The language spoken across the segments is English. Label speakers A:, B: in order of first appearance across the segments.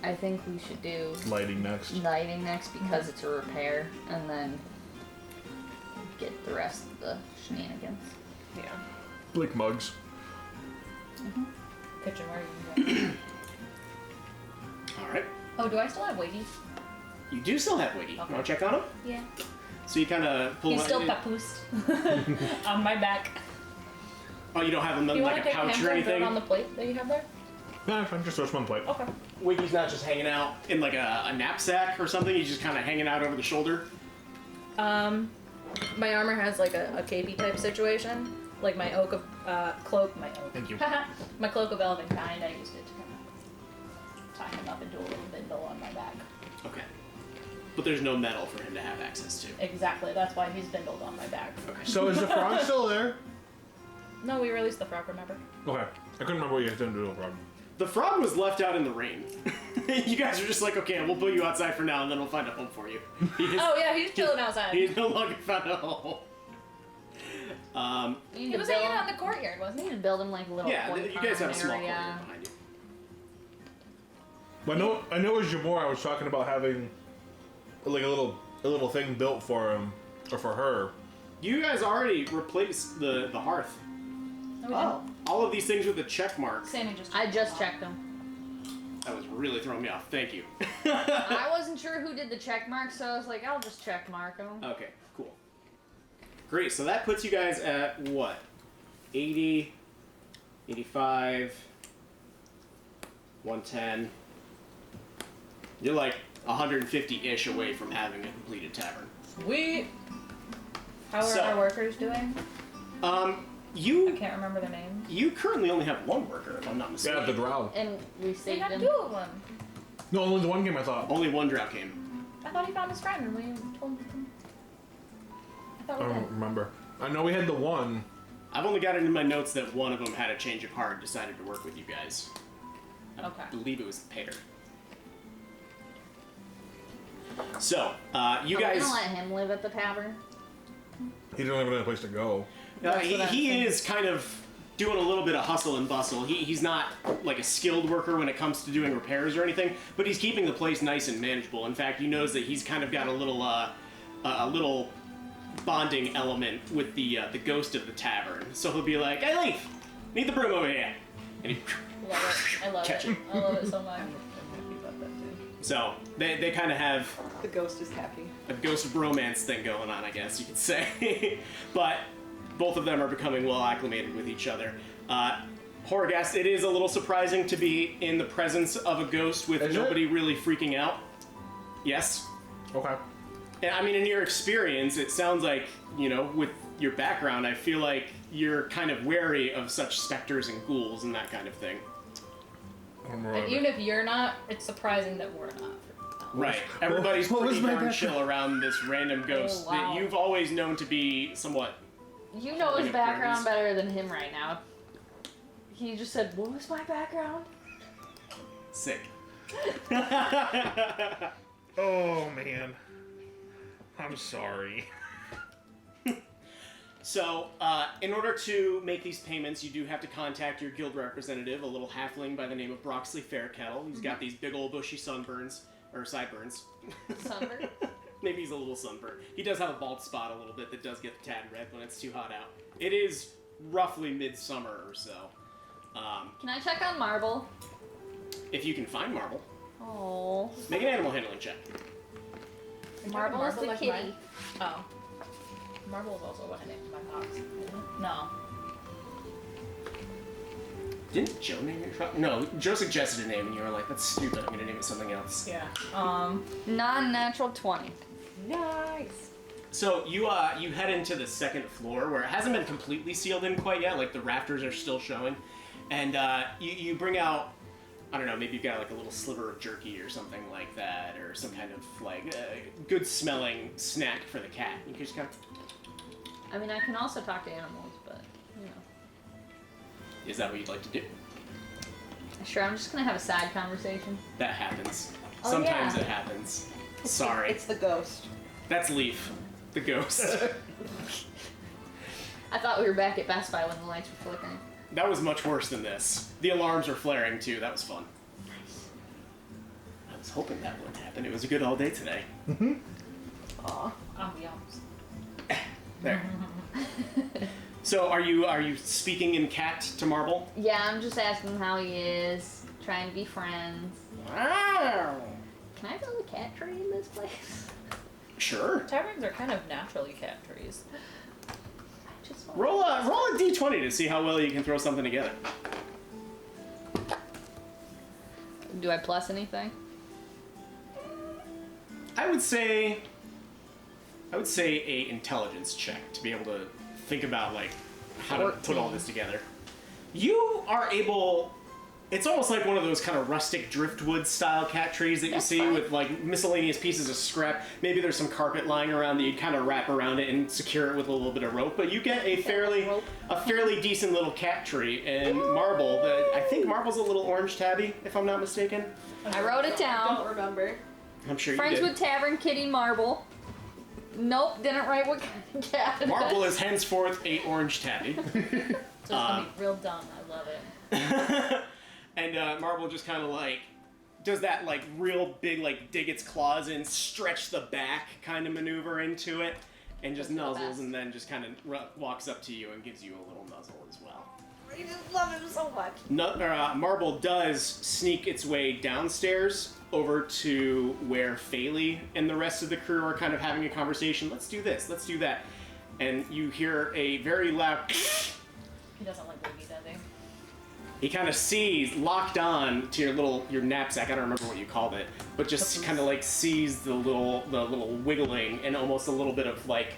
A: I think we should do
B: Lighting next.
A: Because it's a repair, and then get the rest of the shenanigans.
C: Yeah.
B: Like mugs.
C: Kitchenware.
D: All right.
C: Oh, do I still have Wiggy?
D: You do still have Wiggy.
C: Okay.
D: Want to check on him?
C: Yeah.
D: So you kind of pull
C: He's
D: him
C: still
D: out.
C: papoosed on my back.
D: Oh, you don't have him
C: Do
D: in
C: you
D: like
C: want
D: a
C: to take
D: pouch or
C: Pamper and throw it
D: anything?
C: on the plate that you have there?
B: Nah, I'm just one plate.
C: Okay.
D: Wiggy's not just hanging out in like a knapsack or something. He's just kind of hanging out over the shoulder.
C: My armor has like a capey type situation. Like my oak of cloak, my oak.
B: Thank you.
C: My cloak of elven kind. I used it to kind of tie him up into a little bindle on my back.
D: Okay. But there's no metal for him to have access to.
C: Exactly. That's why he's bindled on my back.
D: Okay.
B: So is the frog still there?
C: No, we released the frog. Remember?
B: Okay. I couldn't remember what you guys didn't do with the frog.
D: The frog was left out in the rain. You guys are just like, okay, we'll put you outside for now, and then we'll find a home for you.
C: Oh yeah, he's chilling outside.
D: He's no longer found a home.
C: He was hanging out in the courtyard, wasn't
A: We
C: he?
A: need to build him like a little.
D: Yeah, you guys have a small
A: area.
D: courtyard behind you.
B: Well, I know it was Jabor. I was talking about having like a little thing built for him or for her.
D: You guys already replaced the hearth.
C: Oh.
D: All of these things with the check mark.
C: Sammy just.
A: I just checked them.
D: That was really throwing me off. Thank you.
A: I wasn't sure who did the check mark, so I was like, I'll just check mark them.
D: Okay, cool. Great, so that puts you guys at what? 80, 85, 110. You're like 150-ish away from having a completed tavern.
C: Sweet. How are
D: So-
C: our workers doing? I
D: You
C: can't remember their names.
D: you currently only have one worker, if I'm not mistaken.
B: Yeah, the drow.
A: And we
C: We
A: saved
C: have
A: him.
C: 2 of them.
B: No, only the one game I thought.
D: Only one drow came.
C: I thought he found his friend and we told him. I thought
B: I
C: we
B: don't
C: did.
B: remember. I know we had the one.
D: I've only got it in my notes that one of them had a change of heart, decided to work with you guys. I
C: Okay.
D: believe it was the pair. So, you
A: Are we
D: guys...
A: gonna let him live at the tavern?
B: He didn't have any place to go.
D: he is kind of doing a little bit of hustle and bustle. He's not like a skilled worker when it comes to doing repairs or anything, but he's keeping the place nice and manageable. In fact, you notice that he's kind of got a little bonding element with the ghost of the tavern. So he'll be like, "Hey, Leaf, need the broom over here," and he
C: Love it. I love
D: Catch
C: it.
D: it.
C: I love it so much.
D: So they kind of have
E: The ghost is happy.
D: a ghost of romance thing going on, I guess you could say. But both of them are becoming well acclimated with each other. Horgast, it is a little surprising to be in the presence of a ghost with
B: Is it?
D: nobody really freaking out. Yes.
B: Okay.
D: And I mean, in your experience, it sounds like, you know, with your background, I feel like you're kind of wary of such specters and ghouls and that kind of thing.
B: I don't remember.
C: And even if you're not, it's surprising that we're not.
D: Right. Everybody's
B: what was
D: pretty
B: my
D: darn
B: background?
D: chill around this random ghost
A: Oh, wow.
D: that you've always known to be somewhat.
A: You know his
D: Like a
A: background
D: friend's-
A: better than him right now. He just said, "What was my background?"
D: Sick.
B: Oh man. I'm sorry.
D: So, in order to make these payments, you do have to contact your guild representative, a little halfling by the name of Broxley Fairkettle. He's got these big old bushy sunburns, or sideburns.
A: Sunburn.
D: Maybe he's a little sunburned. He does have a bald spot a little bit that does get tad red when it's too hot out. It is roughly midsummer or so.
A: Can I check on Marble?
D: If you can find Marble,
A: Oh,
D: make an animal handling check.
A: Marble is the
C: like
A: kitty.
C: mine? Oh. Marble is also what I named my fox. isn't it? No.
D: Didn't Joe name your truck? No, Joe suggested a name and you were like, that's stupid, I'm gonna name it something else.
C: Yeah.
A: Non-natural 20.
C: Nice.
D: So you head into the second floor where it hasn't been completely sealed in quite yet, like the rafters are still showing. And you bring out, I don't know, maybe you've got like a little sliver of jerky or something like that, or some kind of like good smelling snack for the cat. You can just kind of,
A: I mean, I can also talk to animals, but, you know.
D: is that what you'd like to do?
A: Sure, I'm just gonna have a sad conversation.
D: That happens.
A: Oh,
D: Sometimes
A: yeah.
D: it happens. Sorry.
E: It's the ghost.
D: That's Leaf, the ghost.
A: I thought we were back at Best Buy when the lights were flickering.
D: That was much worse than this. The alarms were flaring too, that was fun. was hoping that wouldn't happen. It was a good all day today.
C: Aw, ambiance.
D: There. So are you speaking in cat to Marble?
A: Yeah, I'm just asking how he is, trying to be friends.
D: Wow.
A: Can I build a cat tree in this place?
D: Sure.
C: Taverns are kind of naturally cat trees.
A: I just want
D: Roll a d20 to see how well you can throw something together.
A: Do I plus anything?
D: I would say a intelligence check to be able to think about like how to put all
A: 14.
D: this together. You are able. It's almost like one of those kind of rustic driftwood style cat trees that you
A: That's
D: see
A: fine.
D: with like miscellaneous pieces of scrap. Maybe there's some carpet lying around that you'd kind of wrap around it and secure it with a little bit of rope. But you get a fairly decent little cat tree. And Marble, I think Marble's a little orange tabby, if I'm not mistaken.
A: I wrote it down.
C: Don't remember.
D: I'm sure
A: Friends
D: you did.
A: with Tavern Kitty Marble. Nope, didn't write what kind of cat. it
D: Marble
A: is.
D: is henceforth a orange tabby.
C: So it's gonna be real dumb. I love it.
D: And Marble just kind of like does that like real big like dig its claws in, stretch the back kind of maneuver into it, and just
C: That's the
D: nuzzles
C: best.
D: and then just kind of walks up to you and gives you a little nuzzle as well.
C: I just love him so much.
D: Marble does sneak its way downstairs over to where Faley and the rest of the crew are kind of having a conversation. Let's do this, let's do that. And you hear a very loud
C: He doesn't like Wiggy, does he?
D: he kind of sees, locked on to your knapsack, I don't remember what you called it, but just kind of like sees the little wiggling and almost a little bit of like,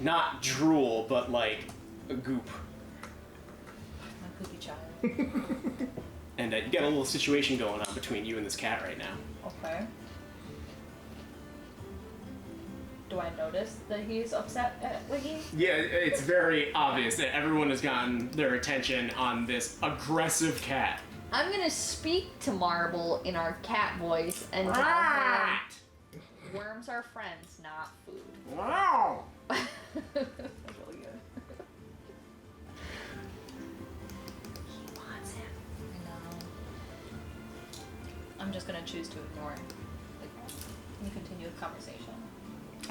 D: not drool, but like a goop.
C: My poopy child.
D: And you got a little situation going on between you and this cat right now.
C: Okay. Do I notice that he's upset at Wiggy?
D: Yeah, it's very obvious that everyone has gotten their attention on this aggressive cat.
A: I'm gonna speak to Marble in our cat voice and tell him worms are friends, not food.
D: Wow!
A: That's really good. He wants him.
C: I know. I'm just gonna choose to ignore him. Like, you continue the conversation.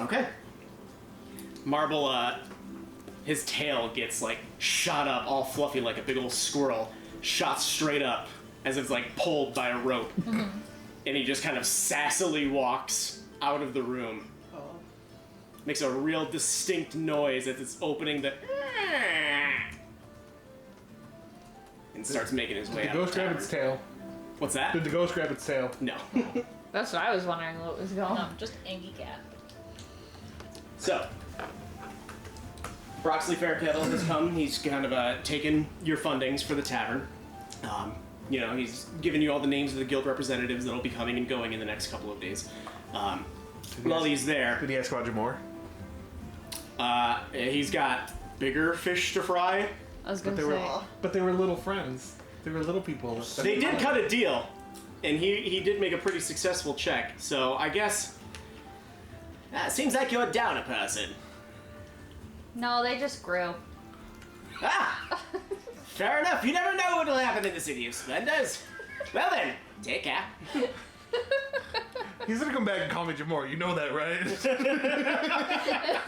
D: Okay. Marble, his tail gets like shot up, all fluffy like a big old squirrel, shot straight up as if it's like pulled by a rope. And he just kind of sassily walks out of the room.
C: Oh.
D: Makes a real distinct noise as it's opening the. And starts making his way
B: Did
D: out.
B: the
D: of
B: ghost
D: the
B: grab
D: tavern.
B: its tail?
D: What's that?
B: Did the ghost grab its tail?
D: No.
A: That's what I was wondering what was going
C: No,
A: on.
C: just Angie cat.
D: So, Broxley Fairkettle has come. He's kind of taken your fundings for the tavern. He's given you all the names of the guild representatives that'll be coming and going in the next couple of days. While he's there,
B: Did he ask Roger Moore?
D: he's got bigger fish to fry.
A: I was gonna
B: They
A: say.
B: were, but they were little friends. They were little people.
D: They did cut a deal, and he did make a pretty successful check. So I guess seems like you're down a person.
A: No, they just grew.
D: Ah, fair enough. You never know what'll happen in the City of Splendors. Well then, take care.
B: He's gonna come back and call me Jamor. You know that, right?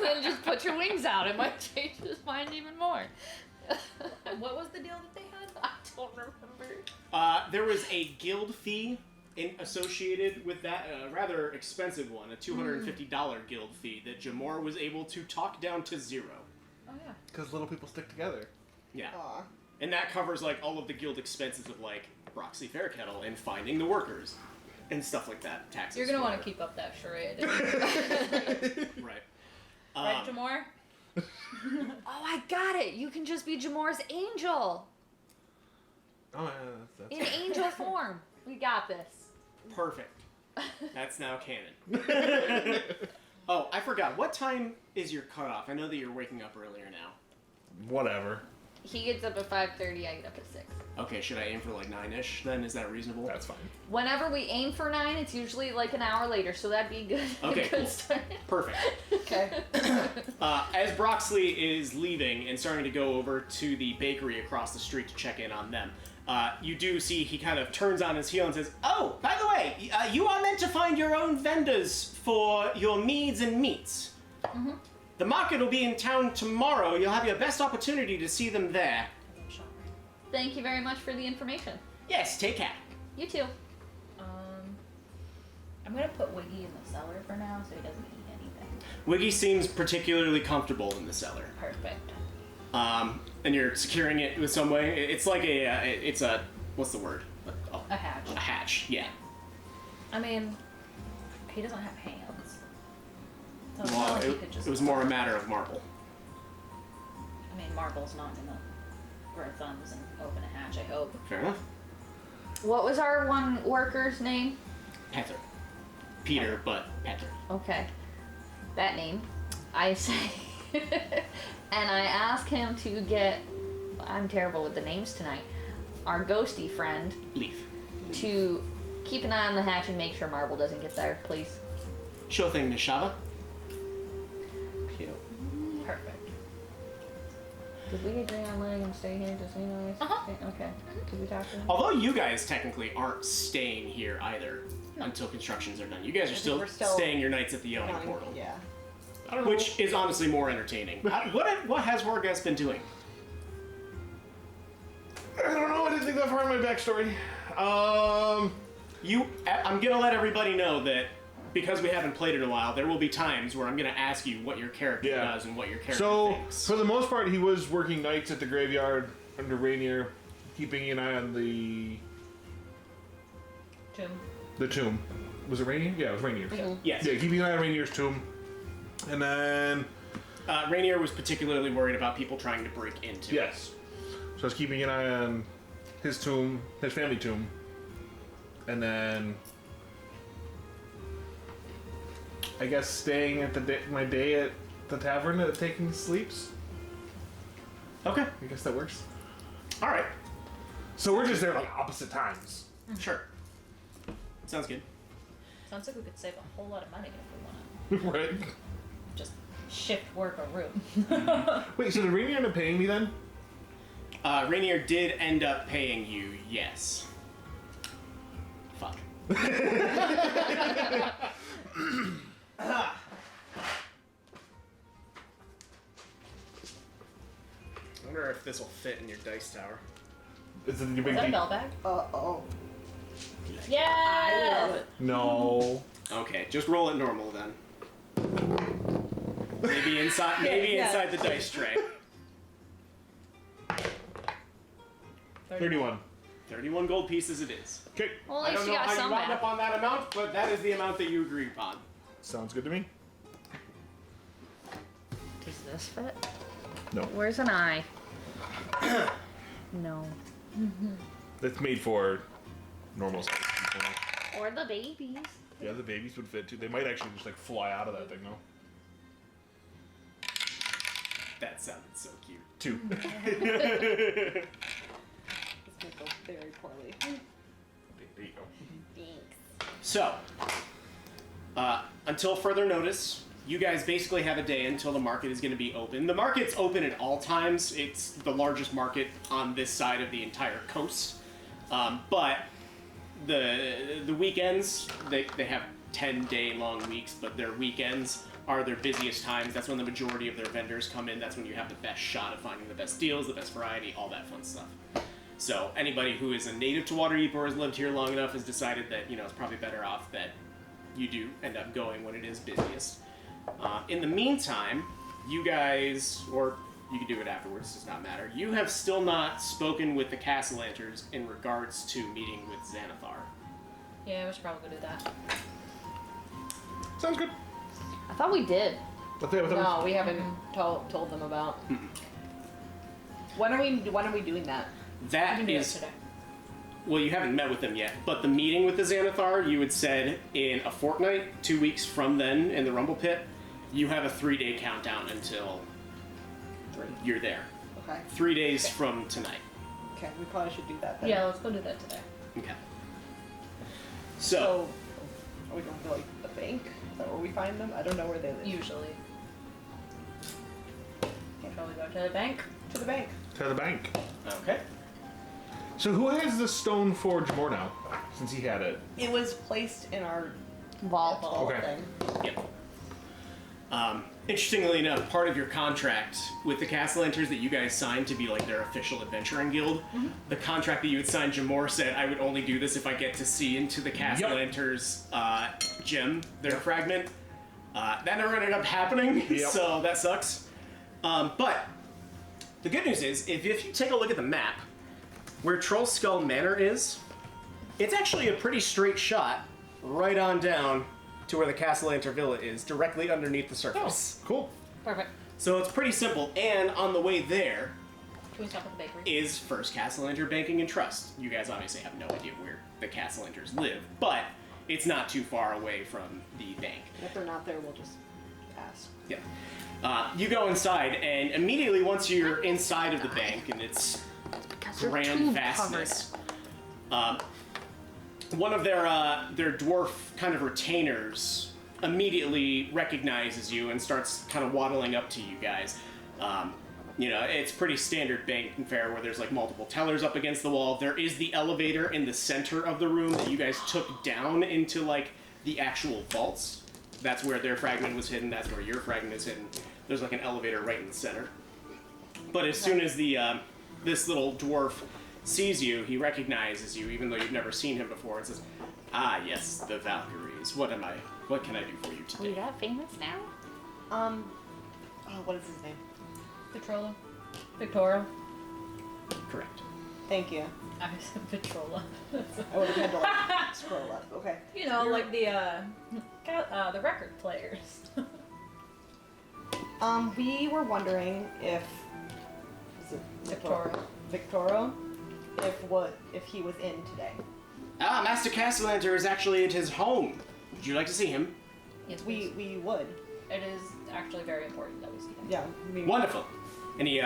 A: Then just put your wings out. It might change his mind even more.
C: What was the deal that they had?
A: I don't remember.
D: There was a guild fee associated with that, a rather expensive one, a $250 guild fee that Jamor was able to talk down to 0.
C: Oh yeah.
B: Because little people stick together.
D: Yeah. And that covers like all of the guild expenses of like Broxley Fairkettle and finding the workers and stuff like that. Taxes.
C: You're gonna want to
D: whatever.
C: keep up that charade.
D: Right.
C: Right, Jamor?
A: Oh, I got it. You can just be Jamor's angel.
B: Oh, yeah, that's
A: In angel form. We got this.
D: Perfect. That's now canon. Oh, I forgot. What time is your cutoff? I know that you're waking up earlier now.
B: whatever.
A: He gets up at 5:30, I get up at 6.
D: Okay, should I aim for like 9-ish then? Is that reasonable?
B: That's fine.
A: Whenever we aim for 9, it's usually like an hour later, so that'd be good.
D: Okay,
A: good
D: cool.
A: start.
D: Perfect.
A: Okay.
D: As Broxley is leaving and starting to go over to the bakery across the street to check in on them, you do see he kind of turns on his heel and says, "Oh, by the way, you on to find your own vendors for your meads and meats.
C: Mm-hmm.
D: The market will be in town tomorrow. You'll have your best opportunity to see them there.
A: Thank you very much for the information.
D: Yes, take care.
A: You too.
C: I'm gonna put Wiggy in the cellar for now so he doesn't eat anything.
D: Wiggy seems particularly comfortable in the cellar.
C: Perfect.
D: And you're securing it with some way. It's like it's a, what's the word?
C: A hatch.
D: A hatch, yeah.
C: I mean, he doesn't have hands. So it's not
D: Well,
C: like he could just
D: it was more a matter of marble.
C: I mean, Marble's not gonna grow thumbs and open a hatch, I hope.
D: Fair enough.
A: What was our one worker's name?
D: Pether. Peter, but Pether.
A: Okay. That name. I say. And I ask him to get. I'm terrible with the names tonight. Our ghosty friend.
D: Leaf.
A: To keep an eye on the hatch and make sure Marble doesn't get there, please.
D: Sure thing, Miss Shava.
C: Cute. Perfect.
A: Did we agree on letting him stay here just anyways?
C: Uh-huh.
A: Okay. Did we talk to him?
D: Although you guys technically aren't staying here either until constructions are done. You guys are still,
E: we're still
D: staying your nights at the yawning portal.
E: Yeah.
B: I don't know.
D: Which is honestly more entertaining. What has Wargas been doing?
B: I don't know. I didn't think that far in my backstory.
D: I'm gonna let everybody know that because we haven't played in a while, there will be times where I'm gonna ask you what your character does and what your character
B: So,
D: thinks.
B: for the most part, he was working nights at the graveyard under Rainier, keeping an eye on the tomb. Was it Rainier? Yeah, it was Rainier.
D: Yes.
B: Yeah, keeping an eye on Rainier's tomb. And then...
D: Rainier was particularly worried about people trying to break into it.
B: Yes. So I was keeping an eye on his tomb, his family tomb. And then... I guess staying at my day at the tavern and taking sleeps.
D: Okay.
B: I guess that works.
D: Alright.
B: So we're just there like opposite times.
D: Sure. Sounds good.
C: Sounds like we could save a whole lot of money if we want
B: Right.
C: to just shift work a room.
B: Wait, so did Rainier end up paying me then?
D: Rainier did end up paying you, yes. Fuck. I wonder if this will fit in your dice tower.
B: Is it your big
C: Is that a
B: D?
C: bell bag?
E: Oh.
C: Yeah!
E: I love it.
B: No.
D: Okay, just roll it normal then. Maybe inside inside the dice tray.
B: 31.
D: 31 gold pieces it is.
B: Okay.
A: Well,
D: I
A: at least
D: don't
A: you
D: know
A: got
D: how you
A: some
D: wound
A: back.
D: up on that amount, but that is the amount that you agreed upon.
B: Sounds good to me.
A: Does this fit?
B: No.
A: Where's an eye? No.
B: It's made for normal size people.
A: Or the babies.
B: Yeah, the babies would fit too. They might actually just like fly out of that thing though.
D: That sounded so cute.
B: 2.
E: It's gonna go very poorly.
B: There you go.
A: Thanks.
D: So, until further notice, you guys basically have a day until the market is going to be open. The market's open at all times. It's the largest market on this side of the entire coast. But the weekends, they have 10-day long weeks, but their weekends are their busiest times. That's when the majority of their vendors come in. That's when you have the best shot of finding the best deals, the best variety, all that fun stuff. So anybody who is a native to Waterdeep or has lived here long enough has decided that, it's probably better off that you do end up going when it is busiest. In the meantime, you guys, or you can do it afterwards, does not matter. You have still not spoken with the Cassalanters in regards to meeting with Xanathar.
C: Yeah, we should probably do that.
B: Sounds good.
A: I thought we did.
E: No, we haven't told them about. When are we doing that?
C: We
D: That
C: can do it
D: is,
C: today.
D: well, you haven't met with them yet, but the meeting with the Xanathar, you had said in a fortnight, 2 weeks from then in the Rumble Pit, you have a 3-day countdown until
E: 3.
D: you're there.
E: Okay.
D: 3 days from tonight.
E: Okay, we probably should do that then.
C: Yeah, let's go do that today.
D: Okay.
E: So, are we going to like the bank? Is that where we find them? I don't know where they live.
C: Usually. Shall we go to the bank?
E: To the bank.
B: To the bank.
D: Okay.
B: So who has the stone forge more now? Since he had it.
E: It was placed in our
A: Vault.
B: Okay.
E: Thing.
D: Yep. Interestingly enough, part of your contract with the Cassalanters that you guys signed to be like their official adventuring guild, the contract that you had signed, Jamor said, I would only do this if I get to see into the Cassalanters' gem, their fragment. That never ended up happening, so that sucks. But the good news is, if you take a look at the map, where Troll Skull Manor is, it's actually a pretty straight shot right on down to where the Cassalanter Villa is, directly underneath the surface.
B: Cool.
C: Perfect.
D: So it's pretty simple, and on the way there
C: Can we stop at the bakery?
D: is First Cassalanter Banking and Trust. You guys obviously have no idea where the Cassalanters live, but it's not too far away from the bank.
E: If they're not there, we'll just pass.
D: Yeah. You go inside, and immediately once you're inside of the bank and its grand vastness, one of their dwarf kind of retainers immediately recognizes you and starts kind of waddling up to you guys. You know, it's pretty standard bank fare where there's like multiple tellers up against the wall. There is the elevator in the center of the room that you guys took down into like the actual vaults. That's where their fragment was hidden. That's where your fragment is hidden. There's like an elevator right in the center. But as soon as the this little dwarf sees you, he recognizes you, even though you've never seen him before, and says, "Ah, yes, the Valkyries. What can I do for you
A: We
D: today?"
A: that famous now?
E: What is his name?
C: Petrola. Victoria.
D: Correct.
E: Thank you.
C: I said Petrola.
E: I would have had to like scroll up. Okay.
C: You know, like the record players.
E: We were wondering if is it Victorio, if he was in today.
D: Ah, Master Cassalanter is actually at his home. Would you like to see him?
C: Yes,
E: We would.
C: It is actually very important that we see him.
E: Yeah. We,
D: Wonderful. And he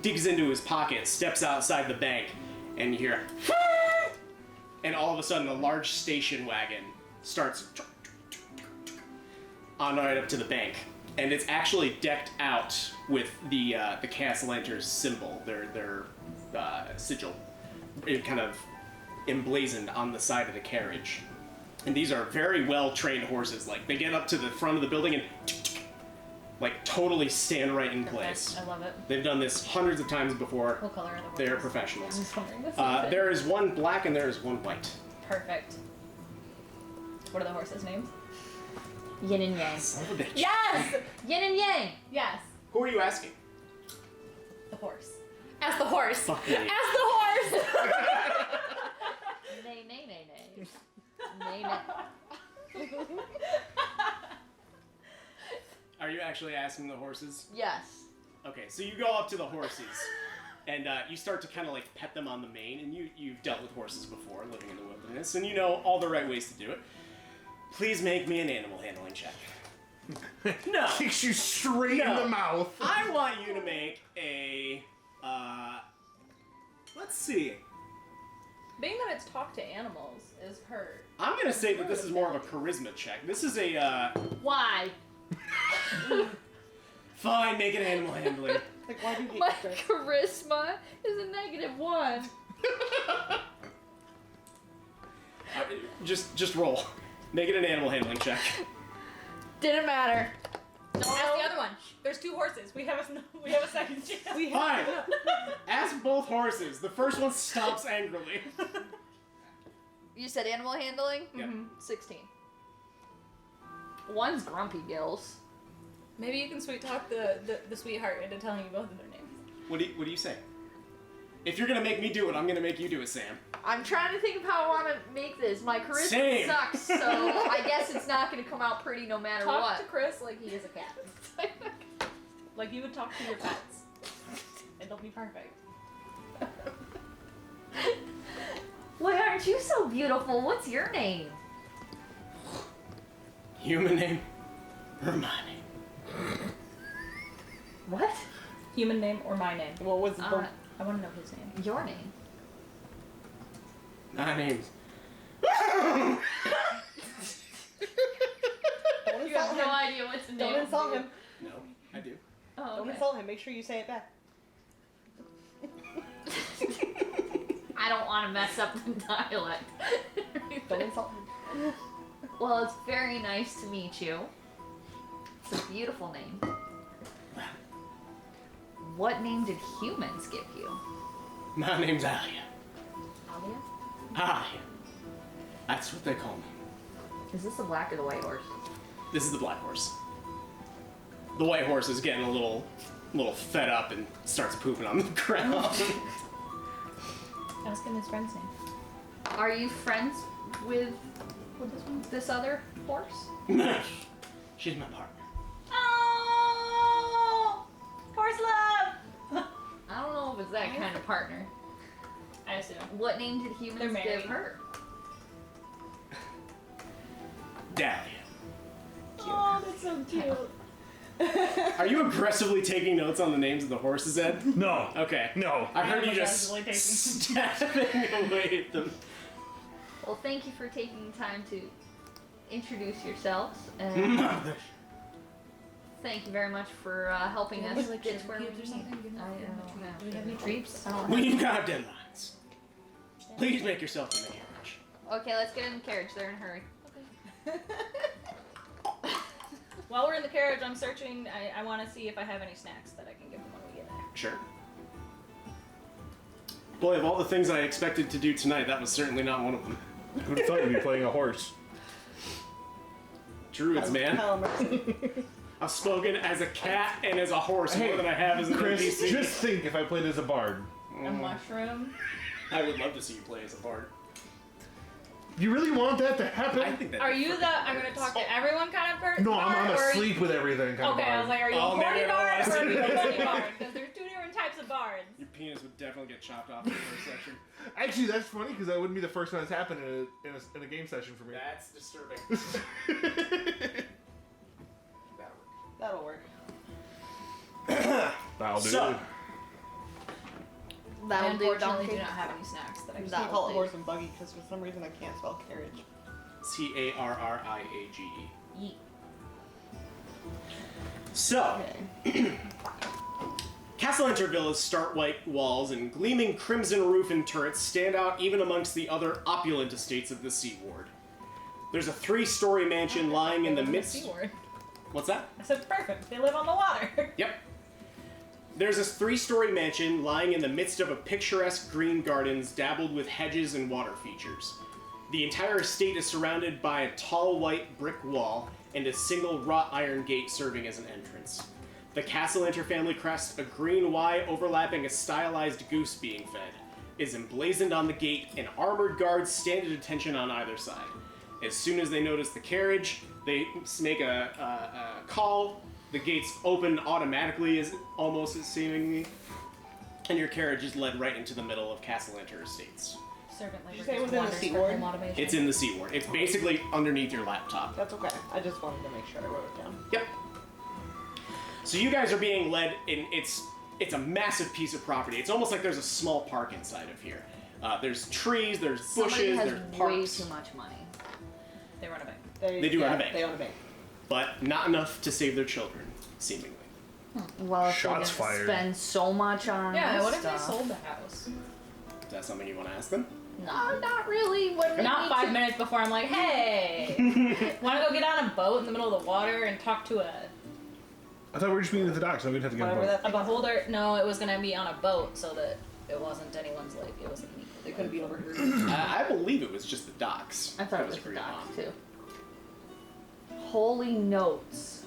D: digs into his pocket, steps outside the bank, and you hear, and all of a sudden a large station wagon starts on right up to the bank. And it's actually decked out with the Cassalanter's symbol, their sigil, it kind of emblazoned on the side of the carriage. And these are very well trained horses. Like they get up to the front of the building and like totally stand right in place.
C: I love it.
D: They've done this hundreds of times before.
C: What color are the horses?
D: They're professionals.
C: I'm just wondering the same thing.
D: There is one black and there is one white.
C: Perfect. What are the horses' names?
A: Yin and yang.
D: Son of a bitch.
C: Yes!
A: Yin and yang.
C: Yes.
D: Who are you asking?
C: The horse. As the horse.
D: Fuck me.
C: As the horse!
A: Nay, nay, nay, nay. Nay, nay.
D: Are you actually asking the horses?
A: Yes.
D: Okay, so you go up to the horses, and you start to kind of like pet them on the mane, and you've dealt with horses before, living in the wilderness, and you know all the right ways to do it. Please make me an animal handling check. No.
B: Kicks you straight in
D: No.
B: the mouth.
D: I want you to make a, let's see.
C: Being that it's talk to animals is hurt.
D: I'm gonna say that this is more of a charisma check. This is a,
A: Why?
D: fine, make an animal handling.
E: like, why do you hate
A: My
E: this?
A: charisma is a -1.
D: Just roll. Make it an animal handling check.
A: Didn't matter.
C: Don't ask the other one. There's two horses. We have a second chance.
E: We
D: Fine. Ask both horses. The first one stops angrily.
A: You said animal handling?
D: Yep.
A: 16. One's grumpy gills.
C: Maybe you can sweet talk the sweetheart into telling you both of their names.
D: What do you say? If you're gonna make me do it, I'm gonna make you do it, Sam.
A: I'm trying to think of how I want to make this. My charisma
D: Same.
A: sucks, so I guess it's not going to come out pretty no matter
C: Talk
A: what.
C: to Chris like he is a cat. Like you would talk to your pets. It'll be perfect.
A: Why aren't you so beautiful? What's your name?
D: Human name? Hermione.
A: What?
C: Human name or my name?
E: What was the
C: I want to know his name.
A: Your name.
D: My name's...
E: Don't
A: You have
E: insult
A: no
E: him.
A: idea what's the name.
E: Don't insult him.
D: No, I do.
A: Oh,
E: Don't
A: okay.
E: insult him. Make sure you say it back.
A: I don't want to mess up the dialect.
E: Don't insult him.
A: Well, it's very nice to meet you. It's a beautiful name. What name did humans give you?
D: My name's Alia.
A: Alia?
D: Alia. That's what they call me.
A: Is this the black or the white horse?
D: This is the black horse. The white horse is getting a little fed up and starts pooping on the ground.
C: Ask him his friend's name.
A: Are you friends with this other horse?
D: She's my partner.
C: Oh! Horse love!
A: I don't know if it's that kind of partner.
C: I assume.
A: What name did
C: They're
A: humans
C: married.
A: give her?
D: Dahlia.
C: Oh, that's so cute.
D: Are you aggressively taking notes on the names of the horses, Ed?
B: No.
D: Okay.
B: No.
D: I heard you
C: I'm
D: just
C: aggressively
D: stabbing away at them.
A: Well, thank you for taking time to introduce yourselves, and thank you very much for helping us get to where we need. I don't know.
C: Do we have any treats?
A: I don't have-
D: We've got deadlines. Please make yourself in the carriage.
A: Okay, let's get in the carriage. They're in a hurry.
C: While we're in the carriage, I'm searching. I want to see if I have any snacks that I can give them when we get there.
D: Sure. Boy, of all the things I expected to do tonight, that was certainly not one of them.
B: Who'd have thought you'd be playing a horse?
D: Druids, man. I've spoken as a cat and as a horse more than I have as an
B: Chris,
D: NPC.
B: just think if I played as a bard.
C: A mushroom.
D: I would love to see you play as a bard.
B: You really want that to happen?
D: I think that.
C: Are you the I'm going to talk to everyone kind of person?
B: No, I'm asleep with everything kind
C: Okay,
B: of
C: I
B: bard.
C: was like, are you
D: Oh,
C: a
D: maybe
C: horny
D: I don't
C: bard
D: want
C: or are you
D: to-
C: a bunny bard? Because there's two different types of bards.
D: Your penis would definitely get chopped off in the first section.
B: Actually, that's funny because that wouldn't be the first time it's happened in a game session for me.
D: That's disturbing.
E: That'll work.
B: That'll do.
D: So-
C: I
A: That'll do,
C: unfortunately do
A: donkey.
C: not have any snacks that I
E: I'm just
C: can
E: gonna call it
A: do.
E: horse and buggy because for some reason I can't spell carriage.
D: Carriage.
C: eat.
D: So,
E: Okay.
D: Cassalanter Villa's stark white walls and gleaming crimson roof and turrets stand out even amongst the other opulent estates of the Sea Ward. There's a 3-story mansion lying in the midst.
C: Seaward.
D: What's that?
C: I said perfect. They live on the water.
D: Yep. There's a 3-story mansion lying in the midst of a picturesque green gardens dabbled with hedges and water features. The entire estate is surrounded by a tall white brick wall and a single wrought iron gate serving as an entrance. The Cassalanter family crest, a green Y overlapping a stylized goose being fed, is emblazoned on the gate, and armored guards stand at attention on either side. As soon as they notice the carriage, they make a call. The gates open automatically, almost seemingly, and your carriage is led right into the middle of Cassalanter Estates.
C: Servant
E: Did you
C: labor
E: say it
C: is
E: was in the
C: wonders
E: Sea
C: for
E: Ward?
C: home automation.
D: It's in the Sea Ward. It's basically underneath your laptop.
E: That's okay. I just wanted to make sure I wrote it down.
D: Yep. So you guys are being led in. It's a massive piece of property. It's almost like there's a small park inside of here. There's trees, there's
A: Somebody
D: bushes,
A: has
D: there's
A: way
D: parks,
A: too much money.
C: They run a bank.
D: They do run a bank.
E: They own a bank.
D: but not enough to save their children, seemingly.
A: Well, if
B: Shots
A: they're gonna
B: fired.
A: spend so much on
C: Yeah,
A: this
C: what if they
A: stuff.
C: sold the house?
D: Is that something you want to ask them?
A: No, not really. What they
C: Not
A: need
C: 5
A: to-
C: minutes before I'm like, hey, want to go get on a boat in the middle of the water and talk to a
B: I thought we were just meeting at the dock, so we'd have to get a
E: Whatever
B: boat.
E: that
C: a beholder? No, it was gonna be on a boat so that it wasn't anyone's like it wasn't me.
E: They couldn't be overheard.
D: I believe it was just the docks.
A: I thought
D: that
A: it was the
D: agreed
A: dock
D: on.
A: too. Holy notes.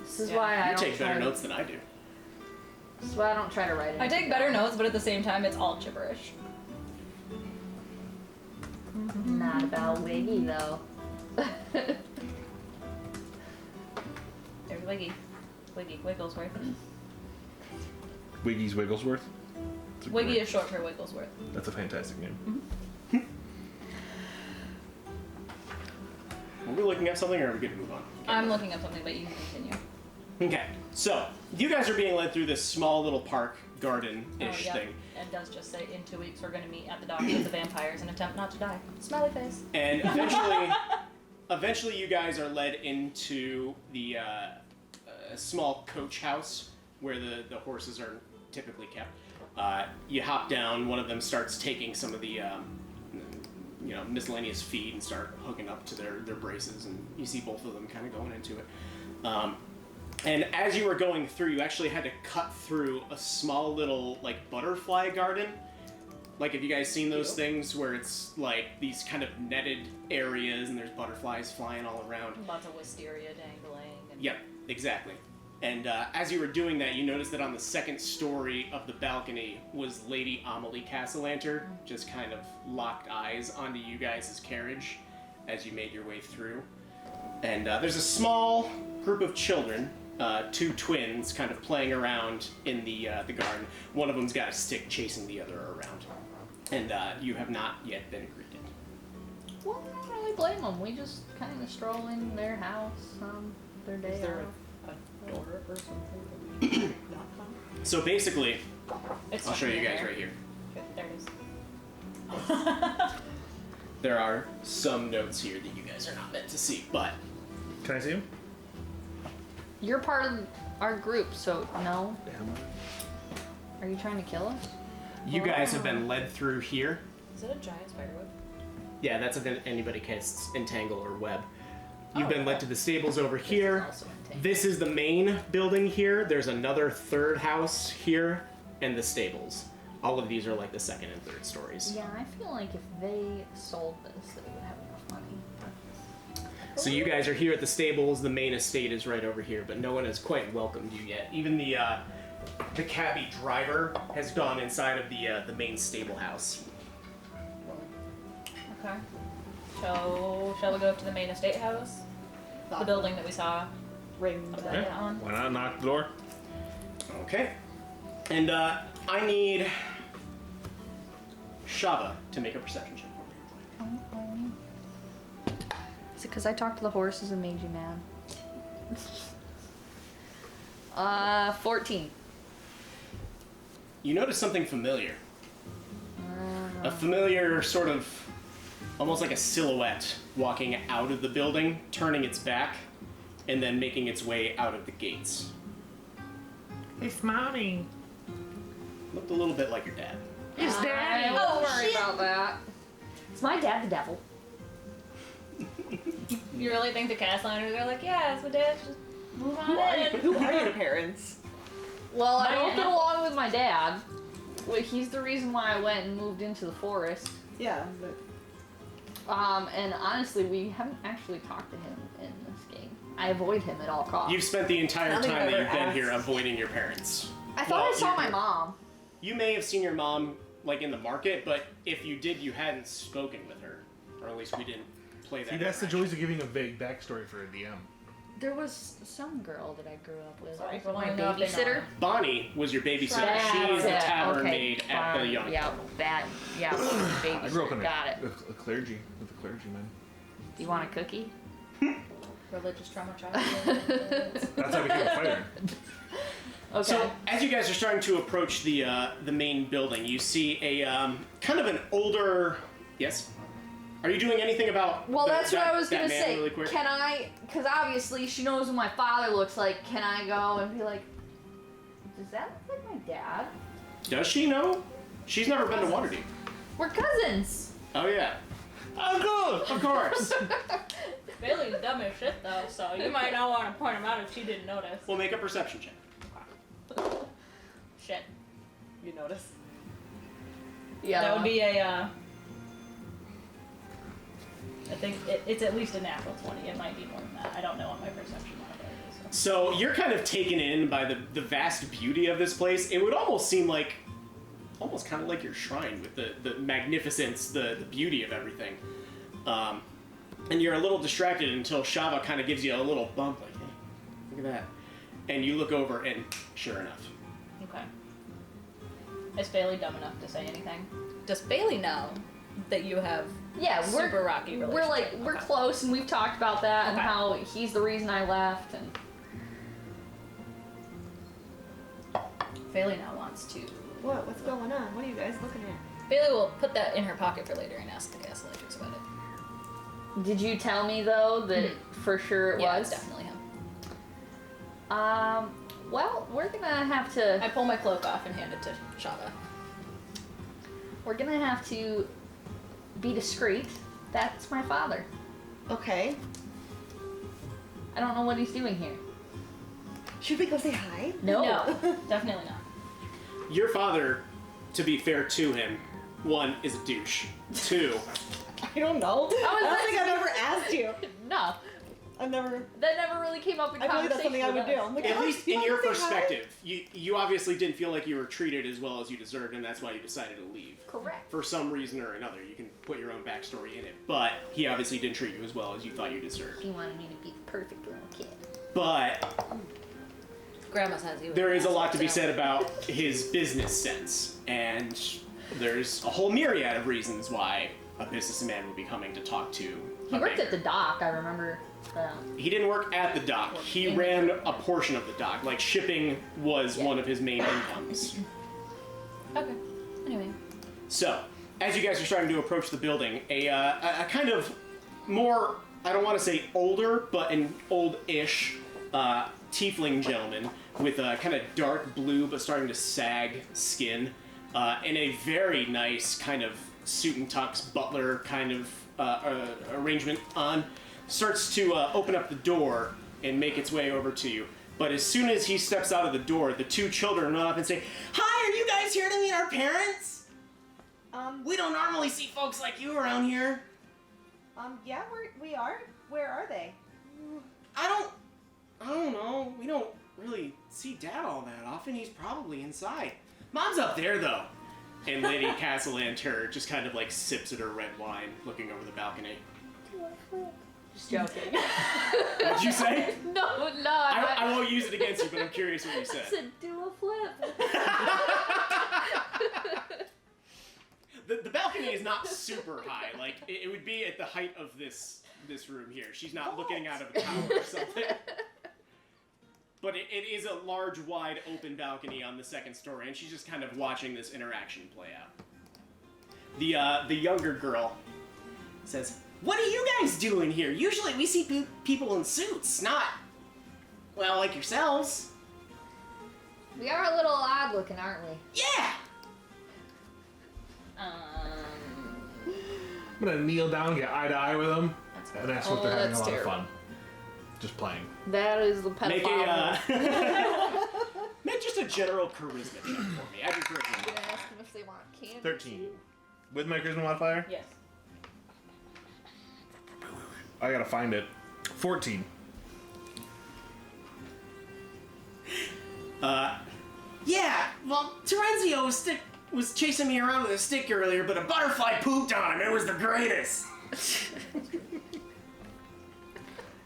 A: This is
C: Yeah.
A: why I
D: You
A: don't
D: take
A: try
D: better
A: to,
D: notes than I do.
A: This is why I don't try to write it.
C: I take better notes, but at the same time, it's all gibberish.
A: Not about Wiggy though.
C: There's Wigglesworth.
B: Wiggy's Wigglesworth. It's a
C: Wiggy
B: great-
C: is short for Wigglesworth.
B: That's a fantastic name.
D: Were we looking at something, or are we good to move on?
C: I'm looking up something, but you can continue.
D: Okay, so you guys are being led through this small little park garden-ish thing,
C: It does just say in 2 weeks we're going to meet at the dock with the vampires and attempt not to die. Smiley face.
D: and eventually you guys are led into the small coach house where the horses are typically kept. You hop down. One of them starts taking some of the miscellaneous feed and start hooking up to their braces, and you see both of them kind of going into it. And as you were going through, you actually had to cut through a small little like butterfly garden. Like, have you guys seen those things where it's like these kind of netted areas and there's butterflies flying all around?
C: Lots of wisteria dangling. And...
D: Yep, exactly. And as you were doing that, you noticed that on the second story of the balcony was Lady Amelie Cassalanter, just kind of locked eyes onto you guys' carriage as you made your way through. And there's a small group of children, 2 twins, kind of playing around in the garden. One of them's got a stick chasing the other around. And you have not yet been greeted.
A: Well, I don't really blame them. We just kind of stroll in their house, their day
E: Is there
A: off.
E: a door or something that we knock on?
D: So basically,
C: It's
D: I'll show you guys
C: there.
D: right here.
C: There it is.
D: There are some notes here that you guys are not meant to see, but
B: Can I see him?
A: You're part of our group, so no. Are you trying to kill us?
D: you guys have been led through here.
C: Is it a giant spiderweb?
D: Yeah, that's if anybody casts Entangle or Web. You've been led to the stables over here.
C: Also entangled.
D: This is the main building here. There's another third house here, and the stables. All of these are like the second and third stories.
A: Yeah, I feel like if they sold this, they would have enough money.
D: So you guys are here at the stables. The main estate is right over here, but no one has quite welcomed you yet. Even the cabbie driver has gone inside of the main stable house.
C: Okay. Shall we go up to the main estate house? The building that we saw
E: Ring
C: a
E: the
C: bell
E: bell.
B: Yeah.
C: on?
B: Why not knock the door?
D: Okay. And I need Shava to make a perception check for me.
A: Is it because I talked to the horses and made you mad? 14.
D: You notice something familiar. A familiar sort of, almost like a silhouette walking out of the building, turning its back, and then making its way out of the gates.
B: It's mommy.
D: Looked a little bit like your dad.
A: Is
C: Daddy?
A: Don't worry about that. Is my dad the devil?
C: You really think the Cassalanders are like, yeah, it's my dad, just move on in.
E: Who are your parents?
A: Well, I
C: My
A: don't get
C: aunt.
A: along with my dad. Well, he's the reason why I went and moved into the forest.
E: Yeah, but
A: And honestly, we haven't actually talked to him in this game. I avoid him at all costs.
D: You've spent the entire
E: I don't
D: time
E: think
D: that
E: I've
D: you've been
E: ever
D: here
E: asked.
D: avoiding your parents.
A: I thought
D: Well,
A: I saw
D: you're-
A: my mom.
D: You may have seen your mom, like, in the market, but if you did, you hadn't spoken with her. Or at least we didn't play that.
B: See, that's the
D: interaction.
B: joys of giving a vague backstory for a DM.
A: There was some girl that I grew up with.
C: Sorry,
A: My
C: growing up in,
A: babysitter.
D: Bonnie was your babysitter.
A: That's
D: She is the
A: it.
D: tavern
A: Okay,
D: maid at the
A: fine.
D: Young.
A: Yeah, that. Yeah, babysitter.
B: I grew up in
A: Got it.
B: a clergy with a clergyman.
A: Do you want a cookie?
C: Religious trauma child.
B: That's how I became a fighter.
A: Okay.
D: So, as you guys are starting to approach the main building, you see a kind of an older. Yes. Are you doing anything about?
A: Well, that's what I was
D: that
A: gonna
D: man
A: say.
D: Really quick?
A: Can I? Because obviously she knows what my father looks like. Can I go and be like, does that look like my dad?
D: Does she know? She's never been to Waterdeep.
A: We're cousins.
D: Oh yeah.
B: Oh, good.
D: Of course.
C: Bailey's dumb as shit though, so you might not want to point him out if she didn't notice.
D: We'll make a perception check.
C: Shit.
E: you notice.
A: Yeah.
C: That would be a, I think it's at least a natural 20. It might be more than that. I don't know what my perception modifier is.
D: So you're kind of taken in by the vast beauty of this place. It would almost seem like, almost kind of like your shrine with the magnificence, the beauty of everything. And you're a little distracted until Shava kind of gives you a little bump, like, hey, look at that. And you look over, and sure enough.
C: Okay. Is Bailey dumb enough to say anything? Does Bailey know that you have
A: Yeah, we're
C: super rocky relationship?
A: we're like we're
C: Okay.
A: close, and we've talked about that and
C: Okay.
A: how he's the reason I left. And
C: Bailey now wants to.
E: What? What's going on? What are you guys looking at?
C: Bailey will put that in her pocket for later and ask the Cassalanders about it.
A: did you tell me though that for sure it
C: Yeah,
A: was?
C: it's definitely him.
A: Well, we're gonna have to.
C: I pull my cloak off and hand it to Shava.
A: We're gonna have to be discreet. That's my father.
E: Okay.
A: I don't know what he's doing here.
E: Should we go say hi?
A: No.
C: No, definitely not.
D: Your father, to be fair to him, 1 is a douche. 2,
E: I don't know. I don't think I've ever asked you.
A: No.
E: I've never.
A: That never really came up in
E: I believe
A: conversation.
E: that's something I would
A: with
E: do.
A: us.
E: I'm like,
D: at
E: "Oh,
D: least
E: you
D: in
E: wanna
D: your
E: say hi?"
D: perspective, you obviously didn't feel like you were treated as well as you deserved, and that's why you decided to leave.
A: Correct.
D: For some reason or another, you can put your own backstory in it, but he obviously didn't treat you as well as you thought you deserved.
A: He wanted me to be the perfect little kid.
D: But
C: Grandma says he was
D: there is a lot to be
C: so-
D: said about his business sense, and there's a whole myriad of reasons why a businessman would be coming to talk to
A: He
D: a
A: worked
D: banker.
A: at the dock, I remember.
D: He didn't work at the dock. He
A: in-
D: ran a portion of the dock. Like, shipping was one of his main incomes.
C: Okay. Anyway.
D: So, as you guys are starting to approach the building, a kind of more, I don't want to say older, but an old-ish tiefling gentleman with a kind of dark blue but starting to sag skin, and a very nice kind of suit and tux butler kind of arrangement on, starts to open up the door and make its way over to you. But as soon as he steps out of the door, the 2 children run up and say, "Hi, are you guys here to meet our parents? We don't normally see folks like you around here."
E: Yeah, we are. Where are they?
D: I don't know. We don't really see Dad all that often. He's probably inside. Mom's up there, though. And Lady Cassalanter just kind of like sips at her red wine, looking over the balcony.
A: Just joking.
D: What'd you say?
A: No,
D: I won't use it against you, but I'm curious what you
A: I
D: said.
A: said do a flip.
D: The balcony is not super high. Like, it would be at the height of this room here. She's not looking out of a tower or something. But it is a large, wide, open balcony on the 2nd story, and she's just kind of watching this interaction play out. The younger girl says, "What are you guys doing here? Usually we see people in suits, not, well, like yourselves."
A: We are a little odd looking, aren't we?
D: Yeah!
B: I'm gonna kneel down, get eye to eye with them, and that's what they're having a
A: that's
B: lot
A: terrible.
B: of fun. Just playing.
A: That is the
D: Make
A: pedophile.
D: make just a general charisma check for me. Add your charisma.
A: I'm gonna ask them if they want candy.
B: 13. With my charisma modifier?
C: Yes.
B: I gotta find it. 14.
D: Yeah, well, Terenzio was chasing me around with a stick earlier, but a butterfly pooped on him. It was the greatest.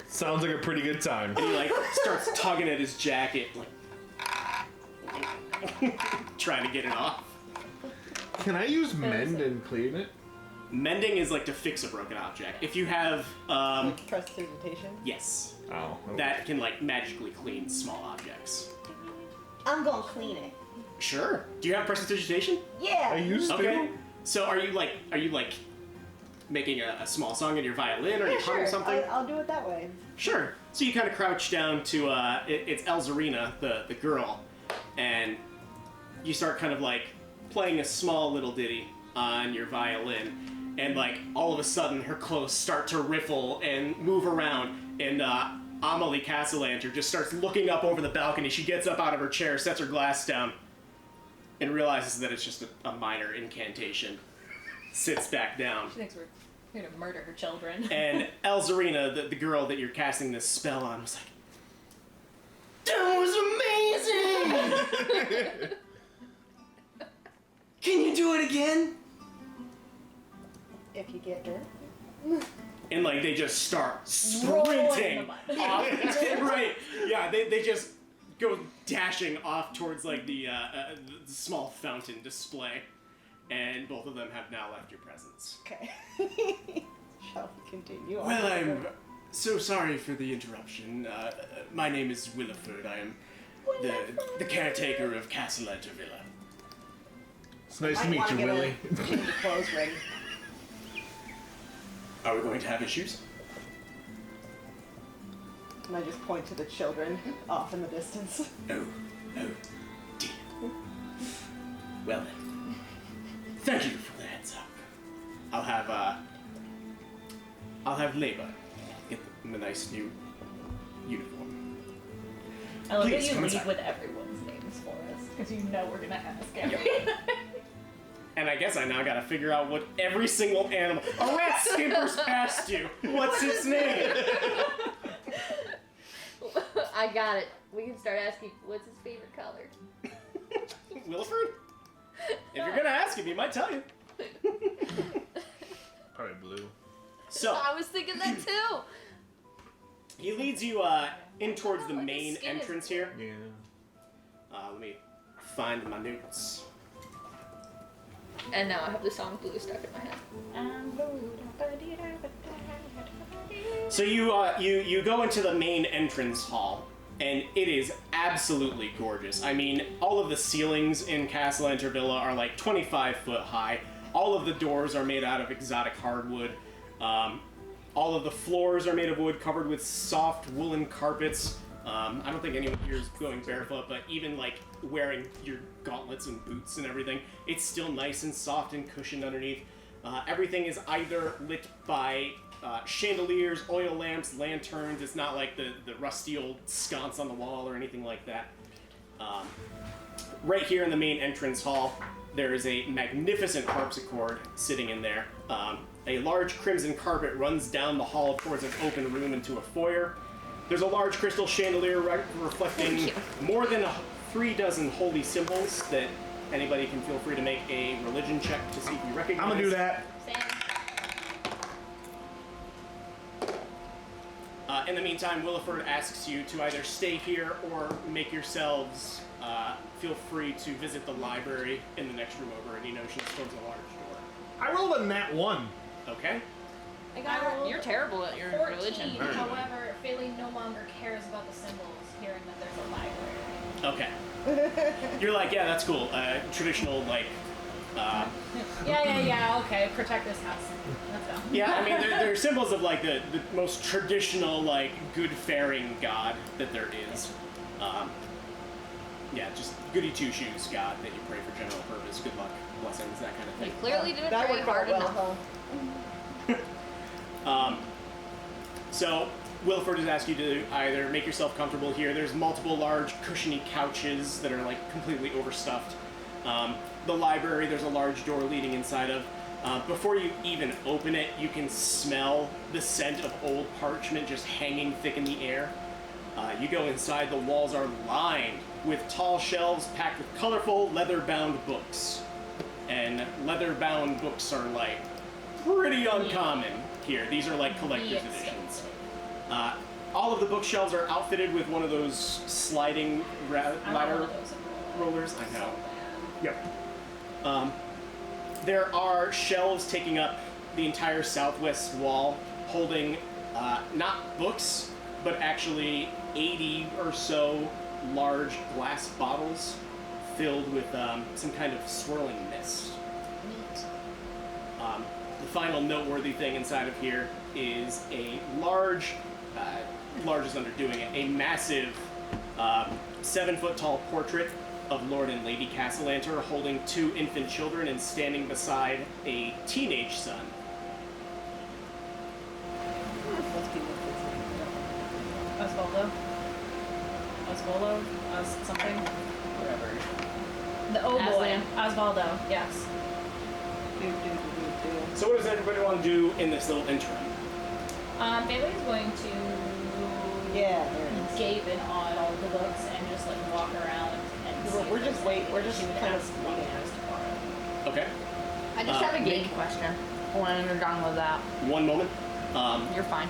B: Sounds like a pretty good time.
D: And he, like, starts tugging at his jacket, like, trying to get it off.
B: Can I use mend and clean it?
D: Mending is, like, to fix a broken object. If you have,
E: Prestidigitation.
D: yes,
B: Oh.
D: that can, like, magically clean small objects.
E: I'm gonna clean it.
D: Sure. Do you have prestidigitation?
E: Yeah.
B: I used
D: Okay.
B: to.
D: So are you like making a small song in your violin, or are
E: Yeah,
D: you humming
E: sure.
D: something?
E: I'll do it that way.
D: Sure. So you kind of crouch down to it's Elzarina, the girl, and you start kind of like playing a small little ditty on your violin, and like all of a sudden her clothes start to riffle and move around, and Amelie Cassalanter just starts looking up over the balcony. She gets up out of her chair, sets her glass down, and realizes that it's just a minor incantation. Sits back down.
C: She thinks we're here to murder her children.
D: And Elzarina, the girl that you're casting this spell on, was like, "That was amazing! Can you do it again?"
E: If you get dirt.
D: And like they just start
C: Rolling in
D: sprinting
C: the mud.
D: off. Right? Yeah, they just go dashing off towards like the small fountain display, and both of them have now left your presence.
E: Okay. Shall we continue? on?
D: Well, I'm so sorry for the interruption. My name is Williford. I am the caretaker of Cassalanter Villa.
B: It's nice to
E: Might
B: meet
E: wanna
B: you,
E: get
B: Willie.
E: a change of clothes ready.
D: Are we going to have issues?
E: And I just point to the children off in the distance.
D: Oh dear. Well then, thank you for the heads up. I'll have a nice new uniform.
C: I love
D: Please,
C: that you
D: come
C: lead
D: inside.
C: with everyone's names for us, because you know we're gonna ask
D: Yep.
C: everything.
D: And I guess I now gotta figure out what every single animal. A rat skimpers past you. What's its name?
A: I got it. We can start asking, what's his favorite color?
D: Wilford? If you're gonna ask him, he might tell you.
B: Probably blue.
D: So,
A: I was thinking that too.
D: he leads you in towards the
A: Look, his
D: main
A: skin is
D: entrance here.
B: Yeah.
D: Let me find my notes.
A: And now I have the song Blue stuck in my head.
D: So you go into the main entrance hall, and it is absolutely gorgeous. I mean, all of the ceilings in Cassalanter Villa are like 25 foot high. All of the doors are made out of exotic hardwood. All of the floors are made of wood covered with soft woolen carpets. I don't think anyone here is going barefoot, but even like wearing your gauntlets and boots and everything, it's still nice and soft and cushioned underneath. Everything is either lit by chandeliers, oil lamps, lanterns. It's not like the rusty old sconce on the wall or anything like that. Right here in the main entrance hall, there is a magnificent harpsichord sitting in there. A large crimson carpet runs down the hall towards an open room into a foyer. There's a large crystal chandelier reflecting more than 3 dozen holy symbols that anybody can feel free to make a religion check to see if you recognize.
B: I'm gonna do that.
D: In the meantime, Williford asks you to either stay here or make yourselves feel free to visit the library in the next room over, and he motions towards a large door.
B: I rolled a nat 1.
D: Okay?
C: I rolled
A: You're terrible at your
C: 14,
A: religion.
C: however, Bailey no longer cares about the symbols, hearing that there's a library.
D: Okay. You're like, yeah, that's cool. Traditional, like,
C: Yeah, okay, protect this house. Let's go.
D: yeah, I mean, they're symbols of, like, the most traditional, like, good-faring god that there is. Yeah, just goody two-shoes god that you pray for general purpose, good luck, blessings, that kind of
A: You
D: thing.
A: clearly didn't
E: That
A: pray
E: worked
A: hard
E: out
A: enough.
E: well,
D: So, Wilford has asked you to either make yourself comfortable here. There's multiple large cushiony couches that are like completely overstuffed. The library, there's a large door leading inside of. Before you even open it, you can smell the scent of old parchment just hanging thick in the air. You go inside, the walls are lined with tall shelves packed with colorful leather-bound books. And leather-bound books are like pretty uncommon here. These are like collector's
C: Yes.
D: editions. All of the bookshelves are outfitted with one of those sliding ladder rollers. I know. Yep. There are shelves taking up the entire southwest wall, holding not books, but actually 80 or so large glass bottles filled with some kind of swirling mist. The final noteworthy thing inside of here is a large is underdoing it, a massive 7-foot tall portrait of Lord and Lady Cassalanter holding 2 infant children and standing beside a teenage son.
C: Osvaldo? Something?
A: Whatever.
C: The boy.
A: Aslan.
C: Osvaldo, yes.
D: So what does everybody want to do in this little interim?
C: Bailey's going to
E: Yeah, there it is.
C: gape in on all the books and just like walk around and see
E: We're
C: if
E: just
C: there's
E: wait.
C: anything
E: We're
C: that
E: just
C: she would
E: kind of
C: ask one
E: waiting.
C: has to borrow.
D: Okay.
A: I just have a game question. When you're done with that,
D: One moment.
A: you're fine.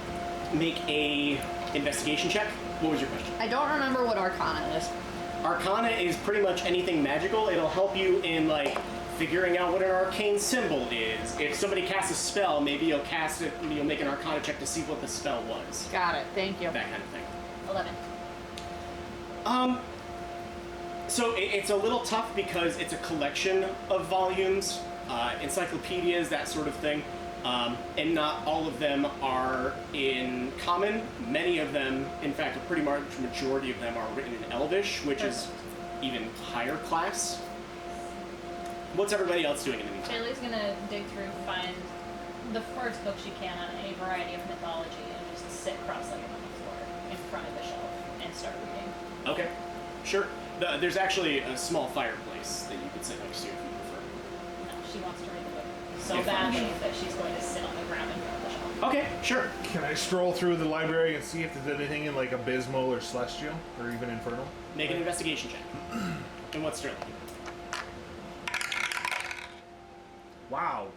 D: Make a investigation check. What was your question?
A: I don't remember what Arcana is.
D: Arcana is pretty much anything magical. It'll help you in like figuring out what an arcane symbol is. If somebody casts a spell, maybe you'll cast it. You'll make an Arcana check to see what the spell was.
A: Got it. Thank you.
D: That kind of thing.
C: 11.
D: So it's a little tough because it's a collection of volumes, encyclopedias, that sort of thing, and not all of them are in common. Many of them, in fact, a pretty large majority of them are written in Elvish, which is even higher class. What's everybody else doing in the meantime?
C: Bailey's gonna dig through, find the first book she can on any variety of mythology, and just sit cross-legged on the floor in front of the shelf and start reading.
D: Okay, sure. There's actually a small fireplace that you could sit next to if you prefer.
C: No, she wants to read the book so
D: Yeah, fine.
C: badly that she's going to sit on the ground in front of the shelf.
D: Okay, sure.
B: Can I stroll through the library and see if there's anything in like abysmal or celestial or even infernal?
D: Make an investigation check. And what's Sterling?
B: Wow.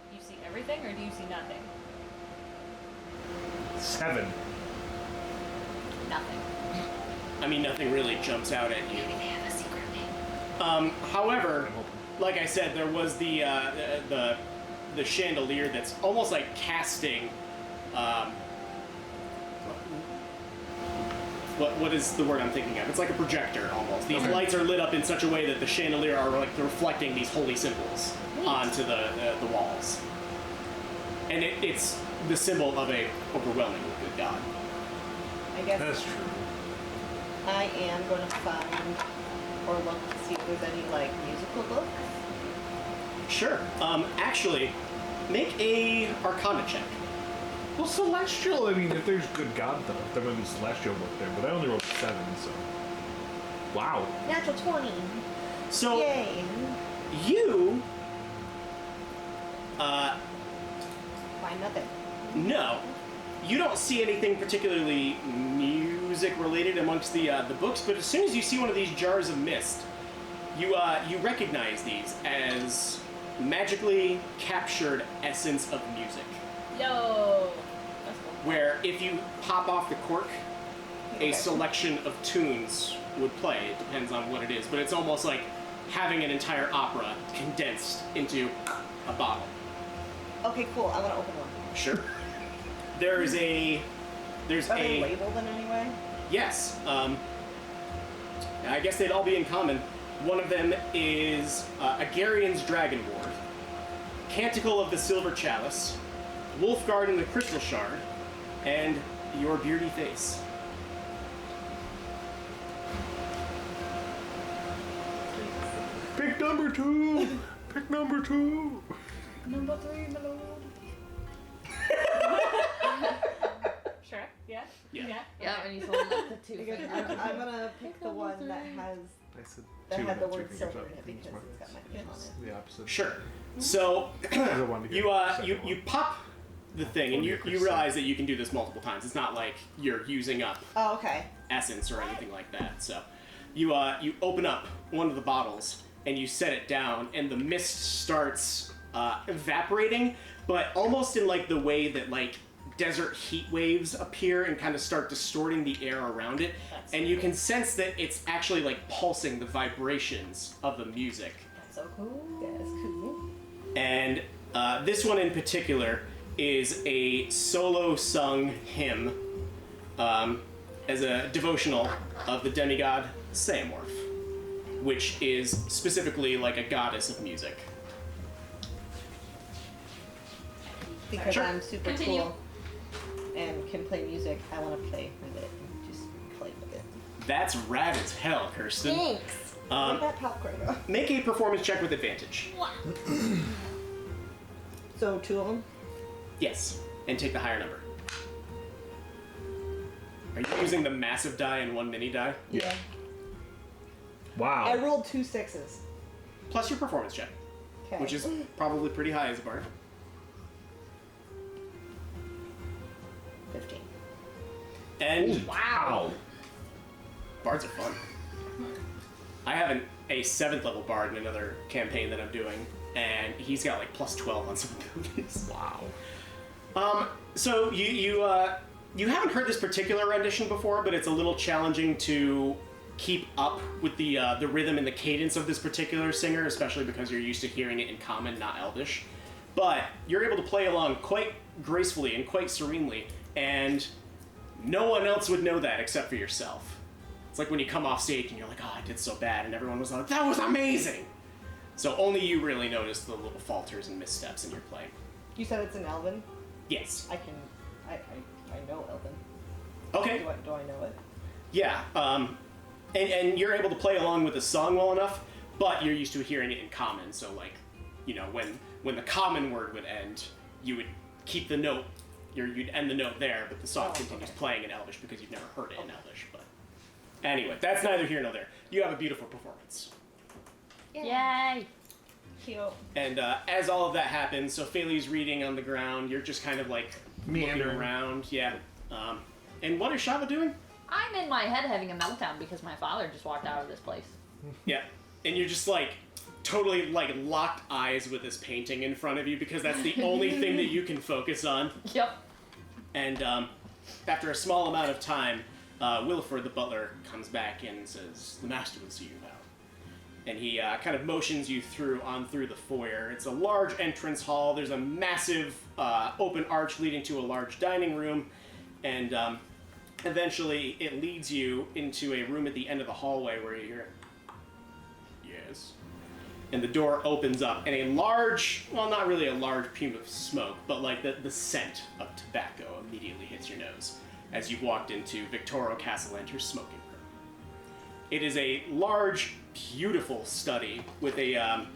C: Do you see everything or do you see nothing?
B: 7.
C: Nothing.
D: I mean, nothing really jumps out at you.
A: Maybe they have a secret name.
D: However,
B: I'm hoping.
D: like I said, there was the chandelier that's almost like casting. What is the word I'm thinking of? It's like a projector almost. These
B: Okay.
D: lights are lit up in such a way that the chandelier are like reflecting these holy symbols onto the walls, and it's the symbol of a overwhelming good god.
E: I guess
B: That's true.
E: I am going to find or look to see if there's any like musical books.
D: Sure. Actually, make a Arcana check.
B: Well, celestial. I mean, if there's good god stuff, there might be celestial book there, but I only rolled 7, so. Wow.
E: Natural 20.
D: So
E: Yay.
D: you
E: Find nothing.
D: no, you don't see anything particularly music related amongst the books. But as soon as you see one of these jars of mist, you recognize these as magically captured essence of music.
C: Yo! That's cool.
D: Where if you pop off the cork,
E: Okay.
D: a selection of tunes would play. It depends on what it is, but it's almost like having an entire opera condensed into a bottle.
E: Okay, cool. I want to open one.
D: Sure. There's
E: Are they
D: a
E: labeled in any way?
D: yes. I guess they'd all be in common. One of them is Agarian's Dragon Ward, Canticle of the Silver Chalice, Wolfguard and the Crystal Shard, and Your Beardy Face.
B: Pick number 2. Pick number 2.
C: Number 3, my lord. Sure. Yeah?
D: Yeah.
A: Yeah, and he's holding up the two
E: Because
A: fingers.
E: I'm gonna pick the one that has
B: I said
E: that
B: 2
E: had the
B: and 3
E: word
B: fingers
E: silver
B: up.
E: in it because it's got my name on it.
B: The opposite.
D: Sure. So
B: I wanted to get
D: you
B: the second
D: you
B: one.
D: pop the thing, and you realize that you can do this multiple times. It's not like you're using up
E: Oh, okay.
D: essence or anything like that. So you open up one of the bottles and you set it down, and the mist starts evaporating, but almost in like the way that like desert heat waves appear and kind of start distorting the air around it.
C: That's
D: And you can sense that it's actually like pulsing the vibrations of the music.
C: That's so cool.
E: That's cool.
D: And this one in particular is a solo sung hymn as a devotional of the demigod Saamorph, which is specifically like a goddess of music.
E: Because
D: Sure.
E: I'm super
A: Continue.
E: cool and can play music, I want to play with it and just play with it.
D: That's rad as hell, Kirsten.
E: Thanks.
D: Um,
E: Where'd that popcorn go?
D: Make a performance check with advantage.
E: So 2 of them?
D: Yes, and take the higher number. Are you using the massive die and 1 mini die?
E: Yeah.
B: Wow.
E: I rolled 2 6s.
D: Plus your performance check,
E: Okay.
D: which is probably pretty high as a bard.
E: 15.
D: And
B: Wow.
D: bards are fun. I have a 7th level bard in another campaign that I'm doing, and he's got like plus 12 on some abilities.
B: Wow.
D: So you haven't heard this particular rendition before, but it's a little challenging to keep up with the rhythm and the cadence of this particular singer, especially because you're used to hearing it in Common, not Elvish. But you're able to play along quite gracefully and quite serenely, and no one else would know that except for yourself. It's like when you come off stage and you're like, oh, I did so bad, and everyone was like, that was amazing! So only you really notice the little falters and missteps in your playing.
E: You said it's an Elven?
D: Yes.
E: I know Elven.
D: Okay.
E: Do I know it?
D: Yeah, and you're able to play along with the song well enough, but you're used to hearing it in Common, so like, you know, when the Common word would end, you would keep the note you'd end the note there, but the song
E: Oh,
D: continues
E: okay.
D: playing in Elvish because you've never heard it in Elvish. But anyway, that's neither here nor there. You have a beautiful performance.
A: Yay!
E: Cute.
D: And as all of that happens, so Phaley's reading on the ground. You're just kind of like looking
B: Meandering.
D: around. Yeah. And what is Shava doing?
A: I'm in my head having a meltdown because my father just walked out of this place.
D: Yeah. And you're just like totally like locked eyes with this painting in front of you because that's the only thing that you can focus on.
A: Yep.
D: And after a small amount of time, Wilford the butler comes back in and says, "The master will see you now." And he kind of motions you through the foyer. It's a large entrance hall. There's a massive open arch leading to a large dining room, and eventually it leads you into a room at the end of the hallway where you hear, "Yes." And the door opens up, and a large, well, not really a large plume of smoke, but like the scent of tobacco immediately hits your nose as you've walked into Victorio Cassalanter's smoking room. It is a large, beautiful study with a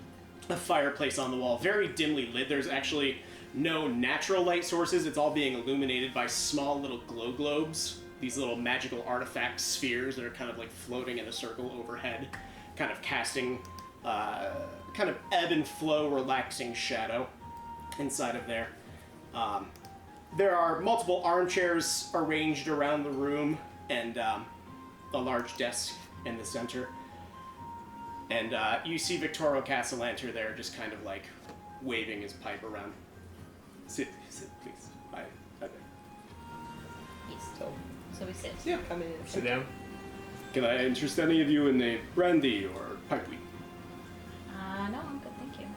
D: fireplace on the wall, very dimly lit. There's actually no natural light sources. It's all being illuminated by small little glow globes, these little magical artifact spheres that are kind of like floating in a circle overhead, kind of casting kind of ebb and flow, relaxing shadow inside of there. There are multiple armchairs arranged around the room, and a large desk in the center. And you see Victorio Cassalanter there, just kind of like waving his pipe around. Sit, please. I beg.
C: Yes. So we sit.
D: Yeah.
E: Come in and
B: Sit down.
D: Can I interest any of you in a brandy or pipeweed?
C: No, I'm good, thank you.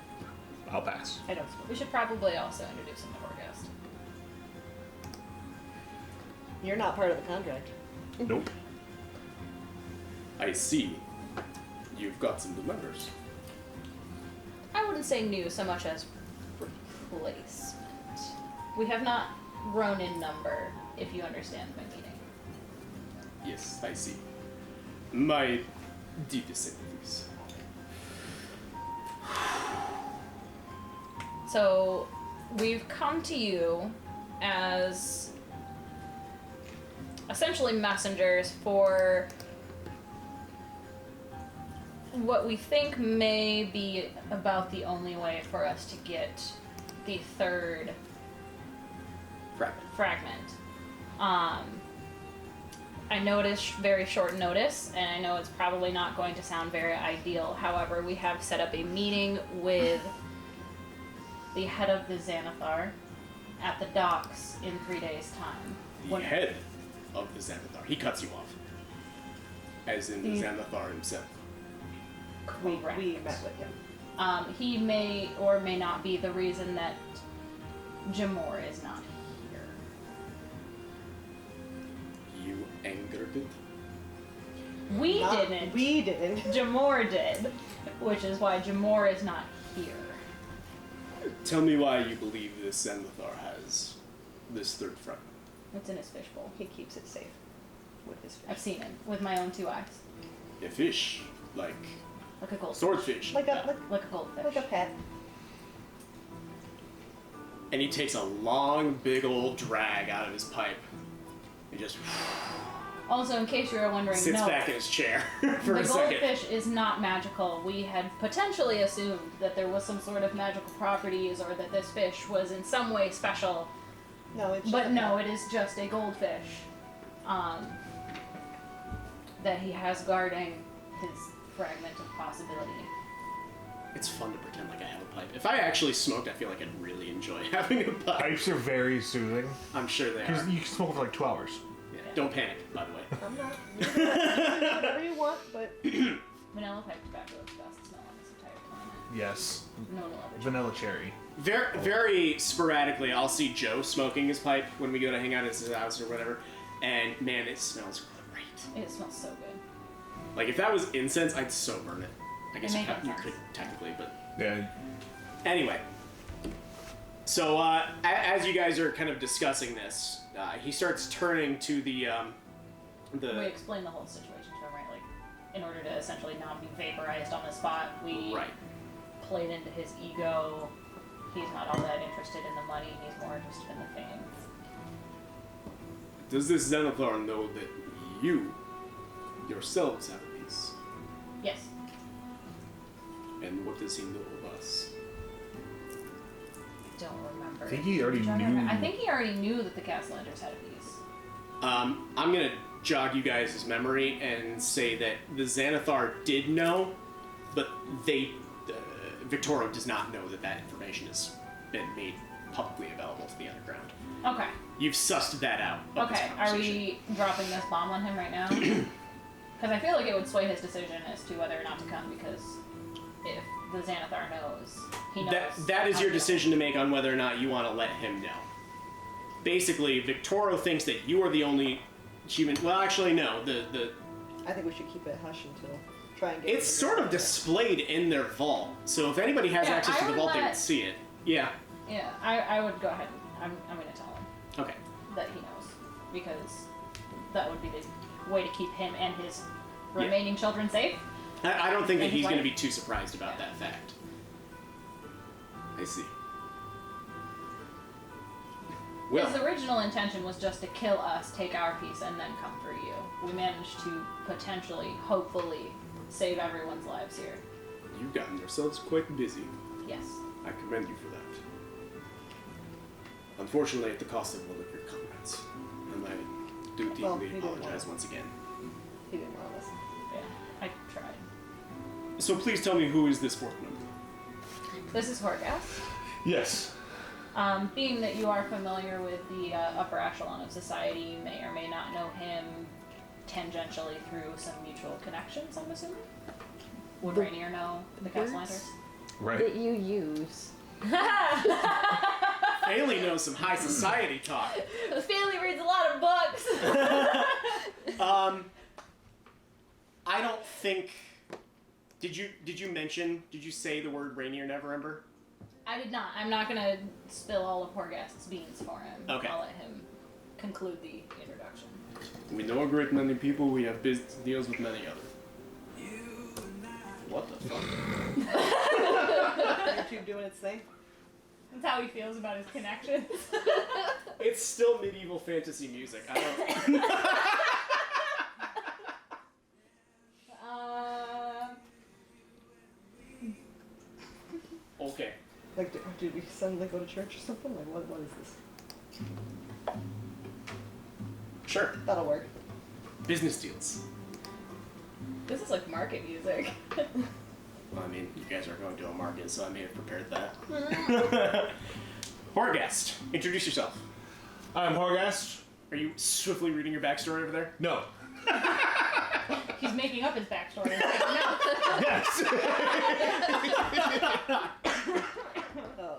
B: I'll pass.
E: I don't smoke.
C: We should probably also introduce him to our guest.
E: You're not part of the contract.
B: Nope.
D: I see. You've got some new members.
C: I wouldn't say new so much as replacement. We have not grown in number, if you understand my meaning.
D: Yes, I see. My deepest sympathies.
C: So, we've come to you as essentially messengers for what we think may be about the only way for us to get the third fragment. I noticed very short notice, and I know it's probably not going to sound very ideal. However, we have set up a meeting with the head of the Xanathar at the docks in 3 days' time.
D: The head of the Xanathar. He cuts you off. As in the Xanathar himself.
E: We
C: Correct.
E: met with him.
C: He may or may not be the reason that Jamor is not here.
D: You angered it?
C: We
E: Not-
C: didn't.
E: We didn't.
C: Jamor did, which is why Jamor is not here.
D: Tell me why you believe this Xanathar has this third fragment.
C: It's in his fishbowl.
E: He keeps it safe with his fish.
C: I've seen it with my own 2 eyes,
D: A fish, like
C: like a goldfish.
D: swordfish.
E: Like
D: that.
E: a
C: Like a goldfish.
E: like a pet.
D: And he takes a long, big old drag out of his pipe. He just
C: Also, in case you were wondering,
D: sits
C: no,
D: back in his chair for
C: the
D: a second.
C: goldfish is not magical. We had potentially assumed that there was some sort of magical properties or that this fish was in some way special.
E: No, it's
C: But
E: just a
C: no,
E: pet.
C: it is just a goldfish that he has guarding his fragment of possibility.
D: It's fun to pretend like I have a pipe. If I actually smoked, I feel like I'd really enjoy having a pipe.
B: Pipes are very soothing.
D: I'm sure they
B: Because
D: are.
B: you can smoke for like 2 hours.
D: Yeah. Don't panic, by the way.
E: I'm not. You can do whatever you want, but
C: Vanilla pipe tobacco is the best smell on this entire planet.
B: Yes.
C: No one will ever
B: Vanilla cherry.
D: Very, very sporadically, I'll see Joe smoking his pipe when we go to hang out at his house or whatever, and man, it smells great.
C: It smells so good.
D: Like if that was incense, I'd so burn it. I guess
C: It
D: you,
C: makes
D: you
C: sense.
D: could technically, but
B: Yeah.
D: anyway. So as you guys are kind of discussing this, he starts turning to
C: We
D: the
C: explained the whole situation to him, right? Like, in order to essentially not be vaporized on the spot, we
D: right.
C: played into his ego. He's not all that interested in the money, he's more interested in the fame.
D: Does this Xanathar know that you yourselves have a piece?
C: Yes.
D: And what does he know of us?
C: Don't remember.
B: I think he already
C: Trying to
B: knew.
C: remember. I think he already knew that the Cassalanters had a piece.
D: I'm gonna jog you guys' memory and say that the Xanathar did know, but Victorio does not know that information has been made publicly available to the underground.
C: Okay.
D: You've sussed that out. Of this
C: Okay. Are
D: conversation.
C: we dropping this bomb on him right now? Because I feel like it would sway his decision as to whether or not to come. Because if the Xanathar knows, he knows.
D: That is
C: how
D: your
C: to-
D: decision to make on whether or not you want to let him know. Basically, Victorio thinks that you are the only human. Well, actually, no.
E: I think we should keep it hush until try and get.
D: It's sort of displayed in their vault, so if anybody has
C: Yeah,
D: access to
C: I
D: the
C: would
D: vault, they
C: let-
D: would see it. Yeah.
C: Yeah, I would go ahead. I'm going to tell him
D: Okay.
C: that he knows, because that would be the way to keep him and his remaining children safe.
D: I don't think that
C: And
D: he's
C: his
D: going to
C: wife?
D: be too surprised about that fact. I see. Well,
C: His original intention was just to kill us, take our piece, and then come for you. We managed to potentially, hopefully, save everyone's lives here.
D: you've gotten yourselves quite busy.
C: Yes.
D: I commend you for that. Unfortunately, at the cost of one of your comrades. And I do
E: Well,
D: deeply
E: he didn't
D: apologize
E: want
D: once again.
E: He didn't want to listen.
C: Yeah, I tried.
D: So please tell me, who is this fourth member?
C: This is Horgas.
B: Yes.
C: Being that you are familiar with the upper echelon of society, you may or may not know him tangentially through some mutual connections, I'm assuming? Would Rainier know the
A: words?
C: Cassalanters?
B: Right.
A: That you use.
D: Bailey knows some high society talk.
C: Bailey reads a lot of books!
D: I don't think. Did you say the word Rainier Neverember?
C: I did not. I'm not gonna spill all of Horgast's beans for him.
D: Okay.
C: I'll let him conclude the introduction.
D: We know a great many people, we have business deals with many others. What the fuck?
E: YouTube doing its thing.
C: That's how he feels about his connections.
D: It's still medieval fantasy music. I don't. Okay.
E: Like, did we suddenly go to church or something? Like, what is this?
D: Sure.
E: That'll work.
D: Business deals.
C: This is like market music.
D: Well, I mean, you guys are going to a market, so I may have prepared that. Horgast, introduce yourself.
B: I'm Horgast.
D: Are you swiftly reading your backstory over there?
B: No.
C: He's making up his backstory. No.
B: Yes.
E: Oh,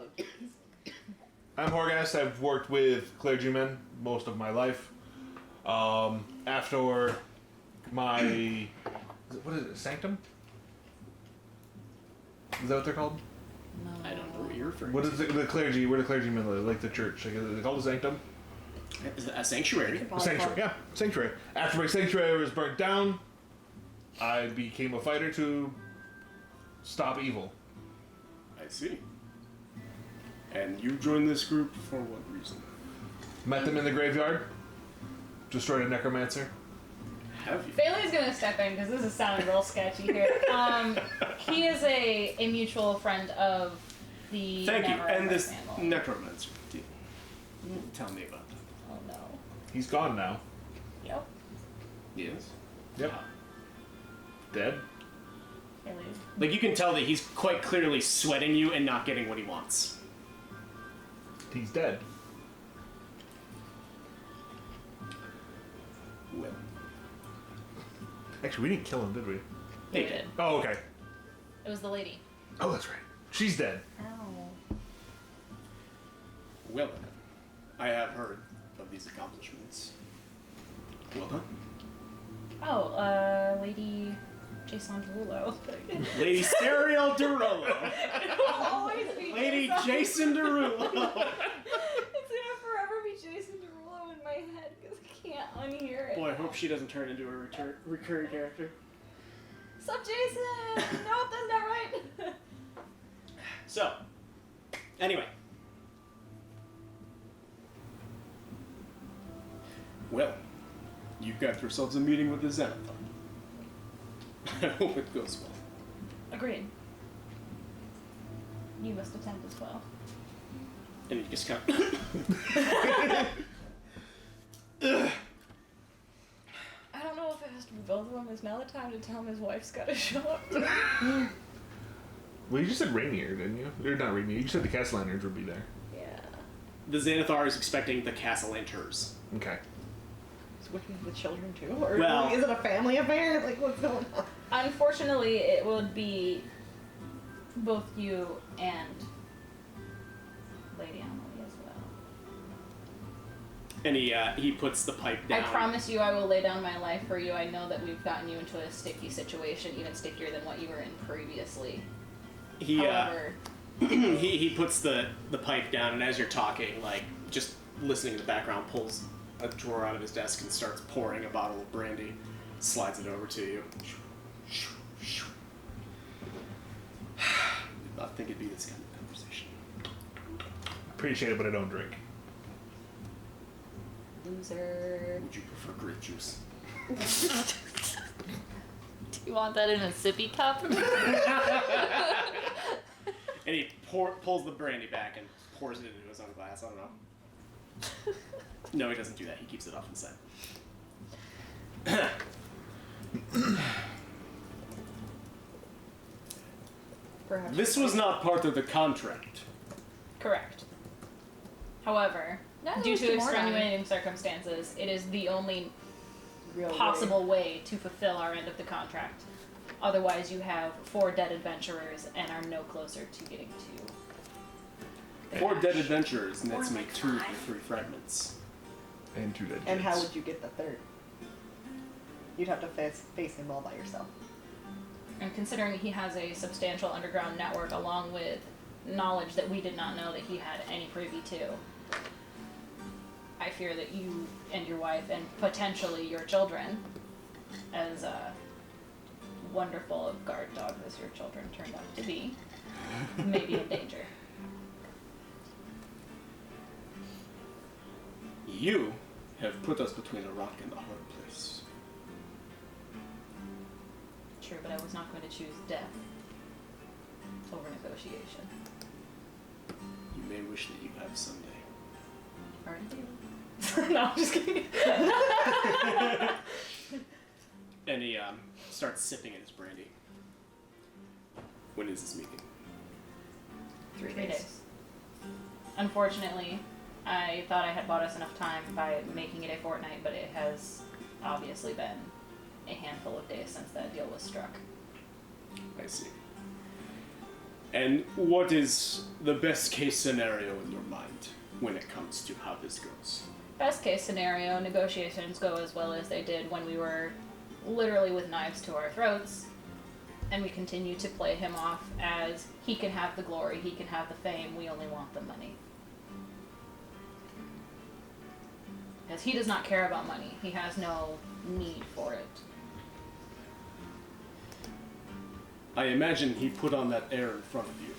B: I'm Horgast. I've worked with clergymen most of my life. After my what is it? Sanctum? Is that what they're called?
D: I don't know what you're referring
B: What
D: to.
B: is the clergy? Where do clergymen live? Like the church? Like, is it called a sanctum?
D: Is it a sanctuary?
B: A sanctuary. Yeah, sanctuary. After my sanctuary was burnt down, I became a fighter to stop evil.
D: I see. And you joined this group for what reason?
B: Met them in the graveyard. Destroyed a necromancer.
D: Have you?
C: Bailey's gonna step in because this is sounding real sketchy here. He is a mutual friend of the
D: Thank you.
C: Never
D: And
C: Ever
D: this
C: family.
D: necromancer. Tell me about that.
C: Oh no.
B: He's gone now.
C: Yep.
D: Yes.
B: Yep. Dead.
C: Bailey.
D: Like, you can tell that he's quite clearly sweating you and not getting what he wants.
B: He's dead.
D: Well,
B: Actually, we didn't kill him, did we?
D: they
C: He
D: did.
B: Oh, okay.
C: It was the lady.
B: Oh, that's right. She's dead.
C: Ow.
D: Well then, I have heard of these accomplishments. Well done.
C: Oh, Lady Jason Derulo.
D: Lady Serial Derulo.
C: It'll always be
D: Lady
C: Jason.
D: Jason Derulo.
C: It's gonna forever be Jason Derulo in my head because I can't unhear it.
D: Boy, I hope she doesn't turn into a recurring character.
C: Sup, Jason? Nope, that's not right.
D: So, anyway. Well, you've got yourselves a meeting with the Xanathar. I hope it goes well.
C: Agreed. You must attend as well.
D: And he just kind of...
C: I don't know if it has to be both of them. Is now the time to tell him his wife's got to show up?
B: Well, you just said Rainier, didn't you? Or not Rainier. You just said the Cassalanters would be there.
C: Yeah.
D: The Xanathar is expecting the Cassalanters.
B: Okay.
E: Is working with children too, or
D: Well-
E: is it a family affair? Like, what's going on?
C: Unfortunately, it would be both you and Lady Emily as well.
D: And he puts the pipe down.
C: I promise you I will lay down my life for you. I know that we've gotten you into a sticky situation, even stickier than what you were in previously.
D: He
C: However,
D: he puts the pipe down, and as you're talking, like, just listening in the background, pulls a drawer out of his desk and starts pouring a bottle of brandy, slides it over to you. Did not think it'd be this kind of conversation.
B: Appreciate it, but I don't drink.
C: loser.
D: Would you prefer grape juice?
A: Do you want that in a sippy cup?
D: And he pulls the brandy back and pours it into his own glass. I don't know. No, he doesn't do that. He keeps it off inside.
E: Perhaps.
D: This was not part of the contract.
C: Correct. However,
A: No,
C: due
A: there's
C: to
A: two more
C: extenuating circumstances, it is the only
E: Real
C: possible way to fulfill our end of the contract. Otherwise, you have 4 dead adventurers and are no closer to getting to. the
D: 4
C: cash.
D: dead adventurers nets me 2 of the 3 fragments.
B: And 2 dead
E: And how
B: kids.
E: would you get the third? You'd have to face him all by yourself.
C: And considering he has a substantial underground network along with knowledge that we did not know that he had any privy to, I fear that you and your wife and potentially your children, as wonderful of guard dogs as your children turned out to be, may be in danger.
D: You have put us between a rock and a hard place.
C: True, but I was not going to choose death over negotiation.
D: You may wish that you have someday.
C: Already do. No, I'm just kidding.
D: And he starts sipping at his brandy. When is this meeting?
C: 3 days. Unfortunately, I thought I had bought us enough time by making it a fortnight, but it has obviously been a handful of days since that deal was struck.
D: I see. And what is the best case scenario in your mind when it comes to how this goes?
C: Best case scenario, negotiations go as well as they did when we were literally with knives to our throats, and we continue to play him off as he can have the glory, he can have the fame, we only want the money. Because he does not care about money. He has no need for it.
D: I imagine he put on that air in front of you.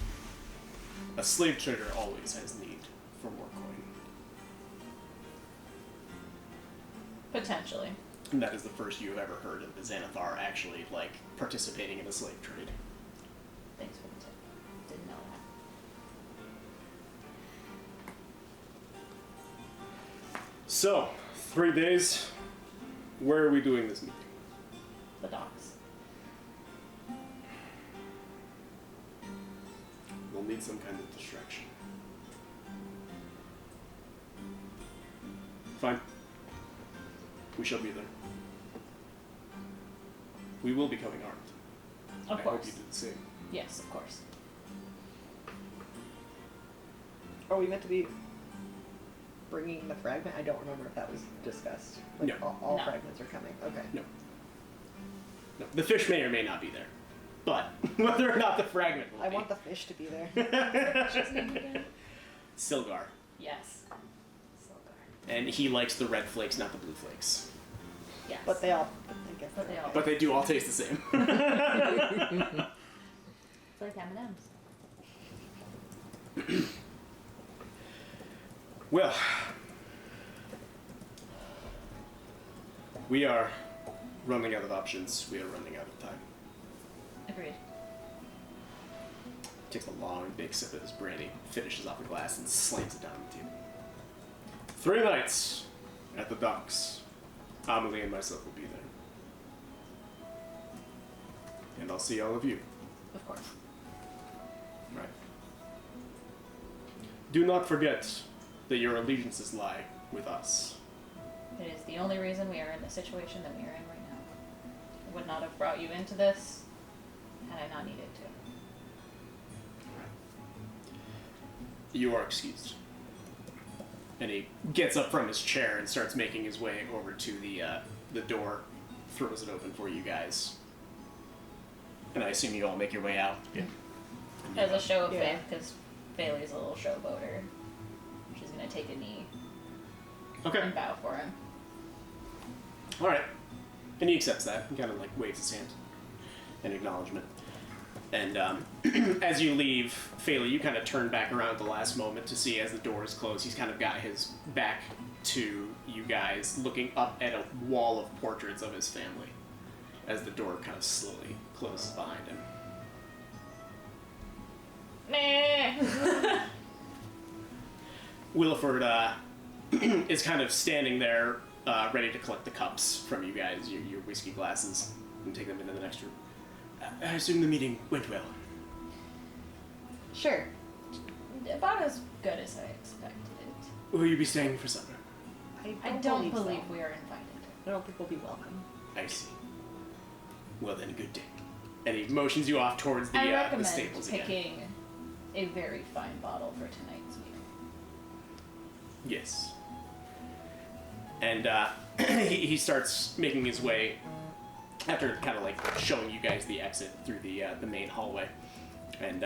D: A slave trader always has need for more coin.
C: Potentially.
D: And that is the first you have ever heard of the Xanathar actually, like, participating in a slave trade.
C: Thanks for the tip. Didn't know that.
D: So, 3 days. Where are we doing this meeting?
C: The docks.
D: We'll need some kind of distraction. Fine. We shall be there. We will be coming armed.
C: Of
D: I
C: course.
D: hope you do the same.
C: Yes, of course.
E: Are we meant to be bringing the fragment? I don't remember if that was discussed. Like,
D: No.
E: all
C: No.
E: fragments are coming. Okay.
D: No. No. The fish may or may not be there. But whether or not the fragment will
E: I
D: be.
E: want the fish to be there.
C: What's his name again?
D: Silgar.
C: Yes. Silgar.
D: And he likes the red flakes, not the blue flakes.
C: Yes.
E: But they all. I guess
C: But they all-
D: But they do all taste the same.
A: It's like M&M's.
D: Well, We are running out of options. We are running out of time.
C: Agreed.
D: Takes a long, big sip of his brandy, finishes off the glass, and slams it down on the table. 3 nights at the docks. Amelie and myself will be there. And I'll see all of you.
C: Of course.
D: Right. Do not forget that your allegiances lie with us.
C: It is the only reason we are in the situation that we are in right now. I would not have brought you into this had I not needed to.
D: You are excused. And he gets up from his chair and starts making his way over to the door, throws it open for you guys. And I assume you all make your way out.
B: Yeah.
C: As a show of
E: Yeah.
C: faith, because Bailey's a little showboater. She's gonna take a knee
D: Okay.
C: and bow for him.
D: All right. And he accepts that and kind of like waves his hand in acknowledgement. And as you leave, Phaley, you kind of turn back around at the last moment to see as the door is closed. He's kind of got his back to you guys, looking up at a wall of portraits of his family as the door kind of slowly closes behind him. Williford is kind of standing there, ready to collect the cups from you guys, your whiskey glasses, and take them into the next room. I assume the meeting went well.
C: Sure. About as good as I expected it.
D: Will you be staying for supper?
C: I don't
E: so.
C: believe we are invited.
E: I don't think we'll be welcome.
D: I see. Well then, good day. And he motions you off towards
C: I
D: the
C: recommend
D: stables again.
C: picking a very fine bottle for tonight's meal.
D: Yes. And he starts making his way, after kind of like showing you guys the exit through the main hallway. And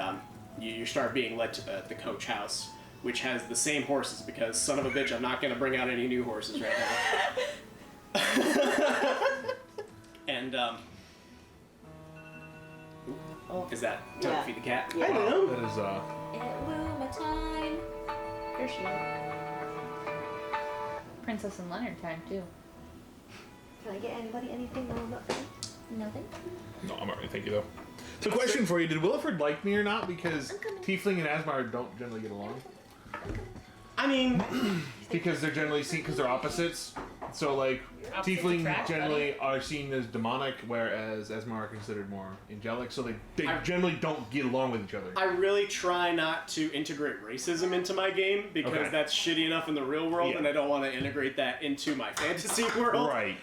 D: you start being led to the coach house, which has the same horses, because son of a bitch, I'm not going to bring out any new horses right now. And, is that time
E: Yeah.
D: to feed the cat?
E: Yeah.
B: That is,
C: It will my time.
E: Here she is.
A: Princess and Leonard time too.
E: Can I get anybody anything? No, nothing.
C: Nothing.
B: no, I'm alright, thank you though. So question for you, did Williford like me or not? Because Tiefling and Asmar don't generally get along.
D: I mean,
B: Because they're generally seen, because they're opposites. So like,
C: Opposites
B: Tiefling
C: attract,
B: generally are seen as demonic, whereas Asmar are considered more angelic. So they generally don't get along with each other.
D: I really try not to integrate racism into my game, because
B: Okay.
D: that's shitty enough in the real world,
B: Yeah.
D: and I don't want to integrate that into my fantasy world.
B: Right.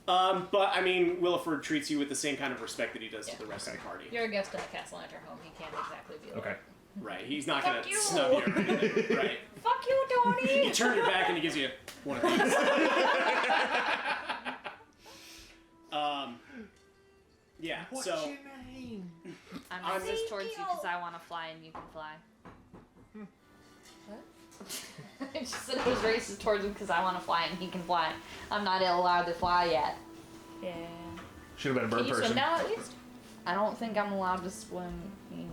D: But I mean, Williford treats you with the same kind of respect that he does
C: Yeah.
D: to the rest of the party.
C: You're a guest in the Cassalanter home. He can't exactly be
B: Okay.
D: Right, he's not
C: Fuck
D: gonna
C: you.
D: snub you or anything, right?
C: Fuck you, Tony!
D: You turn your back and he gives you one of these. Yeah, so
B: name?
A: I'm
D: I'm
A: racist
C: just-
A: towards you because I want to fly and you can fly. What? I just said I was racist towards him because I want to fly and he can fly. I'm not allowed to fly yet.
C: Yeah.
B: Should have been a bird
C: Can you
B: person.
C: swim now at least?
A: I don't think I'm allowed to swim either.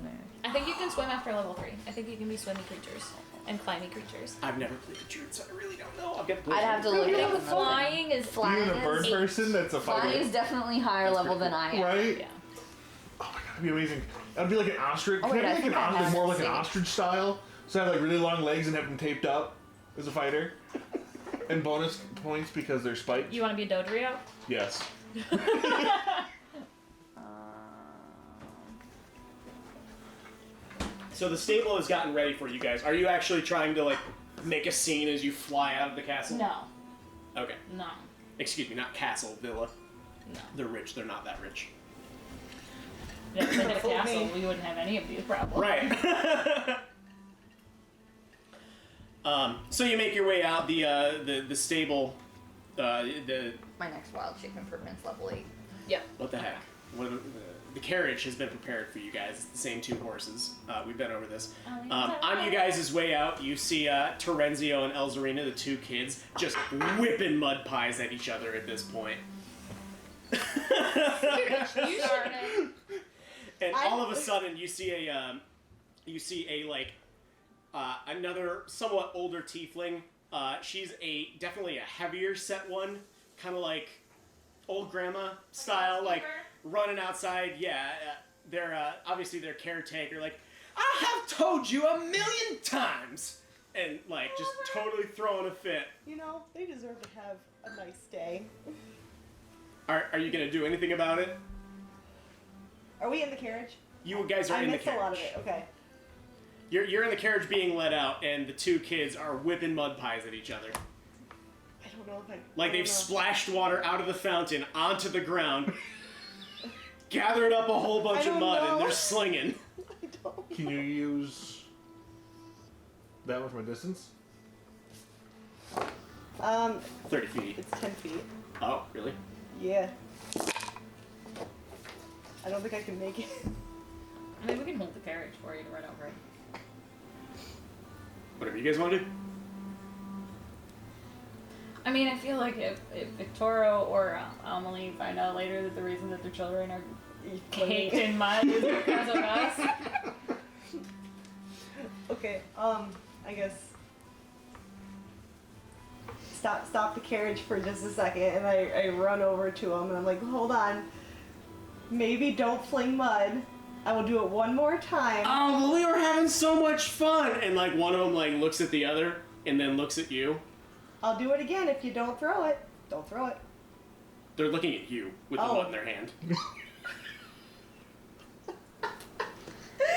C: I think you can swim after level 3. I think you can be swimmy creatures and climby creatures.
D: I've never played the druid, so I really don't know. I'll get
A: I'd have to look
C: I
A: it
C: think
A: up. and know.
C: flying is
A: Flying
B: Even a bird
A: is,
B: person that's a
A: flying
B: fighter.
A: is definitely higher level than I am.
B: Right?
C: Yeah.
B: Oh my god, that'd be amazing. That'd be like an ostrich.
A: Oh,
B: Can
A: wait,
B: I
A: I
B: be like
A: think
B: an
A: I
B: ostrich,
A: have
B: more like an
A: seen it.
B: ostrich style? So I have like really long legs and have them taped up as a fighter. And bonus points because they're spiked.
C: You want to be a Dodrio?
B: Yes.
D: So the stable has gotten ready for you guys. Are you actually trying to like make a scene as you fly out of the castle?
C: No.
D: Okay.
C: No.
D: Excuse me, not castle, villa.
C: No.
D: They're rich. They're not that rich.
C: If they had a
E: Fool
C: castle,
E: me.
C: we wouldn't have any of these problems.
D: Right. So you make your way out the stable. The
A: My next wild shape improvement's level 8.
C: Yep.
D: what the heck? What the carriage has been prepared for you guys. It's the same 2 horses. We've been over this. On you guys' way out, you see Terenzio and Elzarina, the 2 kids, just whipping mud pies at each other at this point.
C: You started.
D: And all of a sudden, you see a like another somewhat older tiefling. She's definitely a heavier set one, kind of like old grandma style, like running outside. Yeah, they're obviously their caretaker. Like, I have told you 1,000,000 times, and like just totally throwing a fit.
E: You know, they deserve to have a nice day.
D: Are you gonna do anything about it?
E: Are we in the carriage?
D: You guys are in the
E: missed
D: carriage.
E: a lot of it. Okay.
D: You're in the carriage being let out, and the two kids are whipping mud pies at each other.
E: I don't know if I.
D: Like they've splashed water out of the fountain onto the ground, gathered up a whole bunch
E: I
D: of
E: don't
D: mud, and
E: know.
D: they're slinging.
E: I don't.
B: Can you use that one from a distance?
D: 30 feet.
E: It's 10 feet.
D: Oh, really?
E: Yeah. I don't think I can make it.
C: I mean, we can hold the carriage for you to run over it.
D: Whatever you guys want to do.
C: I mean, I feel like if Victoro or Amelie find out later that the reason that their children are caked in mud is because of us.
E: Okay, I guess stop the carriage for just a second, and I run over to him, and I'm like, hold on, maybe don't fling mud. I will do it one more time.
D: Oh, well, we were having so much fun, and like one of them like looks at the other, and then looks at you.
E: I'll do it again if you don't throw it. Don't throw it.
D: They're looking at you with the mud in their hand.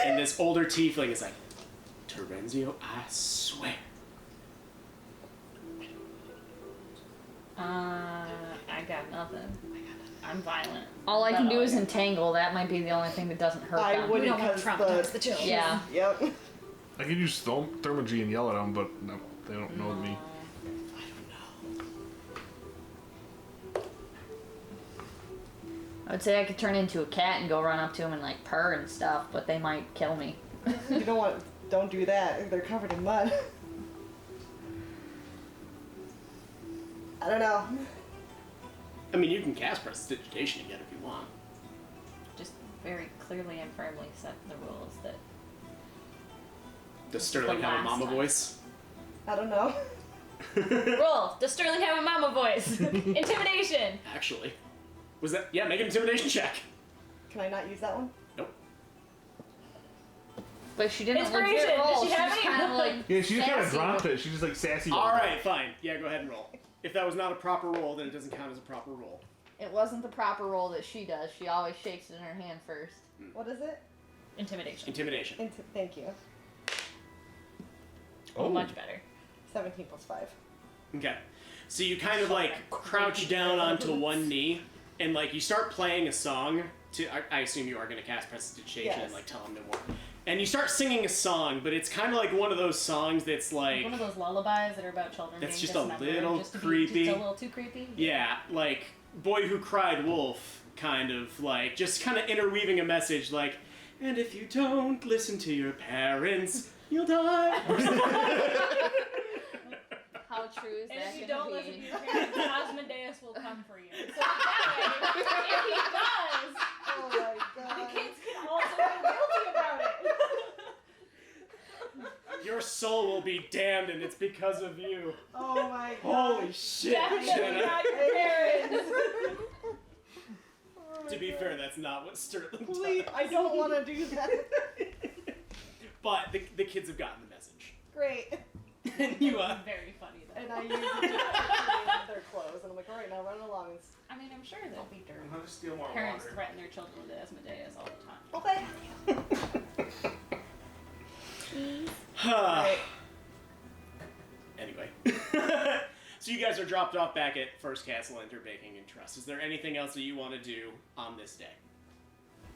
D: And this older tiefling is like, Terenzio, I swear.
C: I got nothing. I'm violent.
A: All I can do is
C: Okay.
A: entangle. That might be the only thing that doesn't hurt
E: I
A: them.
E: wouldn't
C: We don't want to
E: because
C: traumatize the children.
A: Yeah.
E: Yep.
B: I could use Thermogy and yell at them, but no, they don't know me.
A: I would say I could turn into a cat and go run up to them and like purr and stuff, but they might kill me.
E: You don't do that. They're covered in mud. I don't know.
D: I mean, you can cast prestidigitation again if you want.
C: Just very clearly and firmly set the rules that
D: Does Sterling
C: The
D: have a
C: last
D: mama
C: time.
D: voice?
E: I don't know.
C: roll. Does Sterling have a mama voice? Intimidation.
D: Actually. Was that? Yeah, make an intimidation check.
E: Can I not use that one?
D: Nope.
A: But she didn't
C: Inspiration.
A: legit roll.
C: Does she
A: She's
C: have
A: just
C: any?
A: kind of like
B: Yeah, she just kind of
A: sassy
B: dropped
A: with-
B: it. She's just like sassy.
D: Alright, fine. Yeah, go ahead and roll. If that was not a proper roll, then it doesn't count as a proper roll.
A: It wasn't the proper roll that she does. She always shakes it in her hand first.
E: What is it?
C: Intimidation.
D: Intimidation.
E: Thank you.
C: Oh, much better.
E: 17 plus 5.
D: Okay. So you kind of like crouch down onto one knee and like you start playing a song to I assume you are going to cast prestidigitation and
E: Yes.
D: like tell them no more. And you start singing a song, but it's kind of like one of those songs that's like
C: One of those lullabies that are about children
D: That's
C: being
D: just a
C: dismembered,
D: little
C: just to be
D: creepy.
C: just a little too creepy.
D: yeah, like Boy Who Cried Wolf kind of like just kind of interweaving a message like and if you don't listen to your parents, you'll die.
A: How true is
C: And
A: that
C: if you
A: gonna
C: don't
A: be?
C: listen to your parents, Asmodeus will come for you. So that way, if he does,
E: Oh my
C: the
E: god.
C: kids can also feel guilty about it.
D: Your soul will be damned and it's because of you.
E: Oh my god.
D: Holy shit,
C: Definitely
D: Jenna.
C: not your parents.
E: Oh my
D: To be
E: God.
D: fair, that's not what Sterling
E: Please,
D: does.
E: I don't want to do that.
D: But the kids have gotten the message.
E: Great.
D: And you,
C: Very funny though.
E: And I use it to clean their clothes, and I'm like, all right, now run along.
C: I mean, I'm sure that
D: how to steal more
C: parents
D: water.
C: threaten their children with Asmodeus all the time.
E: Okay.
D: Anyway. So you guys are dropped off back at First Cassalanter Baking and Trust. Is there anything else that you want to do on this day?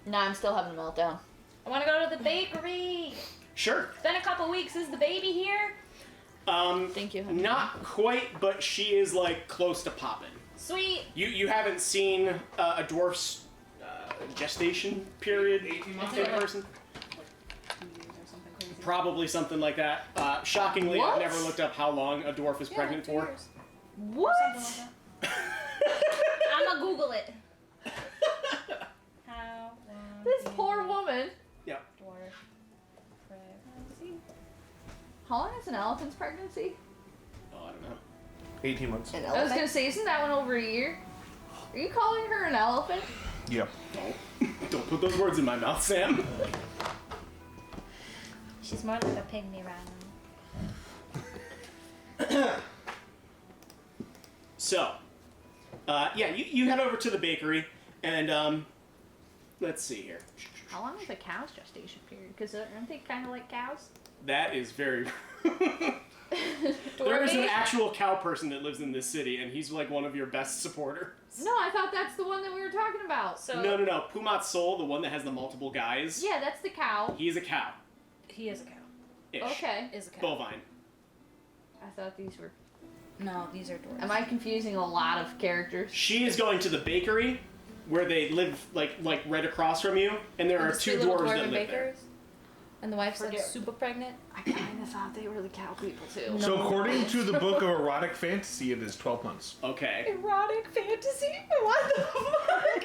A: Nah, I'm still having a meltdown.
C: I want to go to the bakery.
D: Sure.
C: It's been a couple weeks. Is the baby here?
A: Thank you, honey.
D: Not quite, but she is like close to popping.
C: Sweet.
D: You haven't seen a dwarf's gestation period
B: 18 months
D: in person?
C: 2 years or something crazy.
D: Probably something like that. Shockingly,
A: What?
D: I've never looked up how long a dwarf is pregnant
C: 2
D: for.
C: years.
A: What?
C: Something like I'm gonna Google it. How long
A: This
C: is
A: poor woman.
D: Yeah.
C: dwarf pregnancy?
A: How long is an elephant's pregnancy?
D: Oh, I don't know.
B: 18 months.
E: An
A: I was gonna say, isn't that one over a year? Are you calling her an elephant?
B: Yep.
D: Don't put those words in my mouth, Sam.
C: She's more like a pygmy rhino.
D: So, yeah, you head over to the bakery, and let's see here.
A: How long is a cow's gestation period? Because aren't they kind of like cows?
D: That is very. There is an actual cow person that lives in this city, and he's like one of your best supporters.
A: No, I thought that's the one that we were talking about.
C: So
D: No. Pumat's Soul, the one that has the multiple guys.
A: Yeah, that's the cow.
D: He's a cow.
C: he is a cow.
D: Ish.
A: Okay.
C: Is a cow.
D: Bovine.
A: I thought these were...
C: No, these are dwarves.
A: Am I confusing a lot of characters?
D: She is going to the bakery, where they live like right across from you, and there are
C: the
D: 2
C: sweet little
D: dwarves that
C: dwarven
D: live there.
C: bakers? And the wife's like
E: Forget-
C: super pregnant.
A: I kind of thought they were the cow people too.
B: So according to the book of erotic fantasy, it is 12 months.
D: Okay.
E: Erotic fantasy? What the fuck?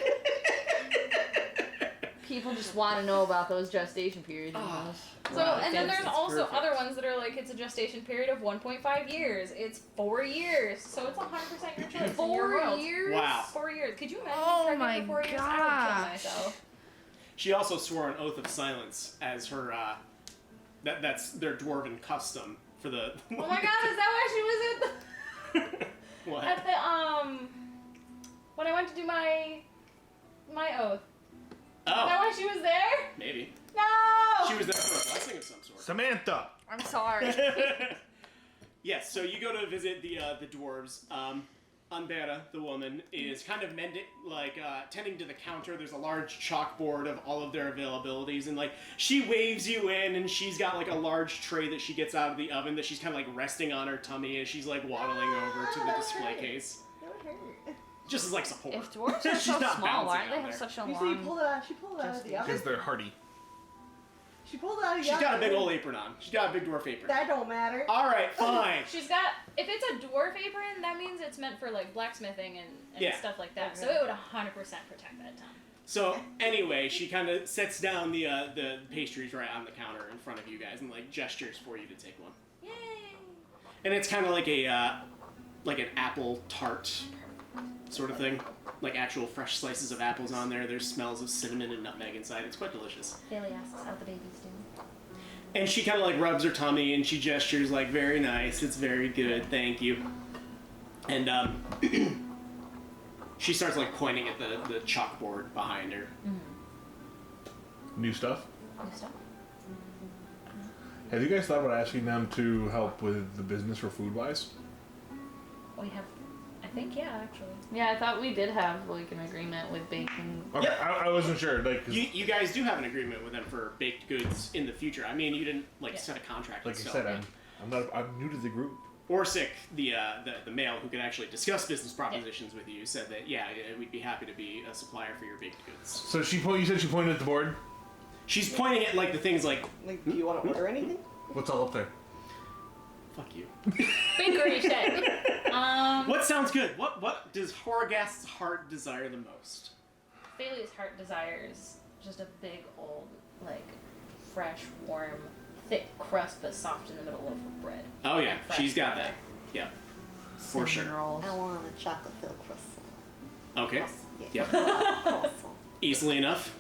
A: People just want to know about those gestation periods. and those
C: So,
A: erotic
C: and then there's
A: fantasies.
C: also
D: perfect.
C: other ones that are like, it's a gestation period of 1.5 years. It's 4 years. So it's 100% your choice. in your
A: 4
C: world.
A: years?
D: Wow.
C: 4 years. Could you imagine
A: Oh
C: being
A: my
C: pregnant for 4 years? I would kill
A: gosh.
C: myself.
D: She also swore an oath of silence as her. That's their dwarven custom for the.
C: Oh my god, is that why she was
D: What?
C: at the when I went to do my oath? Is that
D: Oh,
C: why she was there?
D: maybe.
C: No!
D: She was there for a blessing of some sort.
B: Samantha!
A: I'm sorry.
D: Yes, so you go to visit the dwarves. Anbera, the woman, is kind of tending to the counter. There's a large chalkboard of all of their availabilities, and like she waves you in, and she's got like a large tray that she gets out of the oven that she's kind of like resting on her tummy as she's like waddling over to the display case,
E: That would hurt.
D: just as like support.
A: If dwarves are
D: She's
A: so
D: not
A: small, why
D: bouncing
A: do they
D: out
A: have
D: there.
A: such a
E: You see,
A: long...
E: she pulled it out of the oven.
B: Because they're hardy.
E: She pulled it out of the
D: She's
E: oven.
D: got a big old apron on. She's got a big dwarf apron.
E: That don't matter.
D: All right, fine.
C: She's got, if it's a dwarf apron, that means it's meant for like blacksmithing and
D: Yeah.
C: stuff like that. So
E: Okay.
C: it would 100% protect that tongue.
D: So anyway, she kind of sets down the pastries right on the counter in front of you guys and like gestures for you to take one.
C: Yay!
D: And it's kind of like an apple tart sort of thing, like actual fresh slices of apples on there. There's smells of cinnamon and nutmeg inside. It's quite delicious.
C: Bailey asks how the baby's doing.
D: And she kind of like rubs her tummy and she gestures like, very nice, it's very good, thank you. And she starts like pointing at the chalkboard behind her.
B: New stuff?
C: New stuff?
B: Have you guys thought about asking them to help with the business for Foodwise?
C: We have, I think, yeah, actually.
A: Yeah, I thought we did have like an agreement with baking.
B: Okay,
D: Yep.
B: I wasn't sure. Like, 'cause
D: You guys do have an agreement with them for baked goods in the future. I mean, you didn't like
C: Yeah.
D: set a contract.
B: like
D: and
B: I
D: stuff.
B: said, I'm new to the group.
D: Orsic, the male who could actually discuss business propositions with you, said that we'd be happy to be a supplier for your baked goods.
B: So you said she pointed at the board?
D: She's pointing at like the things like,
E: Like, do you want to order anything?
B: What's all up there?
D: fuck you.
C: Bakery shit.
D: What sounds good? What does Horagast's heart desire the most?
C: Bailey's heart desires just a big old, like, fresh, warm, thick crust but soft in the middle of her bread.
D: Oh yeah,
C: Fresh
D: she's got
C: bread.
D: that. Yeah, for
A: Cinnamon
D: sure.
A: rolls.
E: I want a chocolate filled croissant.
D: Okay.
E: Yeah.
D: Yep.
E: Croissant.
D: Easily enough.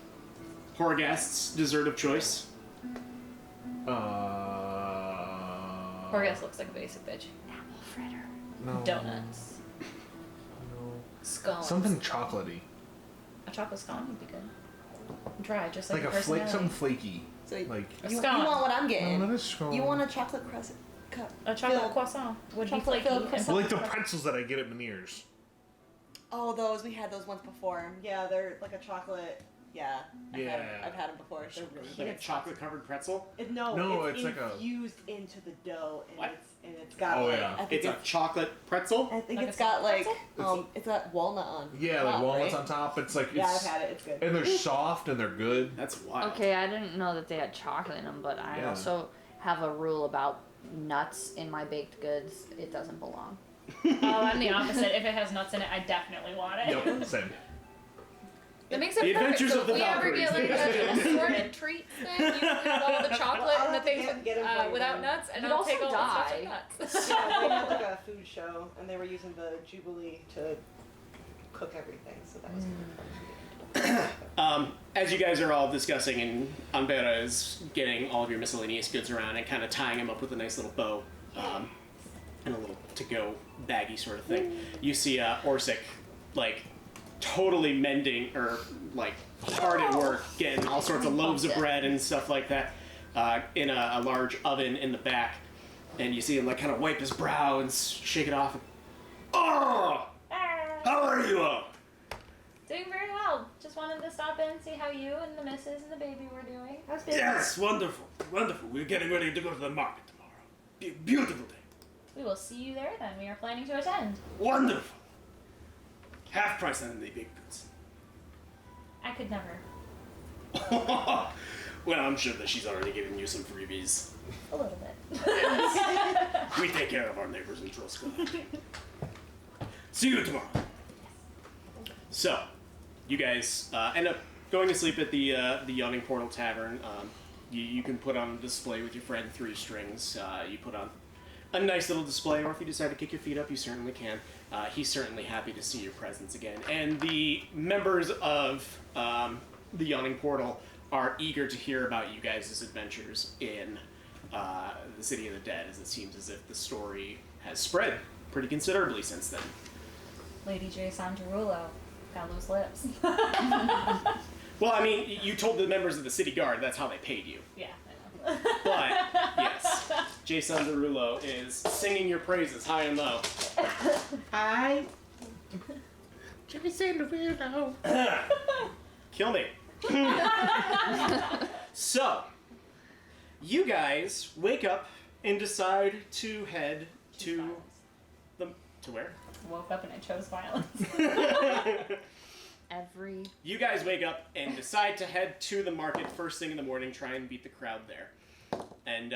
D: Horagast's dessert of choice.
C: Horgas looks like a basic bitch.
A: Apple fritter.
B: No.
C: Donuts.
B: No.
C: Scones.
B: Something chocolatey.
C: A chocolate scone would be good. Dry, just like,
B: Like
C: a
B: a flake,
C: personality.
B: something flaky.
E: So
B: Like,
C: A
E: you
C: scone.
E: want what I'm getting.
B: no, not a scone.
E: You want a chocolate croissant?
C: A chocolate
E: filled-
C: croissant would be
E: chocolate
C: flaky.
E: filled
C: and
E: croissant.
B: like the pretzels that I get at Meniere's.
E: Oh, those. We had those once before. Yeah, they're like a chocolate. Yeah.
B: Yeah.
E: I've had them before. They're really
D: Like
E: good.
D: a chocolate covered pretzel.
E: No,
B: it's like a-
E: infused into the dough, and
D: What?
E: it's got
B: Oh,
E: like
B: yeah.
E: I think
D: It's a chocolate pretzel.
E: I think
C: Like
E: it's
C: a
E: got like
C: pretzel?
E: it's got walnut on.
B: Yeah, like
E: top,
B: walnuts
E: right?
B: on top. It's like,
E: Yeah, I've
B: it's,
E: had it. It's good.
B: and they're soft and they're good.
D: That's wild.
A: Okay, I didn't know that they had chocolate in them, but I
B: Yeah.
A: also have a rule about nuts in my baked goods. It doesn't belong.
C: Oh, I'm the opposite. If it has nuts in it, I definitely want it.
B: Yep, same.
C: That makes it
D: The
C: perfect.
D: Adventures
C: So
D: of the
C: if we ever get like
D: Valkyries.
C: a assorted treats thing, you can have all the chocolate
E: I'll
C: and the
E: have to
C: things
E: get 'em for you,
C: without
E: then.
C: nuts, and
A: You'd
C: I'll
A: also
C: take all the stuff with
A: die.
C: nuts.
E: Yeah, they had like a food show, and they were using the Jubilee to cook everything, so that was kind of fun.
D: As you guys are all discussing, and Anbera is getting all of your miscellaneous goods around and kind of tying them up with a nice little bow and a little to-go baggy sort of thing, you see Orsic, like, totally mending, or, like, hard at work, getting all sorts of loaves of bread and stuff like that in a large oven in the back. And you see him, like, kind of wipe his brow and shake it off. Oh! How are you all?
C: Doing very well. Just wanted to stop in and see how you and the missus and the baby were doing.
E: How's business?
F: Yes, wonderful, wonderful. We're getting ready to go to the market tomorrow. Beautiful day.
C: We will see you there then. We are planning to attend.
F: Wonderful. Half price on the big goods.
C: I could never.
F: Well, I'm sure that she's already given you some freebies.
C: A little bit.
F: We take care of our neighbors in Troska. See you tomorrow.
D: So, you guys end up going to sleep at the Yawning Portal Tavern. You can put on a display with your friend Three Strings. You put on a nice little display, or if you decide to kick your feet up, you certainly can. He's certainly happy to see your presence again. And the members of the Yawning Portal are eager to hear about you guys' adventures in the City of the Dead, as it seems as if the story has spread pretty considerably since then.
C: Lady J. Santarulo. Got loose lips.
D: Well, I mean, you told the members of the city guard that's how they paid you.
C: Yeah, I know.
D: But, yes, Jason Derulo is singing your praises high and low.
E: Hi.
B: Jason Derulo.
D: Kill me. So, you guys wake up and decide to head to the... To where?
C: Woke up and I chose violence.
D: You guys wake up and decide to head to the market first thing in the morning, try and beat the crowd there. And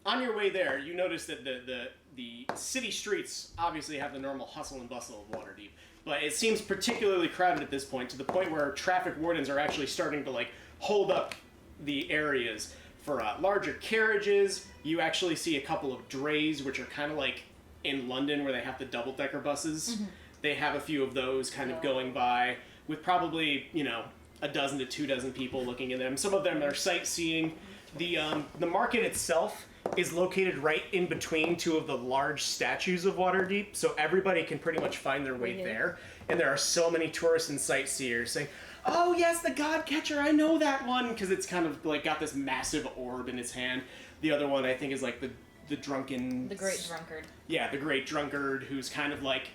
D: on your way there, you notice that the city streets obviously have the normal hustle and bustle of Waterdeep, but it seems particularly crowded at this point, to the point where traffic wardens are actually starting to, like, hold up the areas for larger carriages. You actually see a couple of drays, which are kind of like in London where they have the double-decker buses. Mm-hmm. They have a few of those kind of going by, with probably, you know, a dozen to 24 people looking at them. Some of them are sightseeing. The market itself is located right in between two of the large statues of Waterdeep, so everybody can pretty much find their way there. And there are so many tourists and sightseers saying, "Oh yes, the God Catcher, I know that one," because it's kind of like got this massive orb in its hand. The other one I think is like the drunken...
C: The Great Drunkard.
D: Yeah, the Great Drunkard, who's kind of like...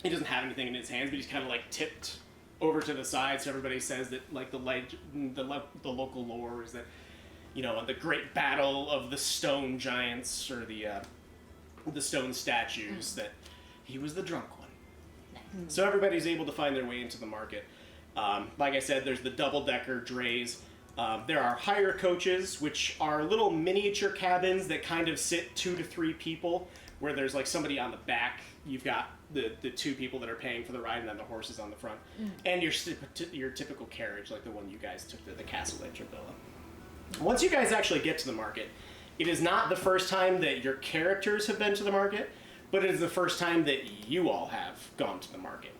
D: He doesn't have anything in his hands, but he's kind of like tipped over to the side, so everybody says that, like, the local lore is that, you know, the great battle of the stone giants, or the stone statues, that he was the drunk one. Nice. So everybody's able to find their way into the market. Like I said, there's the double-decker drays. There are hire coaches, which are little miniature cabins that kind of sit 2 to 3 people, where there's, like, somebody on the back. You've got the 2 people that are paying for the ride, and then the horses on the front. And your typical carriage, like the one you guys took to the Cassalanter villa. Once you guys actually get to the market, it is not the first time that your characters have been to the market, but it is the first time that you all have gone to the market.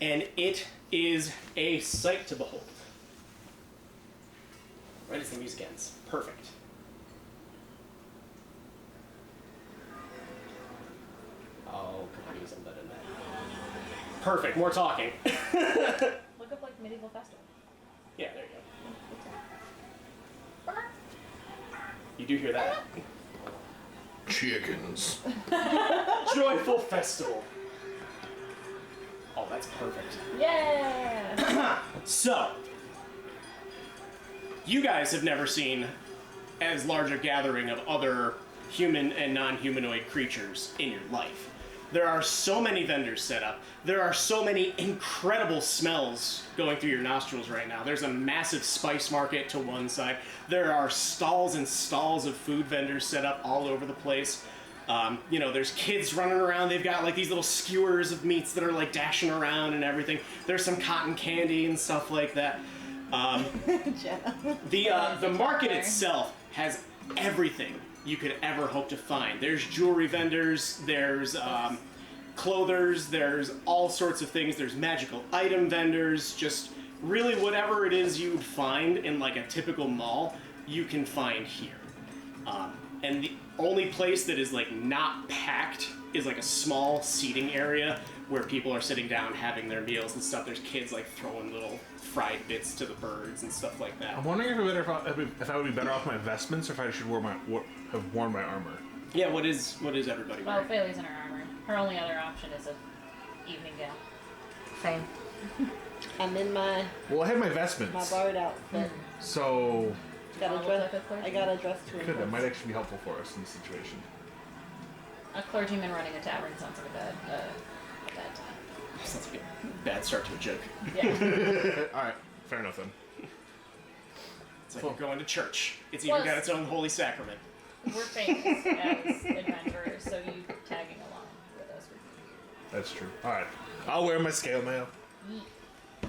D: And it is a sight to behold. Right as the music ends. Perfect. Oh, could use some better than that. Perfect. More talking.
C: Look up, like, medieval festival.
D: Yeah, there you go. You do hear that?
B: Chickens.
D: Joyful festival. Oh, that's perfect.
C: Yeah!
D: So, you guys have never seen as large a gathering of other human and non-humanoid creatures in your life. There are so many vendors set up. There are so many incredible smells going through your nostrils right now. There's a massive spice market to one side. There are stalls and stalls of food vendors set up all over the place. You know, there's kids running around. They've got, like, these little skewers of meats that are, like, dashing around and everything. There's some cotton candy and stuff like that. The market itself has everything you could ever hope to find. There's jewelry vendors. There's clothers, there's all sorts of things. There's magical item vendors, just really whatever it is you'd find in like a typical mall, you can find here. And the only place that is like not packed is like a small seating area where people are sitting down having their meals and stuff. There's kids like throwing little fried bits to the birds and stuff like that.
B: I'm wondering if I would be better off my vestments or if I should have worn my armor.
D: Yeah, what is everybody
C: Well,
D: wearing?
C: Bailey's in her armor. Her only other option is a evening gown.
A: Same.
E: I'm in my
B: Well, I have my vestments.
E: my borrowed outfit.
B: So
E: Gotta
C: Wanna
E: dress.
C: look like a clergy?
E: I gotta dress to
B: that
E: impress.
B: might actually be helpful for us in this situation.
C: A clergyman running a tavern sounds like a bad time.
D: Sounds like a bad start to a joke.
C: Yeah.
B: Alright, fair enough then.
D: It's like you're going to church. It's even
C: Plus-
D: got its own holy sacrament.
C: We're famous as adventurers, so you tagging along with us would be
B: That's true. Alright. I'll wear my scale mail.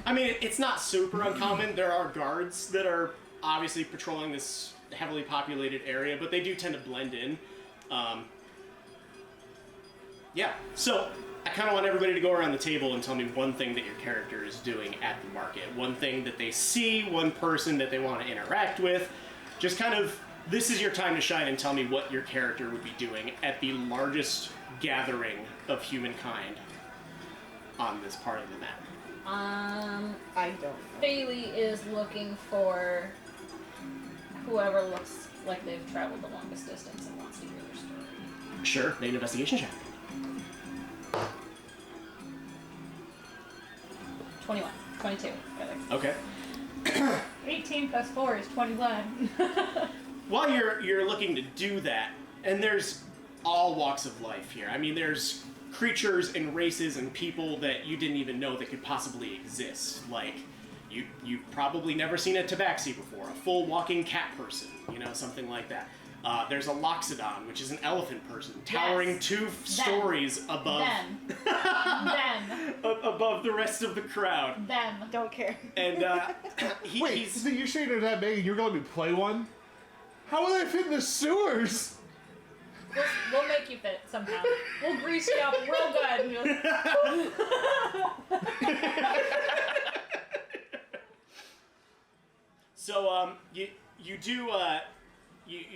D: I mean, it's not super uncommon. There are guards that are obviously patrolling this heavily populated area, but they do tend to blend in. Yeah, so I kind of want everybody to go around the table and tell me one thing that your character is doing at the market. One thing that they see, one person that they want to interact with. Just kind of, this is your time to shine and tell me what your character would be doing at the largest gathering of humankind on this part of the map.
E: I don't know.
C: Bailey is looking for whoever looks like they've traveled the longest distance and wants to hear their story.
D: Sure, make an investigation check.
C: 21. 22, rather.
D: Okay.
C: 18 plus 4 is 21.
D: While you're looking to do that, and there's all walks of life here. I mean, there's creatures and races and people that you didn't even know that could possibly exist. Like, you've probably never seen a tabaxi before, a full walking cat person, you know, something like that. There's a loxodon, which is an elephant person, towering
C: Yes.
D: 2 stories above above the rest of the crowd.
C: Them.
E: Don't care.
D: And
B: Wait,
D: he's
B: so you're saying they're that big and you're going to play one? How will I fit in the sewers?
C: We'll make you fit somehow. We'll grease you up real good.
D: So you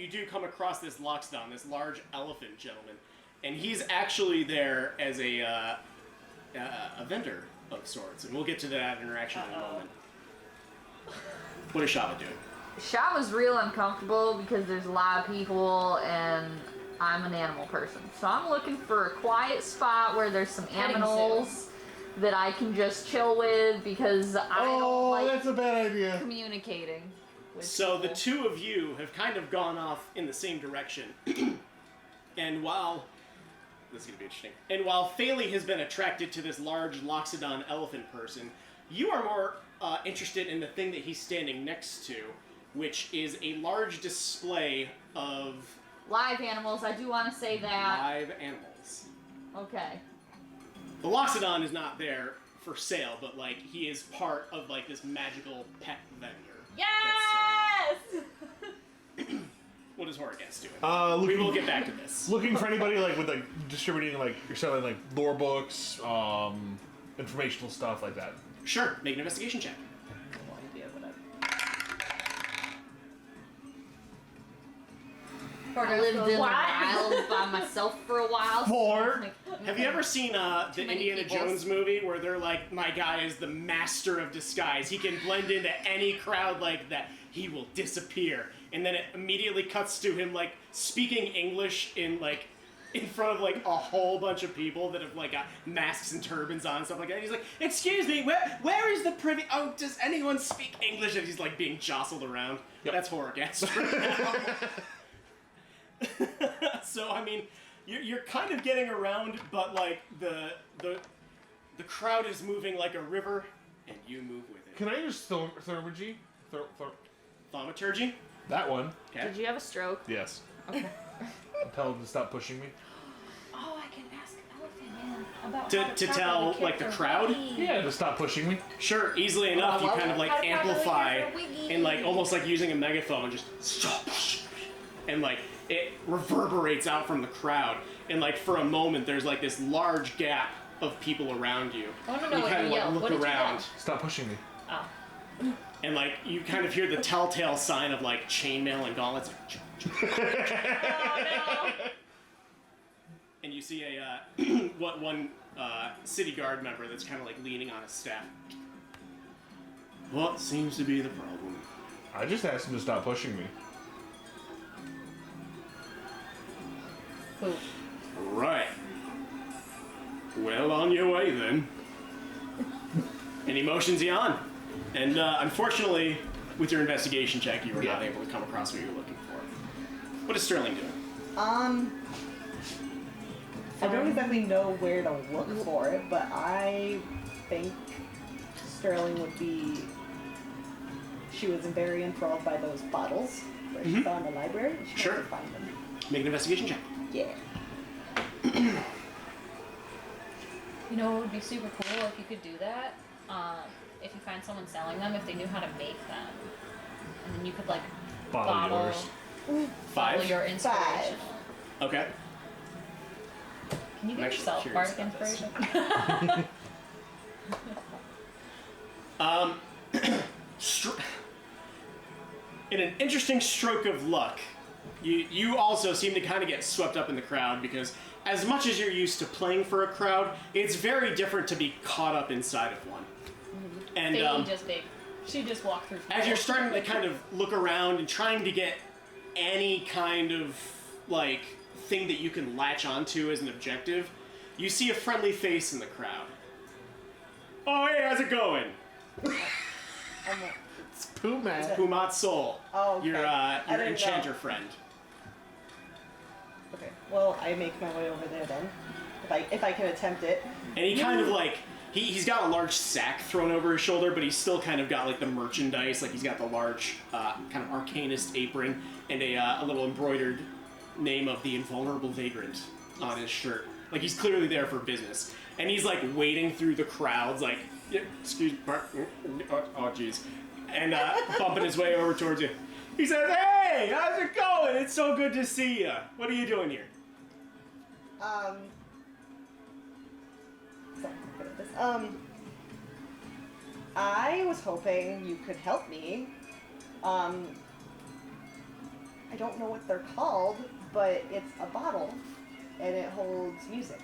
D: do come across this loxodon, this large elephant gentleman, and he's actually there as a vendor of sorts, and we'll get to that interaction in a moment. What is Shava doing?
A: Shava's real uncomfortable because there's a lot of people and I'm an animal person. So I'm looking for a quiet spot where there's some
C: Petting
A: animals that I can just chill with because I don't like
B: that's a bad idea.
A: communicating with
D: So the
A: people.
D: two of you have kind of gone off in the same direction, and while this is gonna be interesting, and while Phaley has been attracted to this large loxodon elephant person, you are more interested in the thing that he's standing next to, which is a large display of
A: Live animals, I do want to say that.
D: live animals.
A: Okay.
D: The loxodon is not there for sale, but like he is part of like this magical pet vendor.
C: Yes!
D: What is Horagast doing?
B: Looking,
D: We will get back to this.
B: looking for anybody like with like distributing like you're selling like lore books, informational stuff like that.
D: Sure, make an investigation check.
C: No idea what
A: I lived in the wild by myself for a while. so
B: Four.
A: it's like,
D: Have you ever seen the
A: many
D: Indiana
A: people.
D: Jones movie where they're like, my guy is the master of disguise. He can blend into any crowd like that. He will disappear. And then it immediately cuts to him like speaking English in front of like a whole bunch of people that have like got masks and turbans on and stuff like that. And he's like, excuse me, where is the privy? Oh, does anyone speak English? And he's like being jostled around.
B: Yep.
D: That's Horagast right now. So I mean, you're kind of getting around, but like the crowd is moving like a river, and you move with it.
B: Can I use thermagy?
D: Thaumaturgy.
B: That one.
D: Okay.
A: Did you have a stroke?
B: Yes.
A: Okay.
B: Tell them to stop pushing me.
C: Oh, I can ask an elephant man about
D: To-
C: how
D: to
C: properly
D: tell,
C: care
D: like, the
C: for
D: crowd?
C: Wiggy.
B: Yeah, to stop pushing me.
D: Sure, easily enough, you
A: love
D: kind of
A: it.
D: like
C: How to properly
D: amplify
C: care for Wiggy.
D: and like almost like using a megaphone, just stop, and like it reverberates out from the crowd, and like for a moment there's like this large gap of people around you.
C: I want to know
D: You
C: what
D: kind
C: you
D: of
C: yelled.
D: like
C: What
D: look
C: did
D: around,
B: Stop pushing me.
C: you yell? Oh.
D: and like you kind of hear the telltale sign of like chainmail and gauntlets.
C: Oh no!
D: And you see a one city guard member that's kind of like leaning on his staff. What seems to be the problem?
B: I just asked him to stop pushing me.
C: Who?
D: Right. Well, on your way then. And he motions you on. And unfortunately, with your investigation check, you were not able to come across what you were looking for. What is Sterling doing?
E: I don't exactly know where to look for it, but I think Sterling would be. She was very enthralled by those bottles that she saw in the library. She
D: Sure.
E: wants to find them.
D: Make an investigation check.
E: Yeah.
C: You know what would be super cool if you could do that? If you find someone selling them, if they knew how to make them. And then you could like
B: Bottle yours.
C: bottle
D: 5?
C: your inspiration.
D: Okay.
C: Can you
D: I'm
C: get
D: actually
C: yourself
D: curious
C: bardic
D: about this.
C: inspiration?
D: In an interesting stroke of luck, you also seem to kind of get swept up in the crowd because as much as you're used to playing for a crowd, it's very different to be caught up inside of one. And
C: She just walked through.
D: as you're starting to kind of look around and trying to get any kind of like thing that you can latch onto as an objective, you see a friendly face in the crowd. Oh, hey, how's it going?
B: It's Pumat.
D: Pumat Soul.
E: Oh, okay.
D: Your
E: I didn't
D: enchanter
E: know.
D: friend.
E: Okay. Well, I make my way over there then, if I can attempt it.
D: And he kind of like he's got a large sack thrown over his shoulder, but he's still kind of got like the merchandise. Like he's got the large kind of arcanist apron and a little embroidered name of the Invulnerable Vagrant on his shirt. Like he's clearly there for business. And he's like wading through the crowds, like, yeah, excuse me, oh jeez, and bumping his way over towards you. He says, "Hey, how's it going? It's so good to see you. What are you doing here?"
E: Sorry, I'm good at this. I was hoping you could help me. I don't know what they're called, but it's a bottle, and it holds music.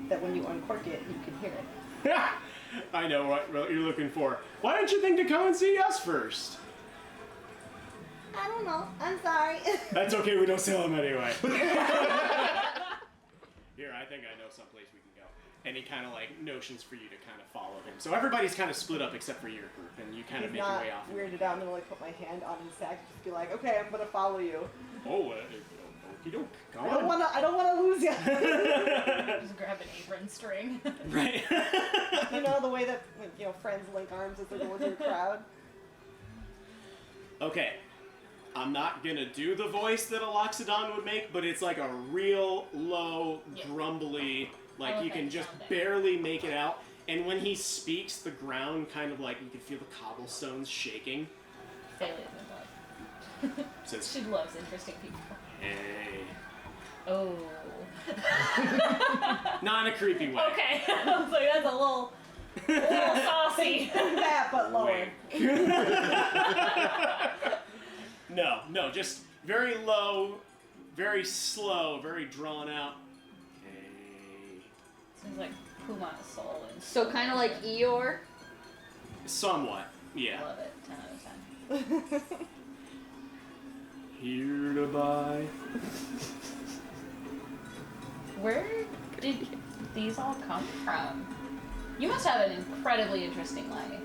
E: That when you uncork it, you can hear it.
D: I know what you're looking for. Why don't you think to come and see us first?
E: I don't know. I'm sorry.
D: That's okay, we don't sell them anyway. Here, I think I know someplace we can go. And he kind of like notions for you to kind of follow him. So everybody's kind of split up except for your group, and you kind of
E: He's
D: make your
E: not
D: way off.
E: weirded out. I'm gonna like put my hand on his sack, just be like, okay, I'm gonna follow you.
D: Oh, okie doke. Go
E: I don't
D: on.
E: wanna lose you.
C: Just grab an apron string.
D: Right.
E: You know the way that friends link arms as they're going through a crowd.
D: Okay. I'm not gonna do the voice that a Loxodon would make, but it's like a real low, grumbly, like you can just barely make it out. And when he speaks, the ground kind of like, you can feel the cobblestones shaking.
C: Sally's in love.
D: Says,
C: She loves interesting people.
D: hey.
C: Oh.
D: Not in a creepy way.
C: Okay. I was like, that's a little saucy.
E: That, but lower.
D: No, just very low, very slow, very drawn out. Hey.
C: Seems like Puma's soul. And
A: So kind of like Eeyore.
D: Somewhat, yeah.
C: Love it. 10 out of 10.
D: Here to buy.
C: Where did these all come from? You must have an incredibly interesting life.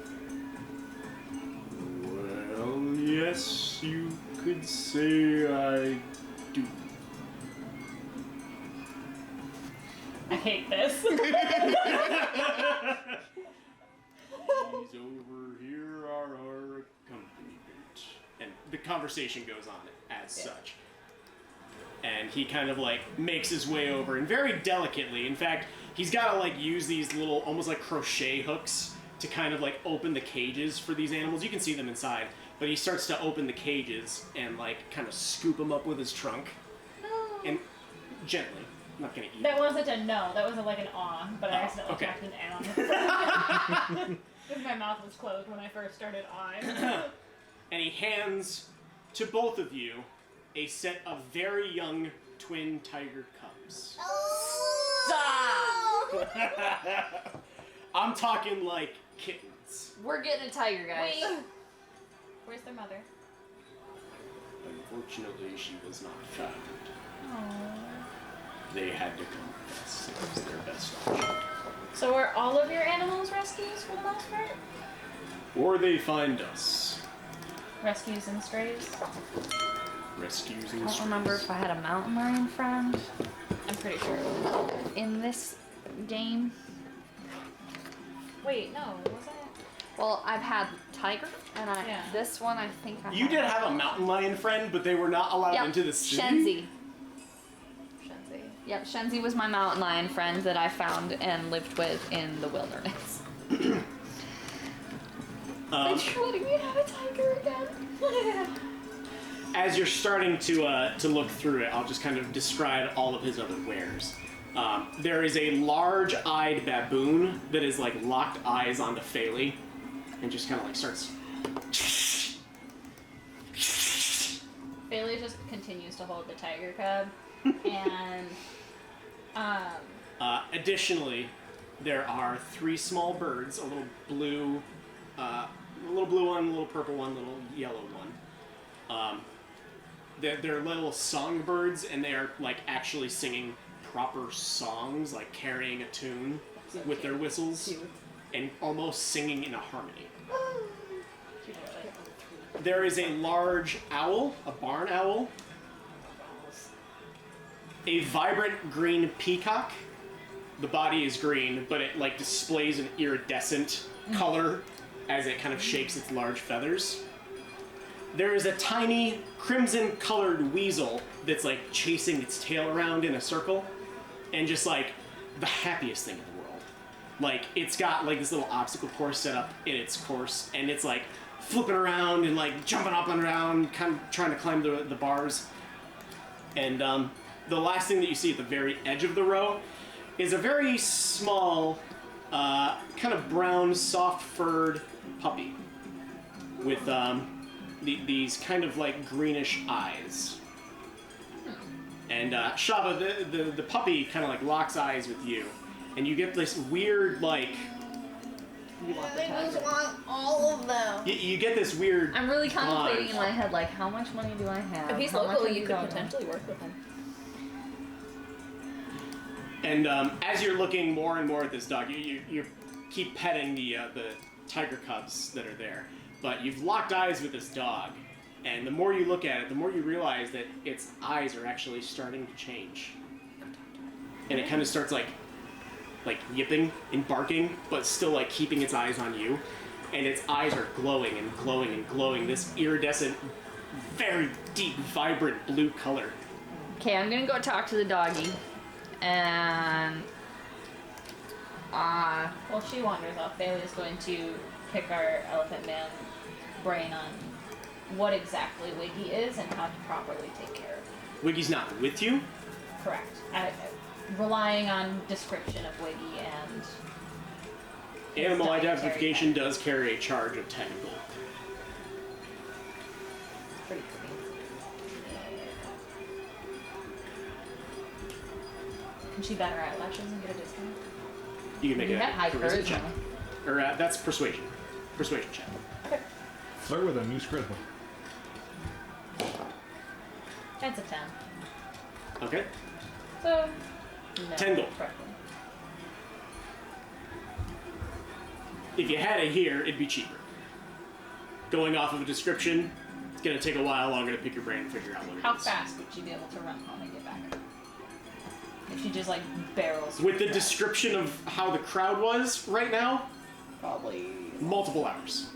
D: Well, yes, you could say I do.
C: I hate this.
D: These over here are our accompaniment. And the conversation goes on as such. And he kind of like makes his way over and very delicately, in fact, he's got to like use these little almost like crochet hooks to kind of like open the cages for these animals. You can see them inside, but he starts to open the cages and like kind of scoop them up with his trunk and gently. I'm not gonna eat.
C: That wasn't a no. That was like an aw, but I accidentally
D: okay.
C: tapped an animal. Because my mouth was closed when I first started awing.
D: And he hands to both of you a set of very young twin tiger cubs.
A: Stop!
D: I'm talking like kittens.
A: We're getting a tiger, guys.
C: Wait. Where's their mother?
D: Unfortunately, she was not found.
C: Aww.
D: They had to come with us. It was their best option.
C: So are all of your animals rescues for the most part?
D: Or they find us.
C: Rescues and strays?
D: Rescues
A: I
D: and
A: don't remember if I had a mountain lion friend
C: I'm pretty sure.
A: in this game.
C: Wait, no, it wasn't.
A: Well, I've had tiger, and
C: Yeah.
A: this one I think I
D: You did have a mountain lion friend, but they were not allowed
A: Yep,
D: into the city.
A: Shenzi.
C: Shenzi.
A: Yep, Shenzi was my mountain lion friend that I found and lived with in the wilderness. Thanks for letting me have a tiger again.
D: As you're starting to look through it, I'll just kind of describe all of his other wares. There is a large-eyed baboon that is like locked eyes onto Phaley, and just kind of like starts.
C: Bailey just continues to hold the tiger cub, and
D: Additionally, there are 3 small birds: a little blue one, a little purple one, a little yellow one. They're little songbirds, and they are like actually singing proper songs, like carrying a tune with their whistles, and almost singing in a harmony. There is a large owl, a barn owl, a vibrant green peacock. The body is green, but it like displays an iridescent color as it kind of shakes its large feathers. There is a tiny crimson-colored weasel that's like chasing its tail around in a circle, and just like the happiest thing in the world. Like it's got like this little obstacle course set up in its course, and it's like flipping around and like jumping up and around, kind of trying to climb the bars. And the last thing that you see at the very edge of the row is a very small, kind of brown, soft-furred puppy with these kind of like greenish eyes. And Shava, the puppy kind of like locks eyes with you, and you get this weird like.
A: I just want all of them.
D: You get this weird.
A: I'm really contemplating
D: vibe.
A: in my head, like, how much money do I have?
C: if he's
A: How much
C: local,
A: have
C: you could
A: done?
C: potentially work with him.
D: And as you're looking more and more at this dog, you keep petting the tiger cubs that are there, but you've locked eyes with this dog, and the more you look at it, the more you realize that its eyes are actually starting to change, and it kind of starts like yipping and barking, but still like keeping its eyes on you, and its eyes are glowing and glowing and glowing. This iridescent, very deep, vibrant blue color.
A: Okay, I'm gonna go talk to the doggy. And
C: While she wanders off, Bailey is going to pick our elephant man brain on what exactly Wiggy is and how to properly take care of him.
D: Wiggy's not with you.
C: Correct. Relying on description of Wiggy and
D: Animal
C: dietary
D: identification
C: type.
D: does carry a charge of 10 gold.
C: It's pretty crazy. Can she bat her eyelashes and get a discount?
D: You can make
A: you
D: a
A: have high
D: charisma
A: charisma.
D: check. Or that's persuasion. Persuasion check.
C: Okay.
B: Flirt with him, use charisma.
C: That's a 10.
D: Okay.
C: So, no.
D: 10 gold.
C: Correctly.
D: If you had it here, it'd be cheaper. Going off of a description, it's gonna take a while longer to pick your brain and figure out what it is.
C: How fast would she be able to run home and get back? If she just like barrels.
D: With the
C: through
D: description of how the crowd was right now,
E: Probably.
D: multiple hours.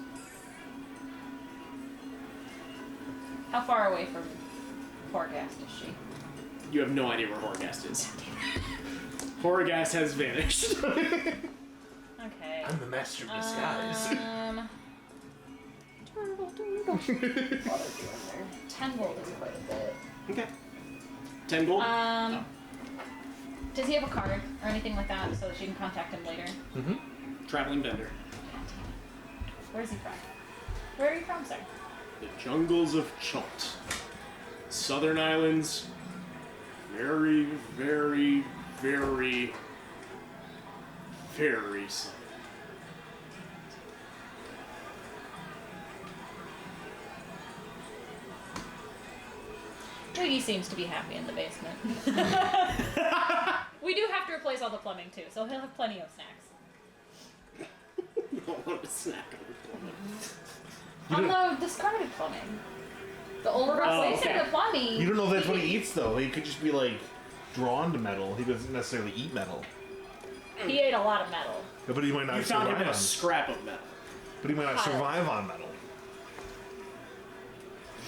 C: How far away from Horgast is she?
D: You have no idea where Horgast is. Horgast has vanished.
C: Okay.
B: I'm the master of disguise.
E: While they're doing their
C: 10 gold is quite a bit.
D: Okay. 10 gold.
C: Does he have a card or anything like that so that she can contact him later?
D: Traveling vendor.
C: Where's he from? Where are you from, sir?
D: The jungles of Chult. Southern Islands. Very, very, very, very southern.
C: Twiggy seems to be happy in the basement. We do have to replace all the plumbing too, so he'll have plenty of snacks.
D: You don't want to snack on the
C: On the discarded plumbing. The old replacing
D: okay.
C: the plumbing.
B: You don't know if that's what he eats, though. He could just be, like, drawn to metal. He doesn't necessarily eat metal.
C: He ate a lot of metal.
B: But he might not
D: You found him
B: survive
D: in a
B: on.
D: scrap of metal.
B: But he might not
C: Pile.
B: survive on metal.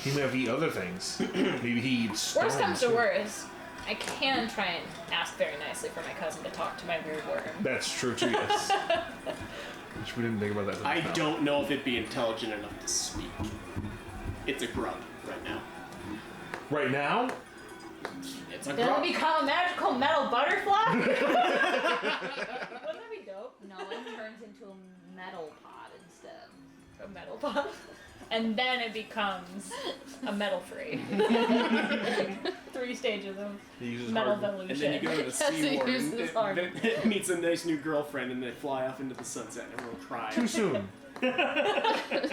B: He may have to eat other things. Maybe he eats stones.
C: Worst comes to
B: too.
C: worst, I can try and ask very nicely for my cousin to talk to my weird worm.
B: That's true, too, yes. Which we didn't think about that.
D: I don't know if it'd be intelligent enough to speak. It's a grub right now.
B: Right now?
D: It's a
C: Does
D: grub.
C: it become a magical metal butterfly? Wouldn't that be dope?
A: No, it turns into a metal pod instead.
C: A metal pod. And then it becomes a metal free. 3 stages of
B: He uses
C: metal
B: hard-
C: dilution.
D: And then you go to the
A: Yes, he
D: sea ward
A: uses
D: and
A: hard.
D: it meets a nice new girlfriend and they fly off into the sunset and everyone cries.
B: Too soon.
C: Okay.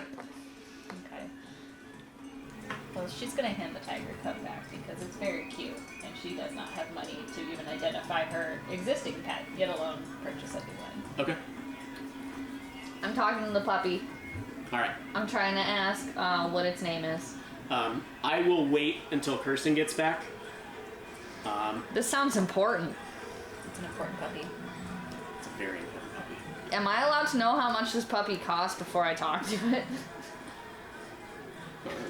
C: Well, she's gonna hand the tiger cub back because it's very cute, and she does not have money to even identify her existing pet, yet alone purchase a new one.
D: Okay.
A: I'm talking to the puppy.
D: Alright.
A: I'm trying to ask what its name is.
D: I will wait until Kirsten gets back.
A: This sounds important.
C: It's an important puppy.
D: It's a very important puppy.
A: Am I allowed to know how much this puppy costs before I talk to it?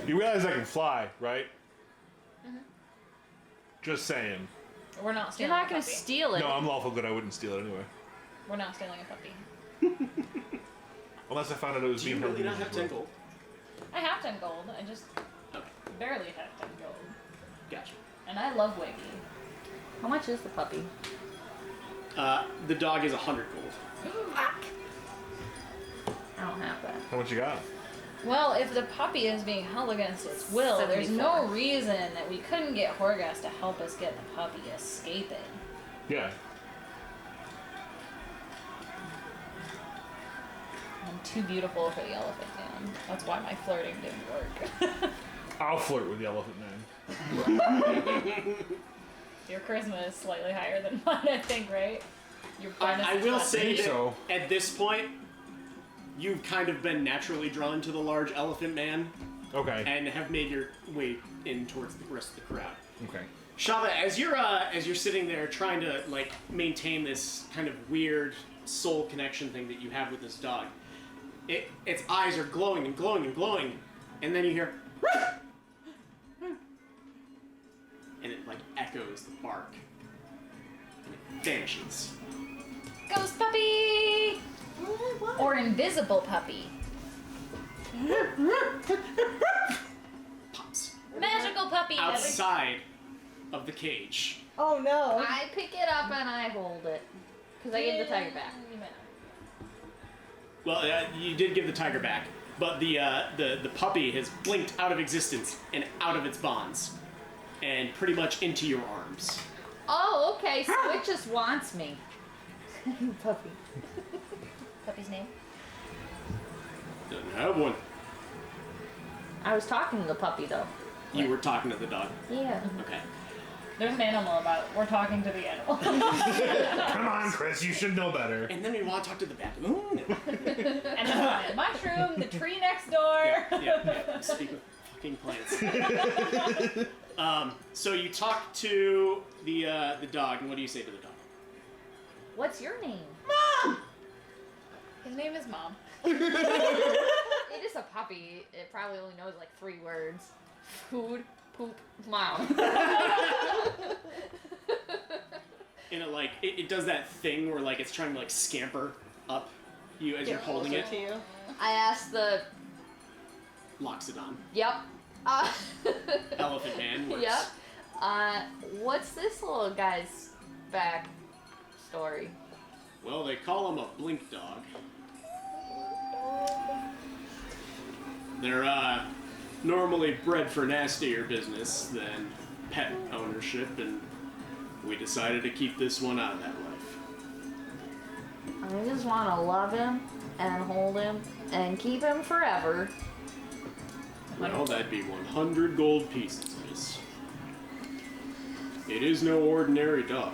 B: You realize I can fly, right? Just saying.
C: We're not
A: You're
C: stealing
A: not
C: a
A: gonna
C: puppy.
A: steal it.
B: No, I'm lawful good. I wouldn't steal it anyway.
C: We're not stealing a puppy.
B: Unless I found out it was
D: Do you
B: being
D: really
B: held
D: not have 10 gold?
C: I have 10 gold. I just
D: Okay.
C: barely have 10 gold.
D: Gotcha.
C: And I love Wiggy.
A: How much is the puppy?
D: The dog is 100 gold.
A: I don't have that.
B: How much you got?
C: Well, if the puppy is being held against its will, there's
A: 74.
C: no reason that we couldn't get Horgas to help us get the puppy escaping.
B: Yeah.
C: I'm too beautiful for the elephant man. That's why my flirting didn't work.
B: I'll flirt with the elephant man.
C: Your charisma is slightly higher than mine, I think, right? Your bonus
D: I
C: is
D: will
C: not-
D: say
B: think
D: that
B: so.
D: at this point, you've kind of been naturally drawn to the large elephant man
B: Okay.
D: and have made your way in towards the rest of the crowd.
B: Okay.
D: Shava, as you're sitting there trying to like maintain this kind of weird soul connection thing that you have with this dog, its eyes are glowing and glowing and glowing, and then you hear, and it like echoes the bark, and it vanishes.
C: Ghost puppy! Or invisible puppy.
D: Pops
C: Magical puppy!
D: outside of the cage.
E: Oh no.
A: I pick it up and I hold it. Because I gave the tiger back.
D: Well, you did give the tiger back, but the puppy has blinked out of existence and out of its bonds, and pretty much into your arms.
A: Oh, okay, so it just wants me. Puppy.
C: Puppy's name?
D: Doesn't have one.
A: I was talking to the puppy though.
D: You were talking to the dog.
A: Yeah.
D: Okay.
C: There's an animal about it. We're talking to the animal.
B: Come on, Chris. You should know better.
D: And then we want to talk to the baboon.
C: And the plant mushroom, the tree next door.
D: Yeah. Speak with fucking plants. So you talk to the dog, and what do you say to the dog?
A: What's your name?
C: His name is Mom.
A: It is a puppy. It probably only knows like 3 words. Food, poop, mom.
D: And it does that thing where like it's trying to like scamper up as you're holding it.
E: To you.
A: I asked the.
D: Loxodon.
A: Yep.
D: Elephant man works.
A: Yep. What's this little guy's back story?
D: Well, they call him a blink dog. They're normally bred for nastier business than pet ownership, and we decided to keep this one out of that life.
A: I just want to love him and hold him and keep him forever.
D: Well, that'd be 100 gold pieces, miss. It is no ordinary dog.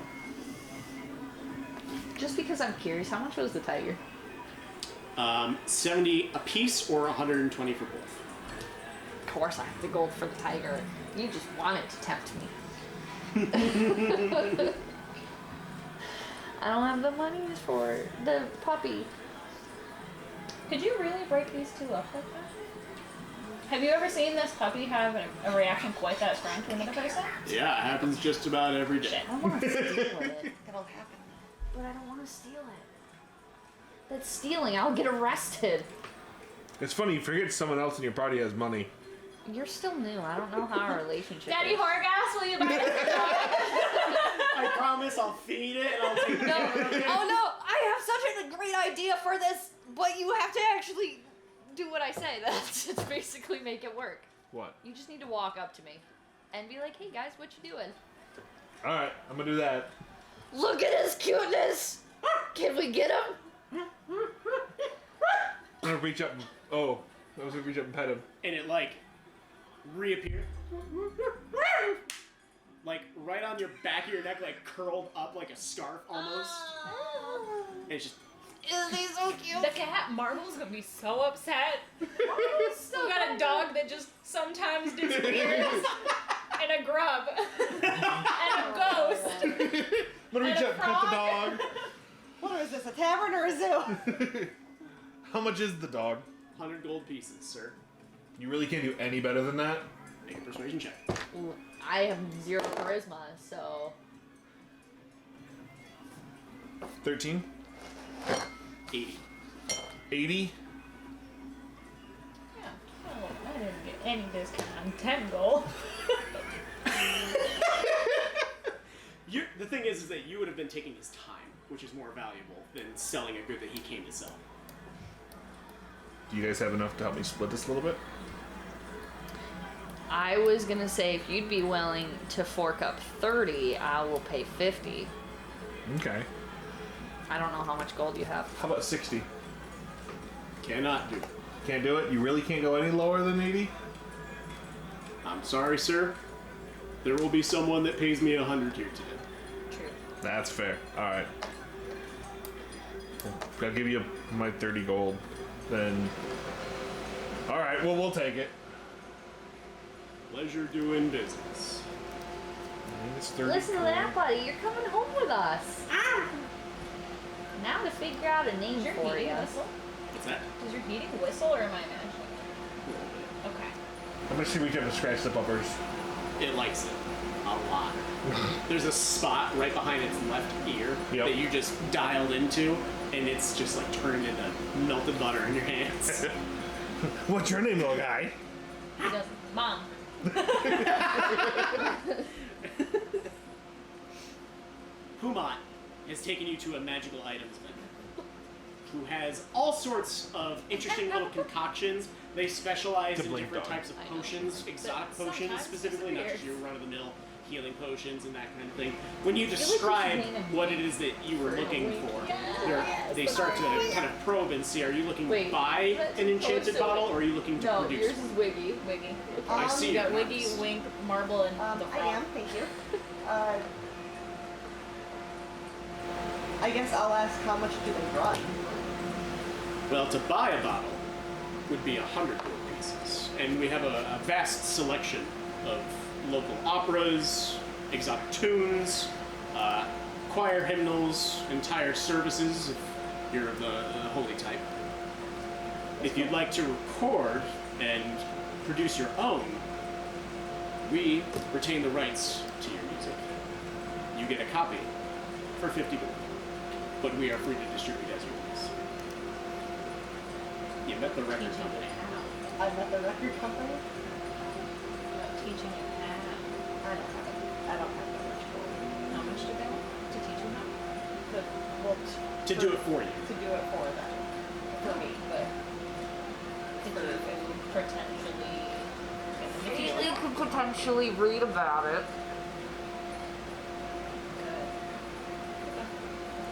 A: Just because I'm curious, how much was the tiger?
D: 70 a piece or 120 for both.
A: Of course I have the gold for the tiger. You just wanted to tempt me. I don't have the money for the puppy.
C: Could you really break these two up like that? Have you ever seen this puppy have a reaction quite that strong to another person?
D: Yeah, it happens just about every day.
C: Shit.
A: I want to steal it. That'll happen. But I don't want to steal it. That's stealing. I'll get arrested.
B: It's funny, you forget someone else in your party has money.
A: You're still new. I don't know how our relationship
C: Daddy
A: is.
C: Horgas, will you buy this dog?
D: I promise I'll feed it and I'll take
A: No. Oh no! I have such a great idea for this, but you have to actually do what I say. That's just basically make it work.
B: What?
A: You just need to walk up to me and be like, "Hey guys, what you doing?"
B: Alright, I'm gonna do that.
A: Look at his cuteness. Can we get him?
B: I'm gonna reach up and... Oh, I was gonna reach up and pet him.
D: and it like reappeared, like right on your back of your neck, like curled up like a scarf almost. And it's just
A: Isn't he so cute?
C: The cat Marvel's gonna be so upset. Still got a dog that just sometimes disappears, and a grub, and a ghost.
B: I'm gonna reach
C: And a
B: up and pet the dog.
E: What is this, a tavern or a zoo?
B: How much is the dog?
D: 100 gold pieces, sir.
B: You really can't do any better than that?
D: Make a persuasion check.
A: Ooh, I have 0 charisma, so
B: 13?
D: 80.
B: 80?
C: Yeah. Oh, I didn't get any discount on 10 gold.
D: The thing is that you would have been taking his time, which is more valuable than selling a good that he came to sell.
B: Do you guys have enough to help me split this a little bit?
A: I was gonna say if you'd be willing to fork up 30, I will pay 50.
B: Okay.
A: I don't know how much gold you have.
B: How about 60?
D: Cannot do it.
B: Can't do it? You really can't go any lower than 80?
D: I'm sorry, sir. There will be someone that pays me 100 here today.
A: True.
B: That's fair. Alright. I'll give you my 30 gold. Then... Alright, well, we'll take it.
D: Pleasure doing business.
B: I think it's 30
A: Listen to
B: gold.
A: that, buddy. You're coming home with us. Now to figure out a name
C: Does your
A: for
C: heating
A: you.
C: whistle?
D: What's that?
C: Does your heating whistle, or am I imagining it? Okay.
B: How much should we get to scratch the bumpers?
D: It likes it a lot. There's a spot right behind its left ear
B: Yep.
D: that you just dialed into, and it's just like turned into melted butter in your hands.
B: What's your name, little guy?
C: He doesn't. Mom.
D: Pumat has taken you to a magical items vendor who has all sorts of interesting little concoctions. They specialize
B: To
D: in
B: blink
D: different
B: dog.
D: types of
C: I know.
D: potions, exotic
C: That
D: potions
C: sometimes
D: specifically, not just your
C: disappears.
D: run-of-the-mill healing potions and that kind of thing. When you
A: like we
D: describe
A: should name him
D: what it is that you were looking for, they start to kind of probe and see, are you looking
A: Wait,
D: to buy
A: is that
D: an
A: too
D: enchanted
A: close to
D: bottle,
A: it?
D: or are you looking to
A: No,
D: produce
A: yours
D: one?
A: is Wiggy.
C: Wiggy.
D: I see
C: You got
D: your
C: Wiggy,
D: mouse.
C: Wink, Marble, and the
E: I
C: frog.
E: am, thank you. I guess I'll ask how much do they run?
D: Well, to buy a bottle would be 100 gold pieces. And we have a vast selection of local operas, exotic tunes, choir hymnals, entire services, if you're of the holy type. If you'd like to record and produce your own, we retain the rights to your music. You get a copy for 50 gold, but we are free to distribute as you please. You met the record
C: Teaching
D: company.
C: it how.
E: I met the record company.
C: Teaching it how.
E: I don't have that much gold.
C: How much do they want to teach you how?
E: Well,
D: To do it for you.
E: To do it for them. For me, but
C: Could you potentially get the material?
A: Haley could potentially read about it.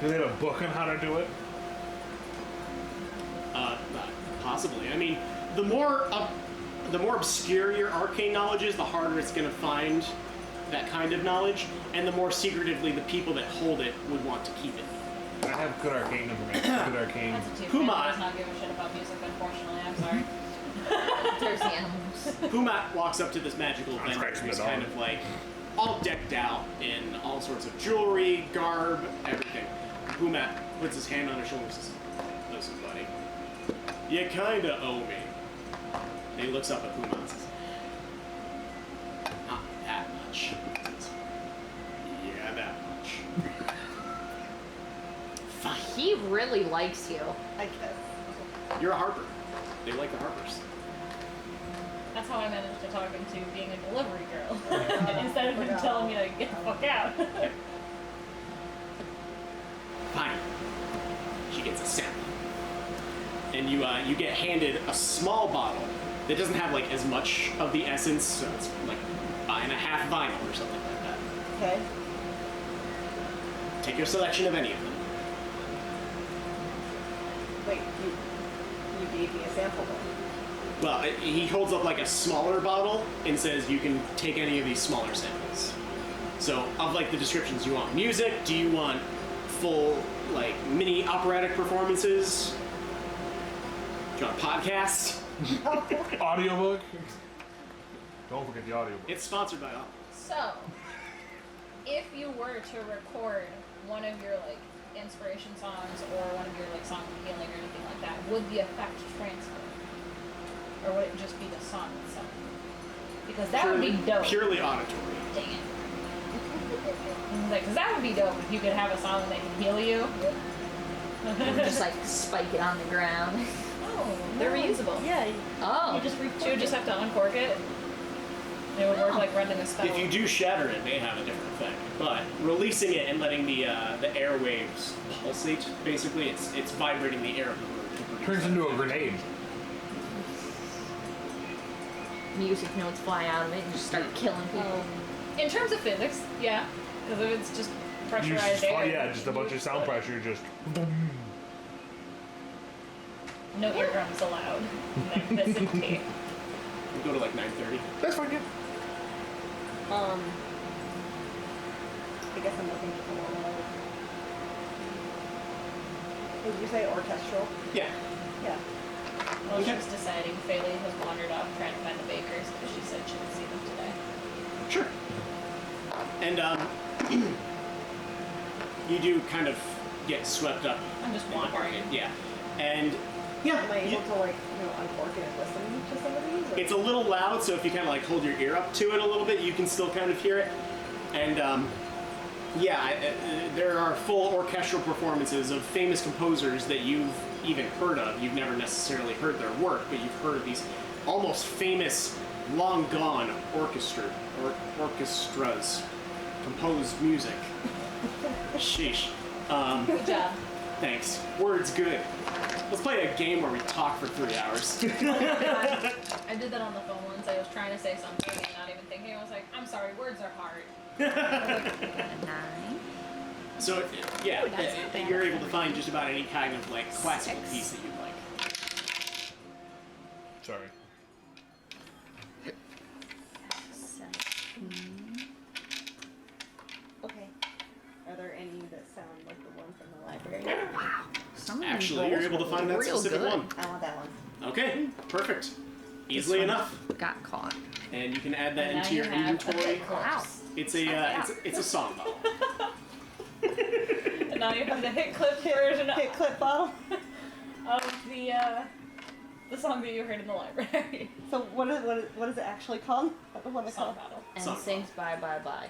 B: Do they have a book on how to do it?
D: Possibly. I mean, the more obscure your arcane knowledge is, the harder it's going to find that kind of knowledge, and the more secretively the people that hold it would want to keep it.
B: I have good arcane information. Good arcane.
C: That's a two.
D: Puma.
C: Does not give a shit about music, unfortunately. I'm sorry.
A: There's the animals.
D: Pumat walks up to this magical vendor
B: scratching
D: who's
B: the
D: kind
B: dog.
D: of like all decked out in all sorts of jewelry, garb, everything. Pumat puts his hand on his shoulder and says, "Listen, buddy, you kinda owe me." And he looks up at Pumat and says, "Not that much." He says, "Yeah, that much." Fine.
A: He really likes you.
E: I guess.
D: You're a harper. They like the harpers.
C: That's how I managed to talk into being a delivery girl. Instead of him telling me to get the fuck out.
D: Fine. She gets a sample. And you get handed a small bottle that doesn't have like as much of the essence, so it's like 5.5 vinyl or something like that.
E: Okay.
D: Take your selection of any of them.
E: Wait, you gave me a sample then.
D: Well, he holds up like a smaller bottle and says you can take any of these smaller samples. So, of like the descriptions, you want music? Do you want full like mini operatic performances? Do you want a podcast?
B: Audiobook? Don't forget the audiobook.
D: It's sponsored by Audible.
C: So, if you were to record one of your like inspiration songs or one of your like songs of healing or anything like that, would the effect transfer? Or would it just be the song itself? Because that would be dope.
D: Purely auditory.
C: Dang it. Because that would be dope if you could have a song that can heal you.
A: Just like spike it on the ground.
C: Oh, they're reusable.
E: Yeah.
A: Oh.
E: You just
C: She would just have to uncork it. It would work like running a spell.
D: If you do shatter it, it may have a different effect. But releasing it and letting the airwaves pulsate, basically, it's vibrating the air of the room to produce
B: Turns
D: that
B: into a
D: effect.
B: grenade.
A: Music notes fly out of it and just start killing people.
C: In terms of physics, yeah. Because if it's just pressurized
B: Oh
C: air.
B: yeah, just a bunch of sound pressure, just boom.
C: No eardrums allowed. Necessity.
D: We go to like 9:30.
B: That's fine, yeah.
E: I guess I'm looking for more. Did you say orchestral?
D: Yeah.
E: Yeah.
C: Well,
D: Okay.
C: she's deciding. Faylee has wandered off trying to find the bakers because she said she would see them today.
D: Sure. And you do kind of get swept up.
C: I'm just
D: in the
C: wandering.
D: market, yeah. And yeah,
E: Am I able to like, uncork it and listen to some of these? Or?
D: it's a little loud, so if you kind of like hold your ear up to it a little bit, you can still kind of hear it. And there are full orchestral performances of famous composers that you've even heard of. You've never necessarily heard their work, but you've heard of these almost famous, long gone orchestras compose music. Sheesh.
C: Good job.
D: Thanks. Word's good. Let's play a game where we talk for 3 hours.
C: I did that on the phone once. I was trying to say something and not even thinking. I was like, I'm sorry, words are hard.
A: 9.
D: So, yeah,
A: Ooh, that's not bad.
D: you're able to find just about any kind of like classical
A: 6.
D: piece that you'd like.
B: Sorry.
A: 7.
E: Okay. Are there any that sound like the one from the library?
A: Wow. Some of these
D: Actually, you're
A: rolls
D: able to
A: were
D: find that
A: real
D: specific
A: good.
D: one.
E: I want that one.
D: Okay, perfect.
A: This
D: Easily
A: one
D: enough.
A: Got caught.
D: And you can add that
C: And now
D: into
C: you
D: your
C: have a
D: inventory.
C: hit
A: Wow.
C: clips.
D: It's a song bottle.
C: And now you have the hit clip version
E: Hit clip bottle.
C: of the song that you heard in the library.
E: So what is it actually called? What is it
C: Song
E: called?
C: battle.
A: And
D: Song
A: sings bye bye bye.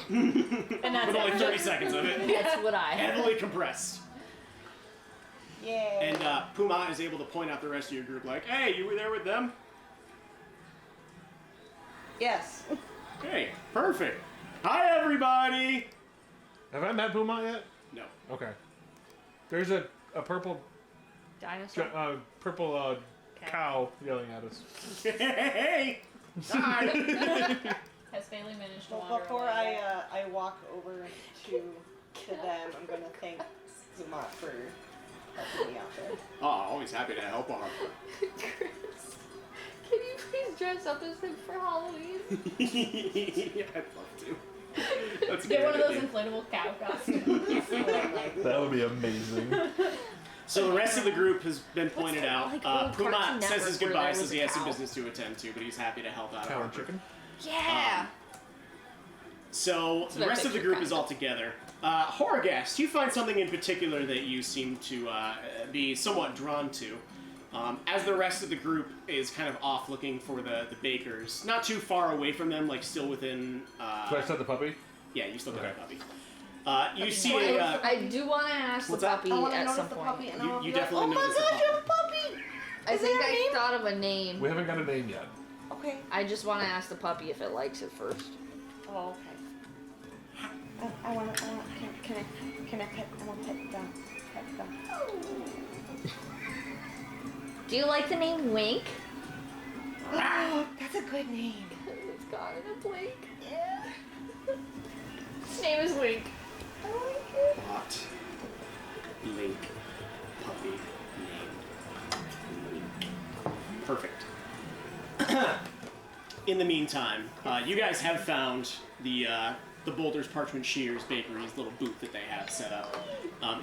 C: And that's
D: With only
C: it.
D: 30 seconds of it.
A: That's what I have.
D: Heavily compressed.
E: Yay.
D: And Puma is able to point out the rest of your group, like, hey, you were there with them?
E: Yes.
D: Hey, perfect. Hi, everybody.
B: Have I met Puma yet?
D: No.
B: Okay. There's a purple
A: Dinosaur.
B: cow yelling at us.
D: Hey. Hi.
C: Has Bailey managed to
E: Well,
C: wander
E: before
C: away?
E: I walk over to them, I'm gonna thank Zuma for helping me out there.
D: Oh, always happy to help on.
A: Chris, can you please dress up as him for Halloween?
D: Yeah, I'd love to. That's a
C: Get
D: good
C: one of those
D: idea.
C: inflatable cow costumes.
B: That would be amazing.
D: So the rest of the group has been pointed out.
A: like old
D: Puma
A: Cartoon
D: says his
A: Network where
D: goodbyes,
A: there
D: says
A: was
D: he
A: a
D: has some
A: cow.
D: business to attend to, but he's happy to help out.
B: Cow and
D: Harper.
B: chicken.
A: Yeah.
D: So the
A: what I
D: rest of the
A: pictured,
D: group
A: kind
D: is
A: of.
D: all together. Horagast, you find something in particular that you seem to be somewhat drawn to. As the rest of the group is kind of off looking for the bakers, not too far away from them, like still within.
B: Do I set the puppy?
D: Yeah, you still got a
B: Okay.
D: puppy. You see a.
A: I do want to ask
D: What's
A: the
D: that?
A: puppy
E: I want to
A: at
E: notice
A: some
E: the
A: point.
E: puppy, and
D: You-
E: I'll
D: you
E: be
D: definitely
E: like, oh my
D: notice the
E: gosh, you have a
D: puppy."
E: puppy!
A: I
E: Is
A: think
E: there a
A: I
E: name?
A: thought of a name.
B: We haven't got a name yet.
E: Okay.
A: I just want to ask the puppy if it likes it first.
E: Oh, okay. I want to, can I pet, I want to pet them. Pet them.
A: Do you like the name Wink?
E: Oh, that's a good name.
A: It's got a blink.
E: Yeah.
A: His name is Wink.
E: I like it.
D: Hot link puppy named Link. Perfect. In the meantime, you guys have found the Boulder's Parchment Shears Bakery's little booth that they have set up.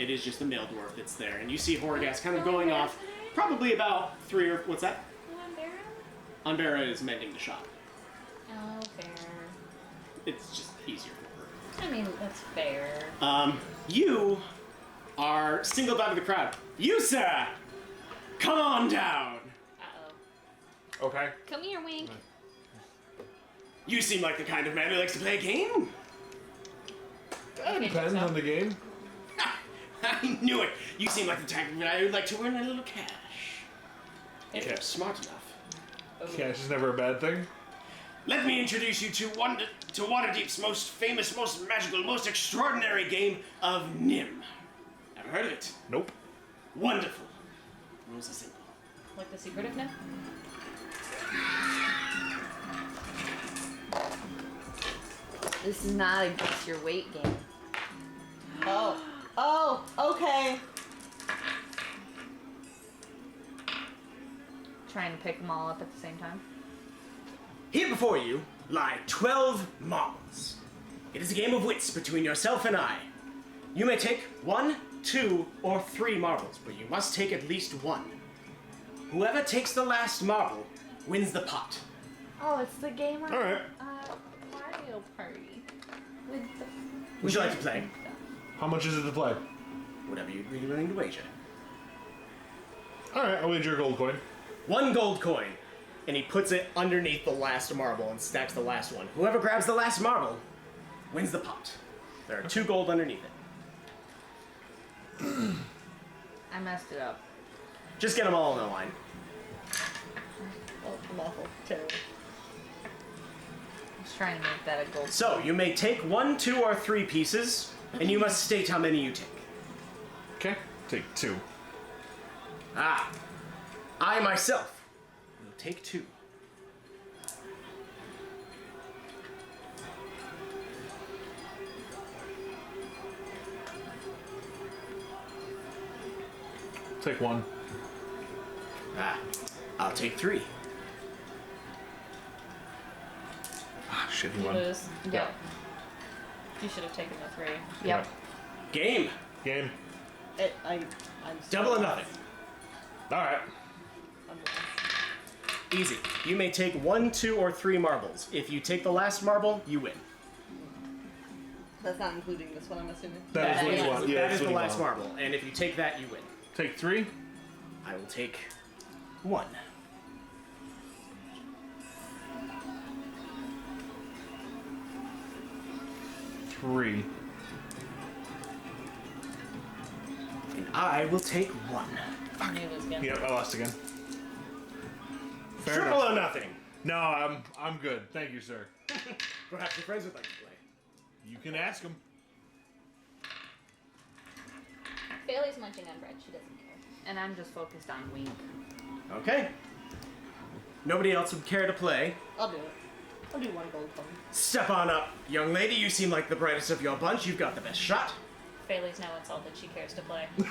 D: It is just the male dwarf that's there, and you see Horagast kind of going off, probably about 3 or what's that? Unbera is mending the shop.
C: Oh, fair.
D: It's just easier for her.
C: I mean, that's fair.
D: You are singled out of the crowd. You, sir! Come on down!
C: Uh-oh.
B: Okay.
A: Come here, Wink.
D: You seem like the kind of man who likes to play a game.
B: That depends on the game.
D: I knew it! You seem like the type of man who'd like to earn a little cash. If
C: Okay.
D: you're smart enough.
B: Cash is never a bad thing.
D: Let me introduce you to Waterdeep's most famous, most magical, most extraordinary game of Nim. Ever heard of it?
B: Nope.
D: Wonderful. Rules are simple.
C: Like the secret of Nim?
A: This is not a guess your weight game.
E: Oh, okay.
A: Trying to pick them all up at the same time.
D: Here before you lie 12 marbles. It is a game of wits between yourself and I. You may take 1, 2, or 3 marbles, but you must take at least 1. Whoever takes the last marble wins the pot.
A: Oh, it's the game on
B: All right.
A: Mario Party. With the
D: Would you like to play?
B: How much is it to play?
D: Whatever you'd be willing to wager.
B: All right, I'll wager a gold coin.
D: 1 gold coin. And he puts it underneath the last marble and stacks the last one. Whoever grabs the last marble wins the pot. There are 2 gold underneath it.
A: I messed it up.
D: Just get them all in a line.
E: Oh, I'm awful. Terrible.
A: I was trying to make that a gold.
D: So, you may take 1, 2, or 3 pieces, and you must state how many you take.
B: Okay. Take 2.
D: Ah, I myself will take 2.
B: Take 1.
D: Ah, I'll take 3.
B: Ah, shit, you
C: You
B: won.
C: lose.
A: Yep.
C: You should have taken the 3.
A: Yep.
D: Game.
B: Game.
E: I'm
D: Double or nothing.
B: All right.
D: Easy. You may take 1, 2, or 3 marbles. If you take the last marble, you win.
E: That's not including this one, I'm assuming.
B: That is what you want. Yeah,
D: that
B: that's
D: is
B: what
D: the
B: you
D: last
B: want.
D: marble, and if you take that, you win.
B: Take 3.
D: I will take 1.
B: Three.
D: And I will take 1.
C: You lose again.
B: Yep, I lost again. Fair
D: Triple
B: enough.
D: or nothing.
B: No, I'm good. Thank you, sir.
D: Perhaps your friends would like to play.
B: You can ask him.
C: Bailey's munching on bread. She doesn't care.
A: And I'm just focused on Wink.
D: Okay. Nobody else would care to play.
E: I'll do it. I'll do 1 gold coin.
D: Step on up, young lady. You seem like the brightest of your bunch. You've got the best shot.
C: Bailey's no insult that she cares to play.
E: You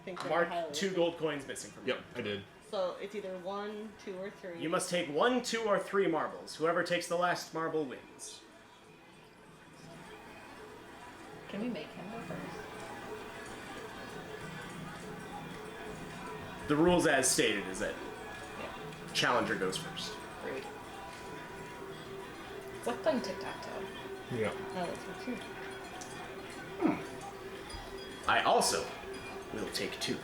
E: think very
D: Mark,
E: highly of
D: 2
E: me.
D: gold coins missing from you.
B: Yep, I did.
E: So it's either 1, 2, or 3.
D: You must take 1, 2, or 3 marbles. Whoever takes the last marble wins.
C: Can we make him go first?
D: The rules as stated is that challenger goes first.
C: Rude. It's like playing tic-tac-toe.
B: Yeah.
E: Oh, that's true.
D: I also will take 2.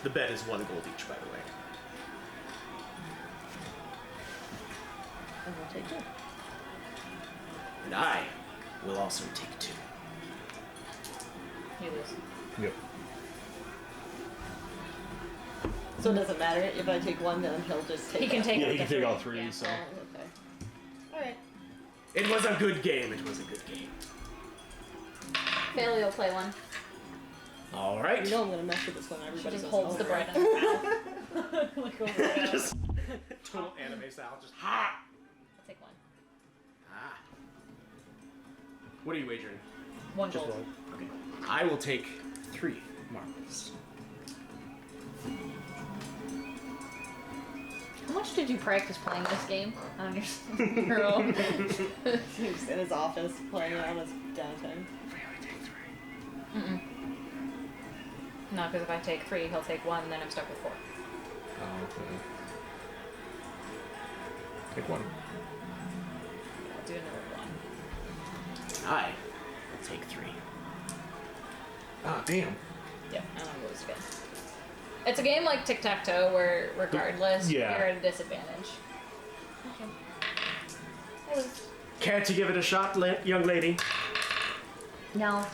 D: The bet is 1 gold each, by the way.
E: I'm gonna take 2.
D: And I will also take 2.
C: You lose.
B: Yep.
E: So it doesn't matter if I take 1, then he'll just take.
C: He can take
B: Yeah,
C: up
B: he
C: to
B: can take
C: 3.
B: all 3,
C: Yeah.
B: so.
E: Oh, okay. All right.
D: It was a good game. It was a good game.
C: Bailey will play one.
D: All right.
E: You know I'm gonna mess with this one.
C: She
E: Everybody
C: just
E: goes
C: holds the
E: over.
C: bread in her mouth. Like over her mouth.
D: Just total anime style. Just ha.
C: I'll take 1.
D: Ah. What are you wagering?
C: 1 gold.
D: Okay. I will take 3 marbles.
A: How much did you practice playing this game on your own?
E: He's in his office playing it on his downtime.
D: Really take 3.
C: Mm-mm. No, because if I take 3, he'll take 1, and then I'm stuck with 4.
B: Oh, okay. Take 1.
C: I'll do another 1.
D: I will take 3.
B: Ah, damn.
C: Yep, and I'll lose again. It's a game like tic-tac-toe where, regardless,
B: Yeah.
C: you're at a disadvantage. Okay. I lose.
D: Care to give it a shot, young lady?
A: No.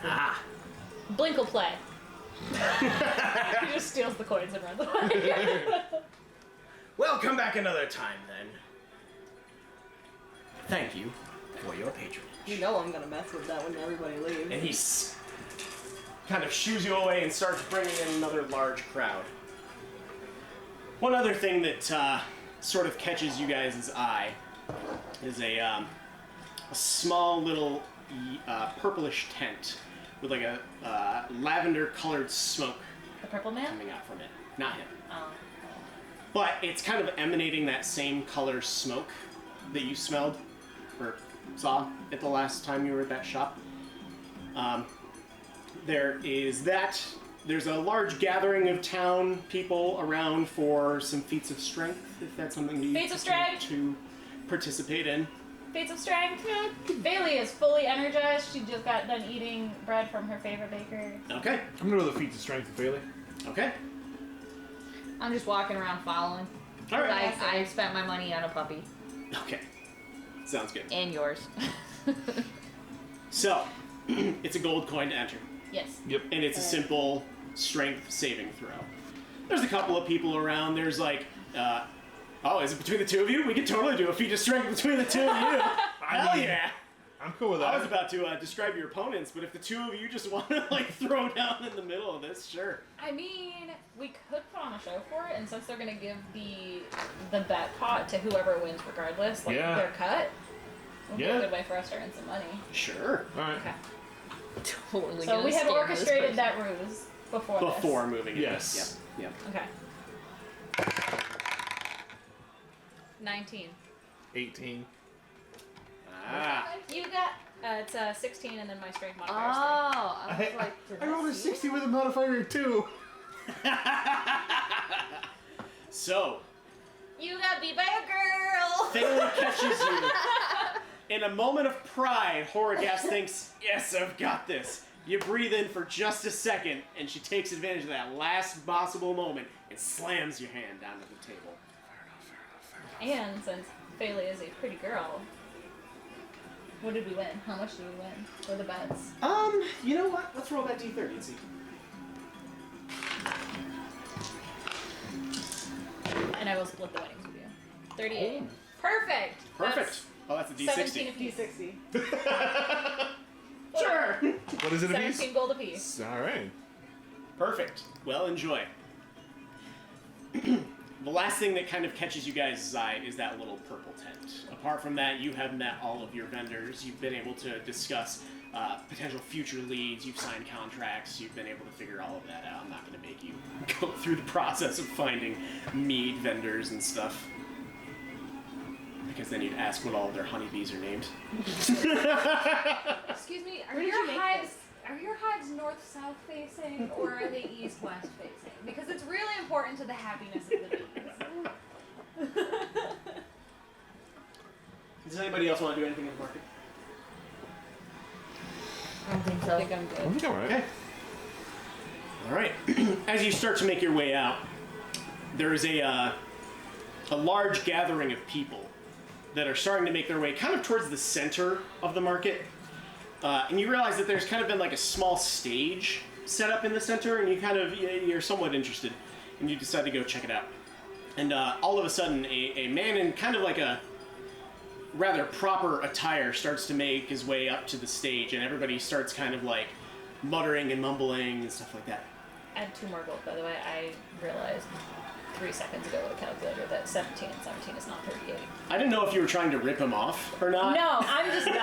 D: Ah.
C: Blink will play. He just steals the coins and runs away.
D: Well, come back another time then. Thank you for your patronage.
E: You know I'm gonna mess with that when everybody leaves.
D: And he kind of shoos you away and starts bringing in another large crowd. One other thing that sort of catches you guys' eye is a small little purplish tent with like a lavender-colored smoke
C: The purple man?
D: coming out from it. Not him.
C: Oh.
D: But it's kind of emanating that same color smoke that you smelled or saw at the last time you were at that shop. There is that. There's a large gathering of town people around for some feats of strength, if that's something you
C: Feats of strength!
D: to participate in.
C: Feats of strength. Bailey is fully energized. She just got done eating bread from her favorite baker.
D: Okay.
B: I'm gonna go with the feats of strength of Bailey.
D: Okay.
A: I'm just walking around following.
D: All right.
A: I spent my money on a puppy.
D: Okay. Sounds good.
A: And yours.
D: So, it's a gold coin to enter.
C: Yes.
B: Yep.
D: And it's a simple strength saving throw. There's a couple of people around. There's like, oh, is it between the two of you? We could totally do a feat of strength between the two of you. Hell yeah!
B: I'm cool with that.
D: I was about to describe your opponents, but if the two of you just want to like throw down in the middle of this, sure.
C: I mean, we could put on a show for it, and since they're gonna give the bet pot to whoever wins regardless, like
B: Yeah.
C: their cut, would be
B: Yeah.
C: a good way for us to earn some money.
D: Sure.
B: All right.
C: Okay.
A: Totally.
C: So
A: gonna
C: we had
A: scam this
C: orchestrated
A: person.
C: that ruse before this.
D: Before moving in.
B: Yes.
D: Yep.
C: Okay. 19.
B: 18.
D: Ah.
C: You got it's 16, and then my strength
A: Oh,
C: modifier is
A: I was like, did
B: I rolled a
A: see?
B: 60 with a modifier too.
D: So,
C: 3. You got beat by a girl.
D: Thaler catches you. In a moment of pride, Horrorgas thinks, yes, I've got this. You breathe in for just a second, and she takes advantage of that last possible moment and slams your hand down to the table.
C: And since Phelia is a pretty girl, what did we win? How much did we win for the bets?
D: You know what? Let's roll that D30 and see.
C: And I will split the winnings with you. 38. Perfect!
D: Perfect. That's a D60.
C: 17 apiece.
E: D60.
D: Sure.
B: What is it?
C: 17 gold apiece.
B: All right.
D: Perfect. Well, enjoy. The last thing that kind of catches you guys' eye is that little purple tent. Apart from that, you have met all of your vendors. You've been able to discuss potential future leads. You've signed contracts. You've been able to figure all of that out. I'm not going to make you go through the process of finding mead vendors and stuff. Because then you'd ask what all of their honeybees are named.
C: Excuse me,
E: Where did you make this?
C: are your hives north-south facing or are they east-west facing? Because it's really important to the happiness of the bees.
D: Does anybody else want to do anything in the market?
A: I don't think so.
C: I think I'm
B: I
C: good.
B: think I'm right.
D: Okay. All right. As you start to make your way out, there is a large gathering of people that are starting to make their way kind of towards the center of the market. And you realize that there's kind of been like a small stage set up in the center, and you're somewhat interested, and you decide to go check it out. And all of a sudden, a man in kind of like a rather proper attire starts to make his way up to the stage, and everybody starts kind of like muttering and mumbling and stuff like that.
C: Add 2 more gold, by the way. I realized 3 seconds ago with a calculator that 17 and 17 is not 38.
D: I didn't know if you were trying to rip him off or not.
C: No, I'm just done.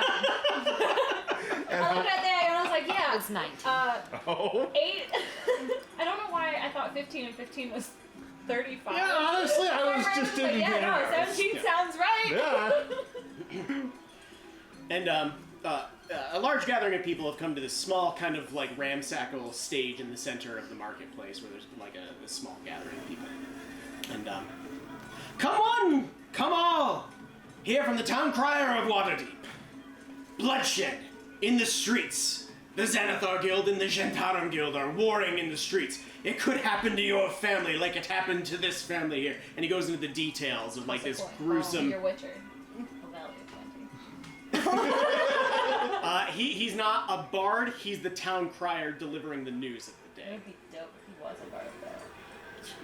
C: I looked at that and I was like, yeah.
A: It's 19.
B: Oh.
C: 8. I don't know why I thought 15 and 15 was 35.
B: Yeah, honestly, I was just
C: like,
B: thinking.
C: yeah, no, 17
B: Yeah.
C: sounds right.
B: Yeah.
D: And a large gathering of people have come to this small kind of like ramshackle stage in the center of the marketplace where there's like a small gathering of people. And come all, here from the town crier of Waterdeep. Bloodshed in the streets. The Xanathar Guild and the Gentarum Guild are warring in the streets. It could happen to your family like it happened to this family here. And he goes into the details of like this gruesome...
C: Your Witcher. A value of 20.
D: He's not a bard, he's the town crier delivering the news of the
C: It
D: day.
C: would be dope if he was a bard, though.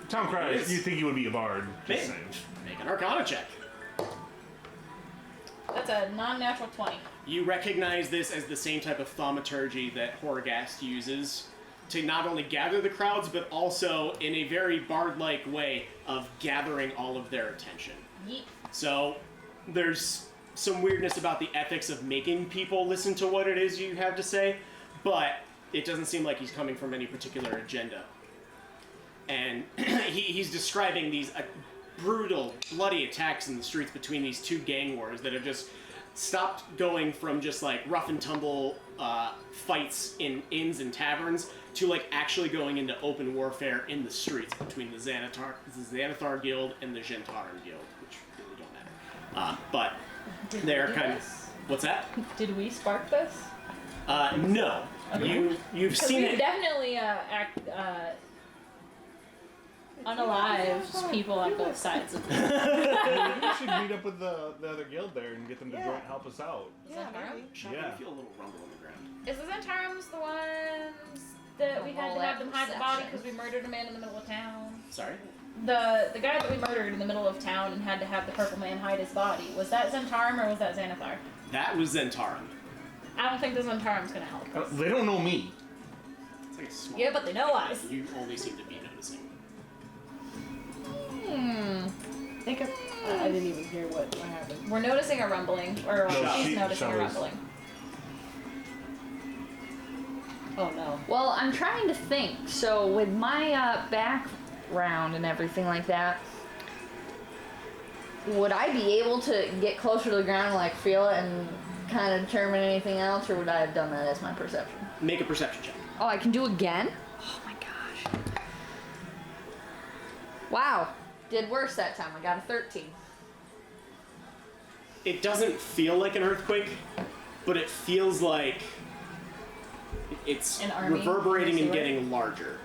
B: Tom Cruise,
D: Yes.
B: you think he would be a bard? Just
D: Hey.
B: saying.
D: Make an Arcana check.
C: That's a non-natural 20.
D: You recognize this as the same type of thaumaturgy that Horgast uses to not only gather the crowds, but also in a very bard-like way of gathering all of their attention.
C: Yeet.
D: So there's some weirdness about the ethics of making people listen to what it is you have to say, but it doesn't seem like he's coming from any particular agenda. And he's describing these brutal, bloody attacks in the streets between these 2 gang wars that have just stopped going from just like rough and tumble fights in inns and taverns to like actually going into open warfare in the streets between the Xanathar Guild and the Gentarum Guild, which really don't matter. But
C: Did
D: they're
C: we do
D: kind
C: this?
D: of... What's that?
C: Did we spark this?
D: No.
C: Okay.
D: You've
C: Because
D: seen
C: we
D: it.
C: definitely unalived people on both sides of this.
B: Maybe we should meet up with the other guild there and get them to
E: Yeah.
B: join, help us out.
E: Yeah,
C: Zentarum?
E: maybe.
D: I feel a little rumble on the ground.
C: Is the Zentarums the ones that we had
A: Roll
C: to have
A: that
C: them hide the body
A: perception.
C: because we murdered a man in the middle of town?
D: Sorry?
C: The guy that we murdered in the middle of town and had to have the purple man hide his body, was that Zentarum or was that Xanathar?
D: That was Zentarum.
C: I don't think the Zentarum's gonna help us.
B: They don't know me.
D: It's like a small...
C: Yeah, but they know us.
D: You only seem to be noticing.
E: Think of, I didn't even hear what happened.
C: We're noticing a rumbling, or
B: No,
C: she's
B: she-
C: noticing a
B: Shelley's.
C: rumbling.
E: Oh no.
A: Well, I'm trying to think. So with my background and everything like that, would I be able to get closer to the ground and like feel it and kind of determine anything else, or would I have done that as my perception?
D: Make a perception check.
A: Oh, I can do again? Oh my gosh. Wow. Did worse that time. I got a 13.
D: It doesn't feel like an earthquake, but it feels like it's
C: An army?
D: reverberating and
C: Sewer?
D: getting larger.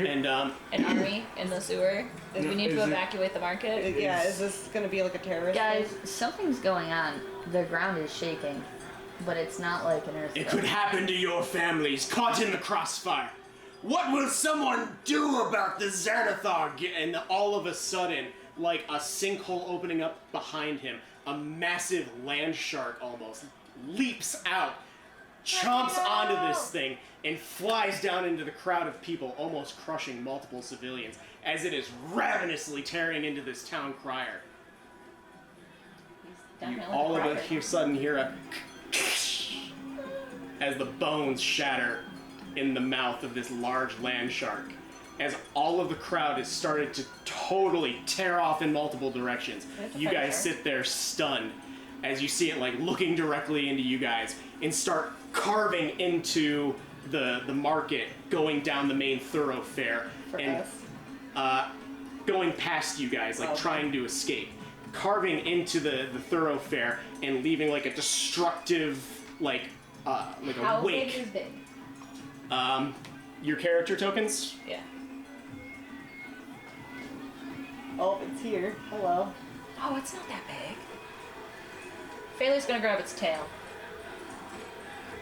D: And
C: An army in the sewer. We need
B: is
C: to
B: it-
C: evacuate the market.
E: Yeah, is this gonna be like a terrorist?
A: Guys,
E: thing?
A: something's going on. The ground is shaking, but it's not like an earthquake.
D: it could happen to your families caught in the crossfire. What will someone do about the Xanathar? And all of a sudden, like a sinkhole opening up behind him, a massive land shark almost leaps out, chomps onto this thing, and flies down into the crowd of people, almost crushing multiple civilians as it is ravenously tearing into this town crier. You
C: Definitely
D: all of
C: crier.
D: a sudden hear a as the bones shatter in the mouth of this large land shark, as all of the crowd has started to totally tear off in multiple directions.
C: That's a
D: You guys
C: finisher.
D: sit there stunned as you see it like looking directly into you guys and start carving into the market, going down the main thoroughfare
E: For
D: and
E: us.
D: going past you guys, like
E: Okay.
D: trying to escape, carving into the thoroughfare and leaving like a destructive like a
C: How
D: wake.
C: big is big?
D: Your character tokens.
C: Yeah.
E: Oh, it's here. Hello.
C: Oh, it's not that big. Faylee's gonna grab its tail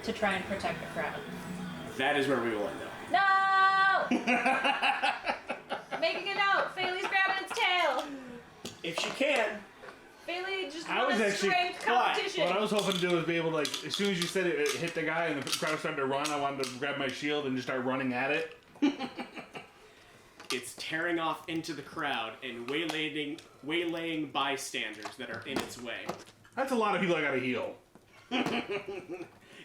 C: to try and protect the crowd.
D: That is where we will end up.
C: No! Making a note. Faylee's grabbing its tail.
D: If she can.
C: Faylee just
B: I
C: won
B: was
C: a
B: actually-
C: strength
D: Why?
C: competition.
B: What I was hoping to do was be able to, like, as soon as you said it, it hit the guy and the crowd started to run, I wanted to grab my shield and just start running at it.
D: It's tearing off into the crowd and waylaying bystanders that are in its way.
B: That's a lot of people I gotta heal.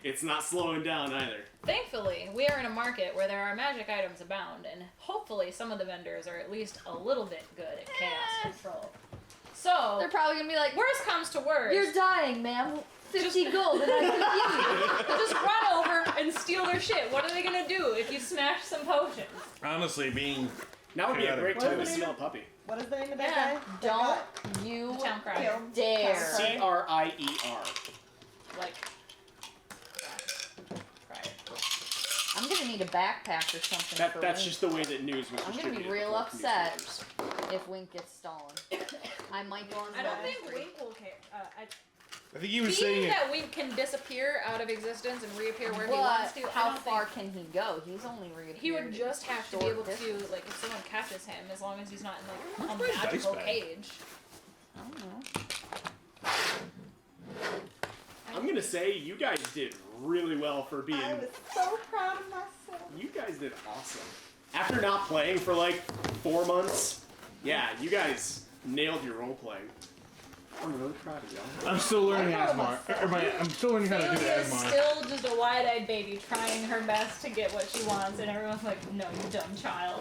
D: It's not slowing down either.
C: Thankfully, we are in a market where there are magic items abound, and hopefully some of the vendors are at least a little bit good at chaos control. So,
A: They're probably gonna be like,
C: worst comes to worst,
A: "You're dying, ma'am. 50 gold, and I can give you."
C: just run over and steal their shit. What are they gonna do if you smash some potions?
B: Honestly, being
D: Now would be a
B: Chaotic.
D: great
E: What
D: time to
E: is the name
D: smell
E: of-
D: puppy.
E: What is the name of that
C: Yeah,
E: guy?
A: Don't you
C: Town crier.
E: Killed.
A: dare.
E: Cassalanter.
D: Crier.
C: Like, crier.
A: I'm gonna need a backpack or something for
D: That's
A: Wink.
D: just the way that news was
A: I'm gonna be
D: distributed
A: real
D: before
A: upset
D: newspapers.
A: if Wink gets stolen. I might go on
C: I don't
A: the
C: think
A: registry.
C: Wink will care.
B: I think he was
C: Being
B: saying
C: that Wink can disappear out of existence and reappear where he wants to,
A: But
C: I
A: how
C: don't
A: far
C: think
A: can he go? He's only reappeared.
C: he would just have to be
A: short
C: able to,
A: distance.
C: like, if someone catches him, as long as he's not in, like, a
B: Where's my dice
C: magical
B: bag?
C: cage.
A: I don't know.
D: I'm gonna say you guys did really well for being.
E: I was so proud of myself.
D: You guys did awesome. After not playing for like 4 months, yeah, you guys nailed your role playing. I'm really proud of y'all.
B: I'm still learning
E: I'm
B: Asmar. I'm still learning how to do
C: Celia is
B: Asmar.
C: still just a wide-eyed baby trying her best to get what she wants, and everyone's like, no, you dumb child.